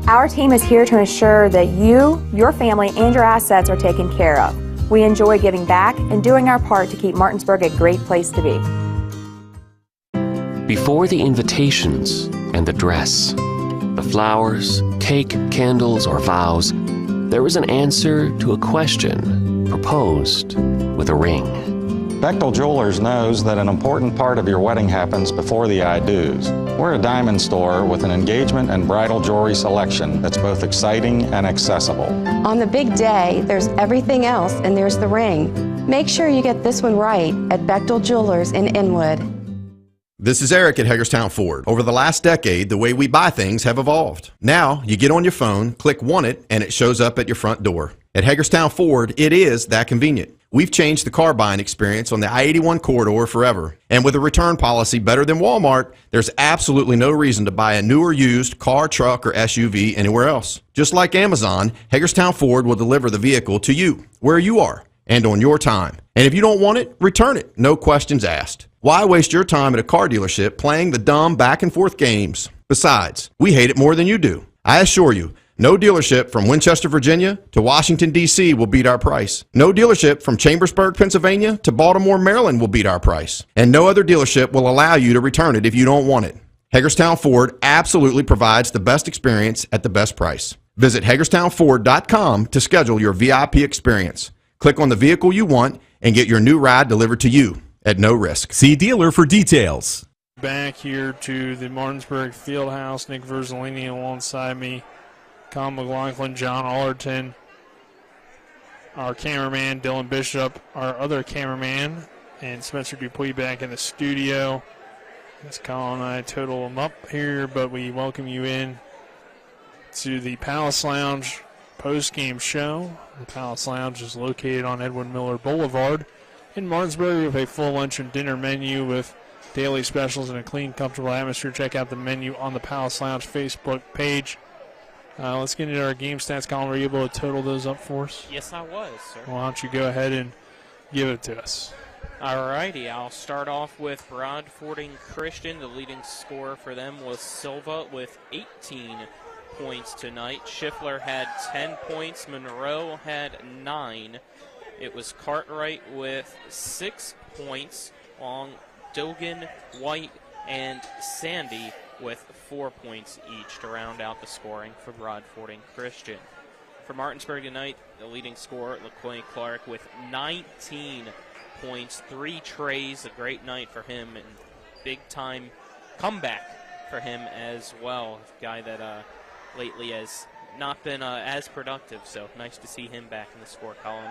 Our team is here to ensure that you, your family, and your assets are taken care of. We enjoy giving back and doing our part to keep Martinsburg a great place to be. Before the invitations and the dress, the flowers, cake, candles, or vows, there was an answer to a question proposed with a ring. Bechtel Jewelers knows that an important part of your wedding happens before the I-dos. We're a diamond store with an engagement and bridal jewelry selection that's both exciting and accessible. On the big day, there's everything else, and there's the ring. Make sure you get this one right at Bechtel Jewelers in Inwood. This is Eric at Hagerstown Ford. Over the last decade, the way we buy things have evolved. Now, you get on your phone, click Want It, and it shows up at your front door. At Hagerstown Ford, it is that convenient. We've changed the car buying experience on the I-81 corridor forever. And with a return policy better than Walmart, there's absolutely no reason to buy a new or used car, truck, or SUV anywhere else. Just like Amazon, Hagerstown Ford will deliver the vehicle to you, where you are, and on your time. And if you don't want it, return it. No questions asked. Why waste your time at a car dealership playing the dumb back-and-forth games? Besides, we hate it more than you do. I assure you, no dealership from Winchester, Virginia to Washington, D.C. will beat our price. No dealership from Chambersburg, Pennsylvania to Baltimore, Maryland will beat our price. And no other dealership will allow you to return it if you don't want it. Hagerstown Ford absolutely provides the best experience at the best price. Visit HagerstownFord.com to schedule your VIP experience. Click on the vehicle you want and get your new ride delivered to you at no risk. See dealer for details. Back here to the Martinsburg Fieldhouse. Nick Verzolini alongside me. Colin McLaughlin, John Allerton, our cameraman, Dylan Bishop, our other cameraman, and Spencer Dupuis back in the studio. As Colin and I total them up here, but we welcome you in to the Palace Lounge post-game show. The Palace Lounge is located on Edwin Miller Boulevard in Martinsburg with a full lunch and dinner menu with daily specials and a clean, comfortable atmosphere. Check out the menu on the Palace Lounge Facebook page. Let's get into our game stats. Colin, were you able to total those up for us? Yes, I was, sir. Why don't you go ahead and give it to us? All righty, I'll start off with Broadfording Christian. The leading scorer for them was Silva with 18 points tonight. Schiffler had 10 points. Monroe had 9. It was Cartwright with 6 points, along Dogan, White, and Sandy with 4 points each to round out the scoring for Broadfording Christian. For Martinsburg tonight, the leading scorer, LaQuay Clark, with 19 points, 3 trays, a great night for him, and big-time comeback for him as well. A guy that lately has not been as productive, so nice to see him back in the score column.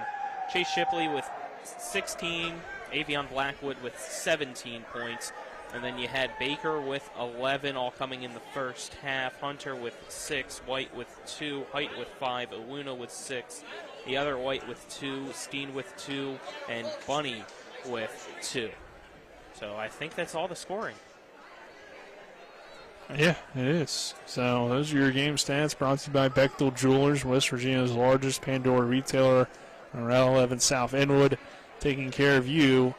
Chase Shipley with 16, Avion Blackwood with 17 points, and then you had Baker with 11, all coming in the first half. Hunter with 6, White with 2, Height with 5, Awuna with 6, the other White with 2, Steen with 2, and Bunny with 2. So I think that's all the scoring. Yeah, it is. So those are your game stats brought to you by Bechtel Jewelers, West Virginia's largest Pandora retailer on Route 11 South Inwood, taking care of you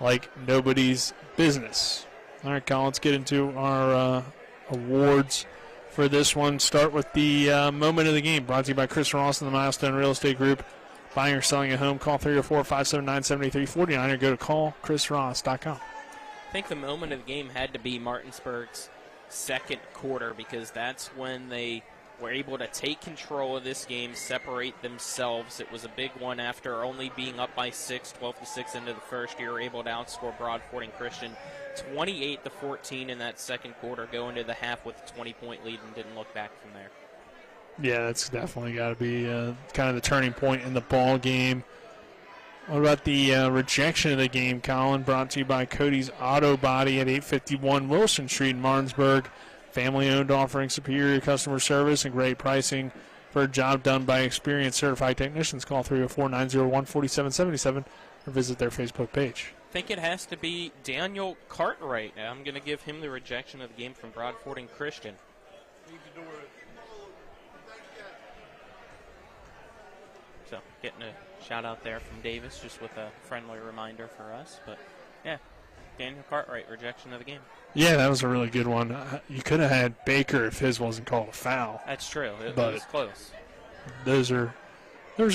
like nobody's business. All right, Colin, let's get into our awards for this one. Start with the moment of the game, brought to you by Chris Ross and the Milestone Real Estate Group. Buying or selling a home, call 304-579-7349 or go to callchrisross.com. I think the moment of the game had to be Martinsburg's second quarter, because that's when they were able to take control of this game, separate themselves. It was a big one after only being up by 6, 12-6 into the first. You were able to outscore Broadfording Christian 28-14 in that second quarter, go into the half with a 20-point lead and didn't look back from there. Yeah, that's definitely got to be kind of the turning point in the ball game. What about the rejection of the game, Colin? Brought to you by Cody's Auto Body at 851 Wilson Street in Martinsburg. Family-owned, offering superior customer service and great pricing for a job done by experienced certified technicians. Call 304-901-4777 or visit their Facebook page. I think it has to be Daniel Cartwright. I'm going to give him the rejection of the game from Broadfording Christian. So getting a shout out there from Davis, just with a friendly reminder for us. But yeah, Daniel Cartwright, rejection of the game. Yeah, that was a really good one. You could have had Baker if his wasn't called a foul. That's true. It was close. There's a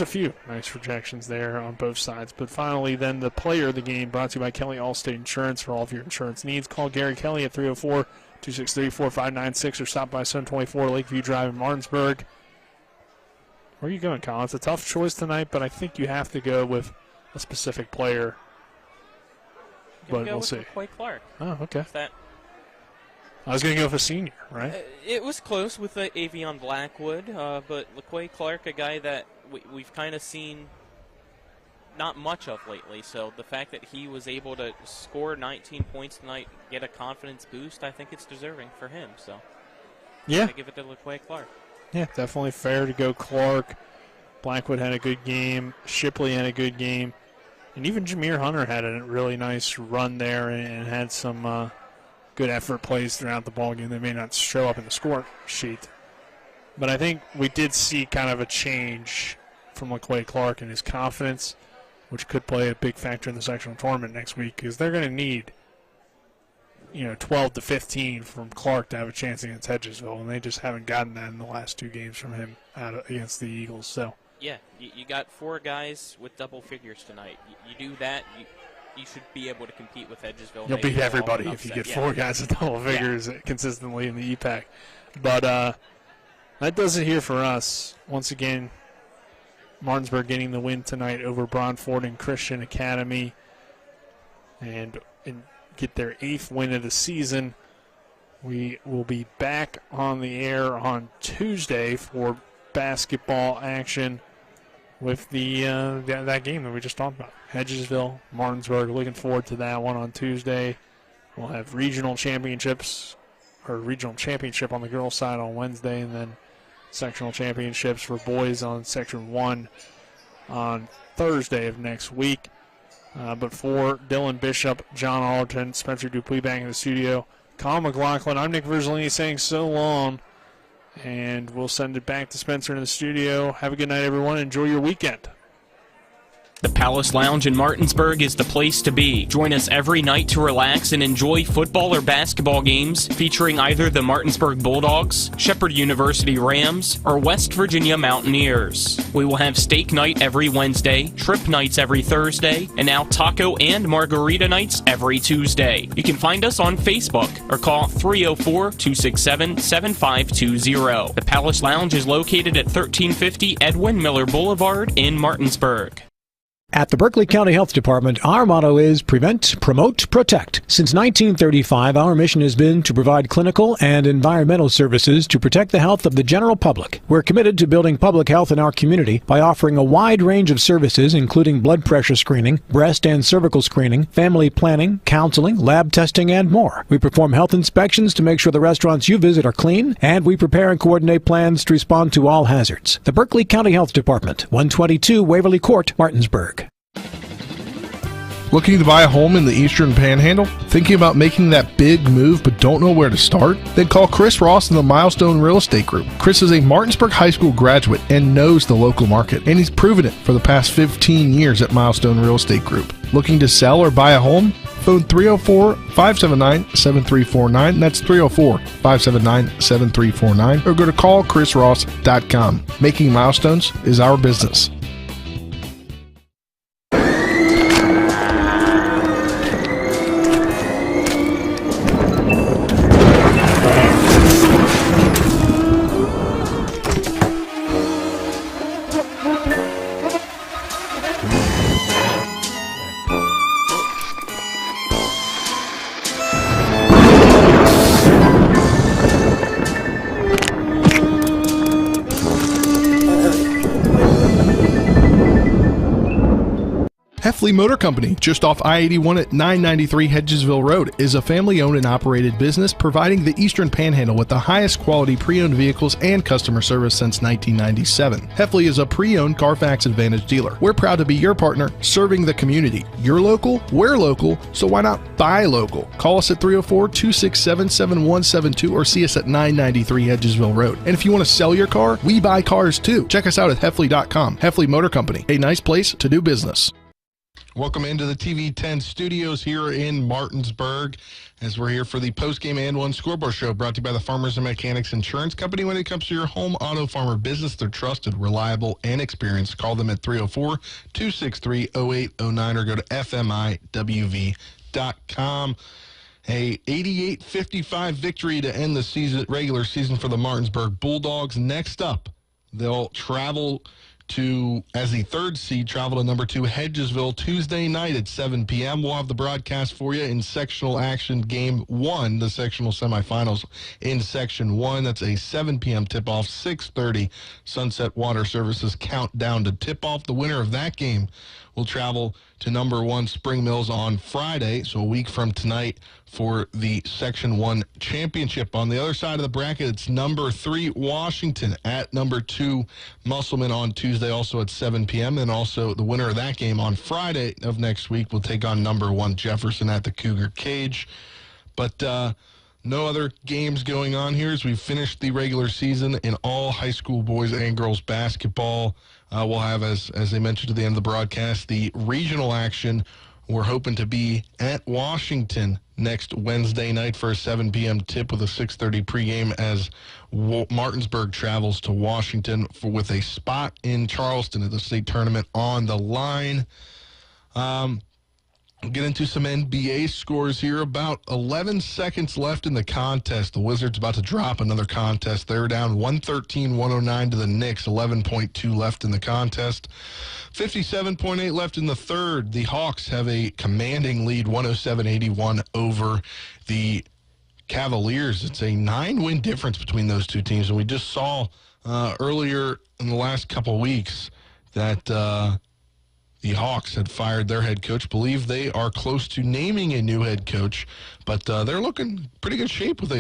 few nice rejections there on both sides. But finally, then the player of the game, brought to you by Kelly Allstate Insurance. For all of your insurance needs, call Gary Kelly at 304-263-4596 or stop by 724 Lakeview Drive in Martinsburg. Where are you going, Colin? It's a tough choice tonight, but I think you have to go with a specific player. But we'll see. LaQuay Clark. Oh, okay. I was going to go with a senior, right? It was close with Avion Blackwood, but LaQuay Clark, a guy that we've kind of seen not much of lately. So the fact that he was able to score 19 points tonight, get a confidence boost, I think it's deserving for him. So yeah, I give it to LaQuay Clark. Yeah, definitely fair to go Clark. Blackwood had a good game. Shipley had a good game. And even Jameer Hunter had a really nice run there and had some good effort plays throughout the ballgame. They may not show up in the score sheet. But I think we did see kind of a change from LaQuay Clark and his confidence, which could play a big factor in the sectional tournament next week, because they're going to need 12 to 15 from Clark to have a chance against Hedgesville, and they just haven't gotten that in the last two games from him against the Eagles. So yeah, you got four guys with double figures tonight. You do that, you should be able to compete with Hedgesville. You'll beat everybody if you get four guys with double figures consistently in the EPAC. But that does it here for us. Once again, Martinsburg getting the win tonight over Broadfording Christian Academy and get their 8th win of the season. We will be back on the air on Tuesday for basketball action with that game that we just talked about. Hedgesville, Martinsburg. Looking forward to that one on Tuesday. We'll have regional championship on the girls' side on Wednesday, and then sectional championships for boys on Section 1 on Thursday of next week. But for Dylan Bishop, John Allerton, Spencer Dupuis back in the studio, Colin McLaughlin, I'm Nick Verzolini saying so long, and we'll send it back to Spencer in the studio. Have a good night, everyone. Enjoy your weekend. The Palace Lounge in Martinsburg is the place to be. Join us every night to relax and enjoy football or basketball games featuring either the Martinsburg Bulldogs, Shepherd University Rams, or West Virginia Mountaineers. We will have steak night every Wednesday, trip nights every Thursday, and now taco and margarita nights every Tuesday. You can find us on Facebook or call 304-267-7520. The Palace Lounge is located at 1350 Edwin Miller Boulevard in Martinsburg. At the Berkeley County Health Department, our motto is Prevent, Promote, Protect. Since 1935, our mission has been to provide clinical and environmental services to protect the health of the general public. We're committed to building public health in our community by offering a wide range of services, including blood pressure screening, breast and cervical screening, family planning, counseling, lab testing, and more. We perform health inspections to make sure the restaurants you visit are clean, and we prepare and coordinate plans to respond to all hazards. The Berkeley County Health Department, 122 Waverly Court, Martinsburg. Looking to buy a home in the Eastern Panhandle? Thinking about making that big move but don't know where to start? Then call Chris Ross and the Milestone Real Estate Group. Chris is a Martinsburg High School graduate and knows the local market, and he's proven it for the past 15 years at Milestone Real Estate Group. Looking to sell or buy a home? Phone 304-579-7349. That's 304-579-7349. Or go to callchrisross.com. Making milestones is our business. Heffley Motor Company, just off I-81 at 993 Hedgesville Road, is a family-owned and operated business providing the Eastern Panhandle with the highest quality pre-owned vehicles and customer service since 1997. Heffley is a pre-owned Carfax Advantage dealer. We're proud to be your partner, serving the community. You're local, we're local, so why not buy local? Call us at 304-267-7172 or see us at 993 Hedgesville Road. And if you want to sell your car, we buy cars too. Check us out at Heffley.com. Heffley Motor Company, a nice place to do business. Welcome into the TV10 studios here in Martinsburg as we're here for the postgame and one scoreboard show brought to you by the Farmers and Mechanics Insurance Company. When it comes to your home auto farmer business, they're trusted, reliable, and experienced. Call them at 304-263-0809 or go to fmiwv.com. A 88-55 victory to end the regular season for the Martinsburg Bulldogs. Next up, they'll travel to, as the third seed, travel to number 2 Hedgesville Tuesday night at 7 p.m. We'll have the broadcast for you in sectional action game 1, the sectional semifinals in section 1. That's a 7 p.m. tip-off, 6:30 Sunset Water Services countdown to tip-off. The winner of that game will travel to number 1 Spring Mills on Friday, so a week from tonight, for the Section 1 championship. On the other side of the bracket, it's number 3 Washington at number 2 Musselman on Tuesday, also at 7 p.m. And also the winner of that game on Friday of next week will take on number 1 Jefferson at the Cougar Cage. But no other games going on here as we've finished the regular season in all high school boys and girls basketball. We'll have, as I mentioned at the end of the broadcast, the regional action. We're hoping to be at Washington next Wednesday night for a 7 p.m. tip with a 6:30 pregame as Martinsburg travels to Washington with a spot in Charleston at the state tournament on the line. We'll get into some NBA scores here. About 11 seconds left in the contest. The Wizards about to drop another contest. They're down 113-109 to the Knicks. 11.2 left in the contest. 57.8 left in the third. The Hawks have a commanding lead, 107-81 over the Cavaliers. It's a 9-win difference between those two teams. And we just saw earlier in the last couple weeks that the Hawks had fired their head coach. Believe they are close to naming a new head coach, but they're looking pretty good shape with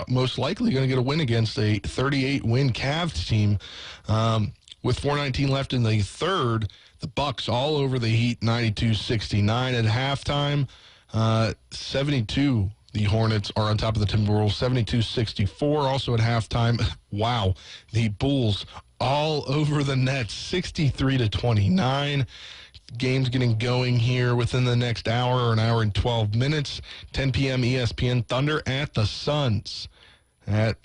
most likely going to get a win against a 38-win Cavs team. With 4:19 left in the third, the Bucks all over the Heat, 92-69 at halftime. 72, the Hornets are on top of the Timberwolves, 72-64 also at halftime. Wow, the Bulls all over the Nets, 63-29. Game's getting going here within the next hour or an hour and 12 minutes. 10 p.m. ESPN Thunder at the Suns.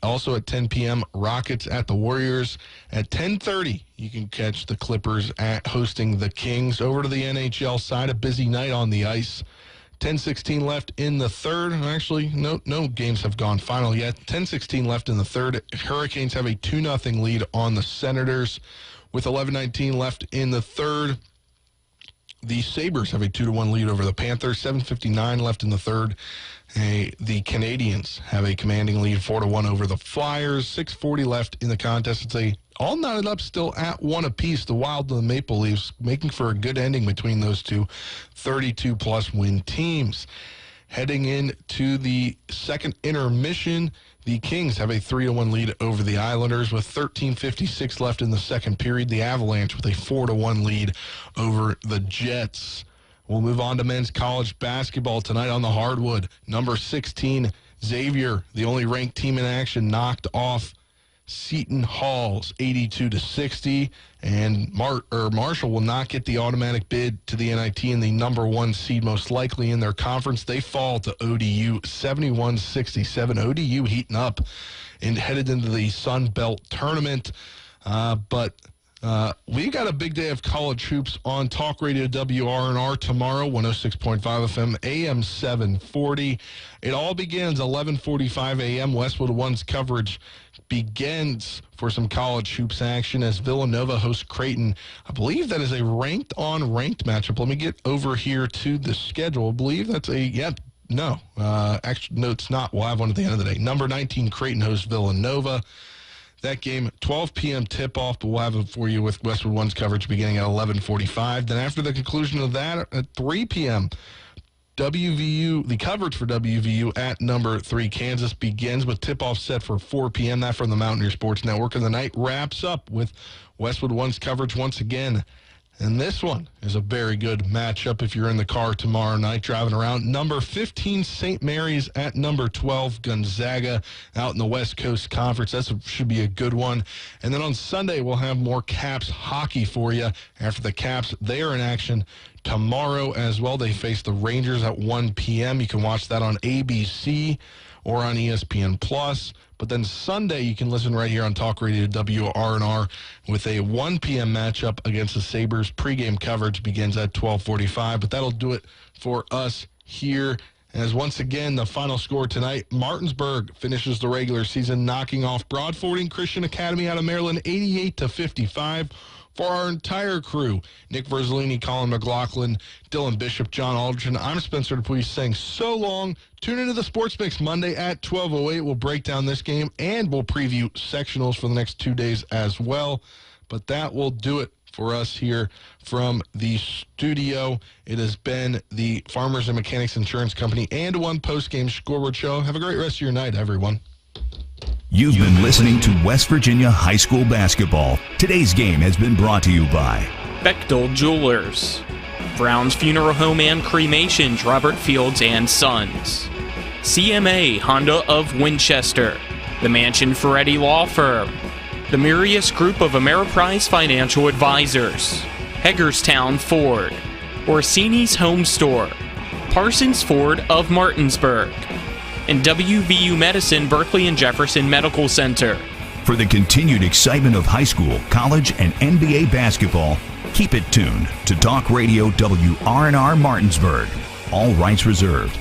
Also at 10 p.m. Rockets at the Warriors. At 10:30, you can catch the Clippers hosting the Kings. Over to the NHL side, a busy night on the ice. 10:16 left in the third. Actually, no games have gone final yet. 10:16 left in the third. Hurricanes have a 2-0 lead on the Senators. With 11:19 left in the third, the Sabres have a 2-1 lead over the Panthers. 7:59 left in the third. The Canadians have a commanding lead, 4-1 over the Flyers. 6:40 left in the contest. It's all knotted up still at 1 apiece. The Wild and the Maple Leafs making for a good ending between those two 32-plus win teams. Heading into the second intermission, the Kings have a 3-1 lead over the Islanders with 13:56 left in the second period. The Avalanche with a 4-1 lead over the Jets. We'll move on to men's college basketball tonight on the hardwood. Number 16, Xavier, the only ranked team in action, knocked off Seton Hall's 82-60, and Marshall will not get the automatic bid to the NIT and the number 1 seed most likely in their conference. They fall to ODU 71-67. ODU heating up and headed into the Sun Belt tournament, but we got a big day of college hoops on Talk Radio WRNR tomorrow, 106.5 FM, AM 740. It all begins 11:45 a.m. Westwood One's coverage begins for some college hoops action as Villanova hosts Creighton. I believe that is a ranked-on-ranked matchup. Let me get over here to the schedule. I believe that's actually, no, it's not. We'll have one at the end of the day. Number 19, Creighton hosts Villanova. That game, 12 p.m. tip-off, but we'll have it for you with Westwood One's coverage beginning at 11:45. Then after the conclusion of that, at 3 p.m., the coverage for WVU at number 3 Kansas begins with tip-off set for 4 p.m. That from the Mountaineer Sports Network. And the night wraps up with Westwood One's coverage once again. And this one is a very good matchup if you're in the car tomorrow night driving around. Number 15, St. Mary's at number 12, Gonzaga out in the West Coast Conference. That should be a good one. And then on Sunday, we'll have more Caps hockey for you. After the Caps, they are in action tomorrow as well. They face the Rangers at 1 p.m. You can watch that on ABC or on ESPN+. But then Sunday, you can listen right here on Talk Radio WRNR with a 1 p.m. matchup against the Sabres. Pregame coverage begins at 12:45. But that'll do it for us here. As once again, the final score tonight, Martinsburg finishes the regular season knocking off Broadfording Christian Academy out of Maryland 88-55. For our entire crew, Nick Verzolini, Colin McLaughlin, Dylan Bishop, John Aldridge, I'm Spencer Dupuis saying so long. Tune into the Sports Mix Monday at 12:08. We'll break down this game and we'll preview sectionals for the next 2 days as well. But that will do it for us here from the studio. It has been the Farmers and Mechanics Insurance Company and One Post-Game Scoreboard Show. Have a great rest of your night, everyone. You've been listening to West Virginia High School Basketball. Today's game has been brought to you by Bechtel Jewelers, Brown's Funeral Home and Cremations, Robert Fields and Sons, CMA Honda of Winchester, the Mansion Ferretti Law Firm, the Mirius Group of Ameriprise Financial Advisors, Hagerstown Ford, Orsini's Home Store, Parsons Ford of Martinsburg, and WVU Medicine Berkeley and Jefferson Medical Center. For the continued excitement of high school, college, and NBA basketball, keep it tuned to Talk Radio WRNR Martinsburg. All rights reserved.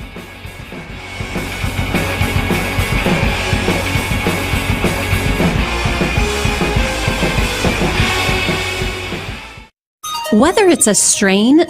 Whether it's a strain,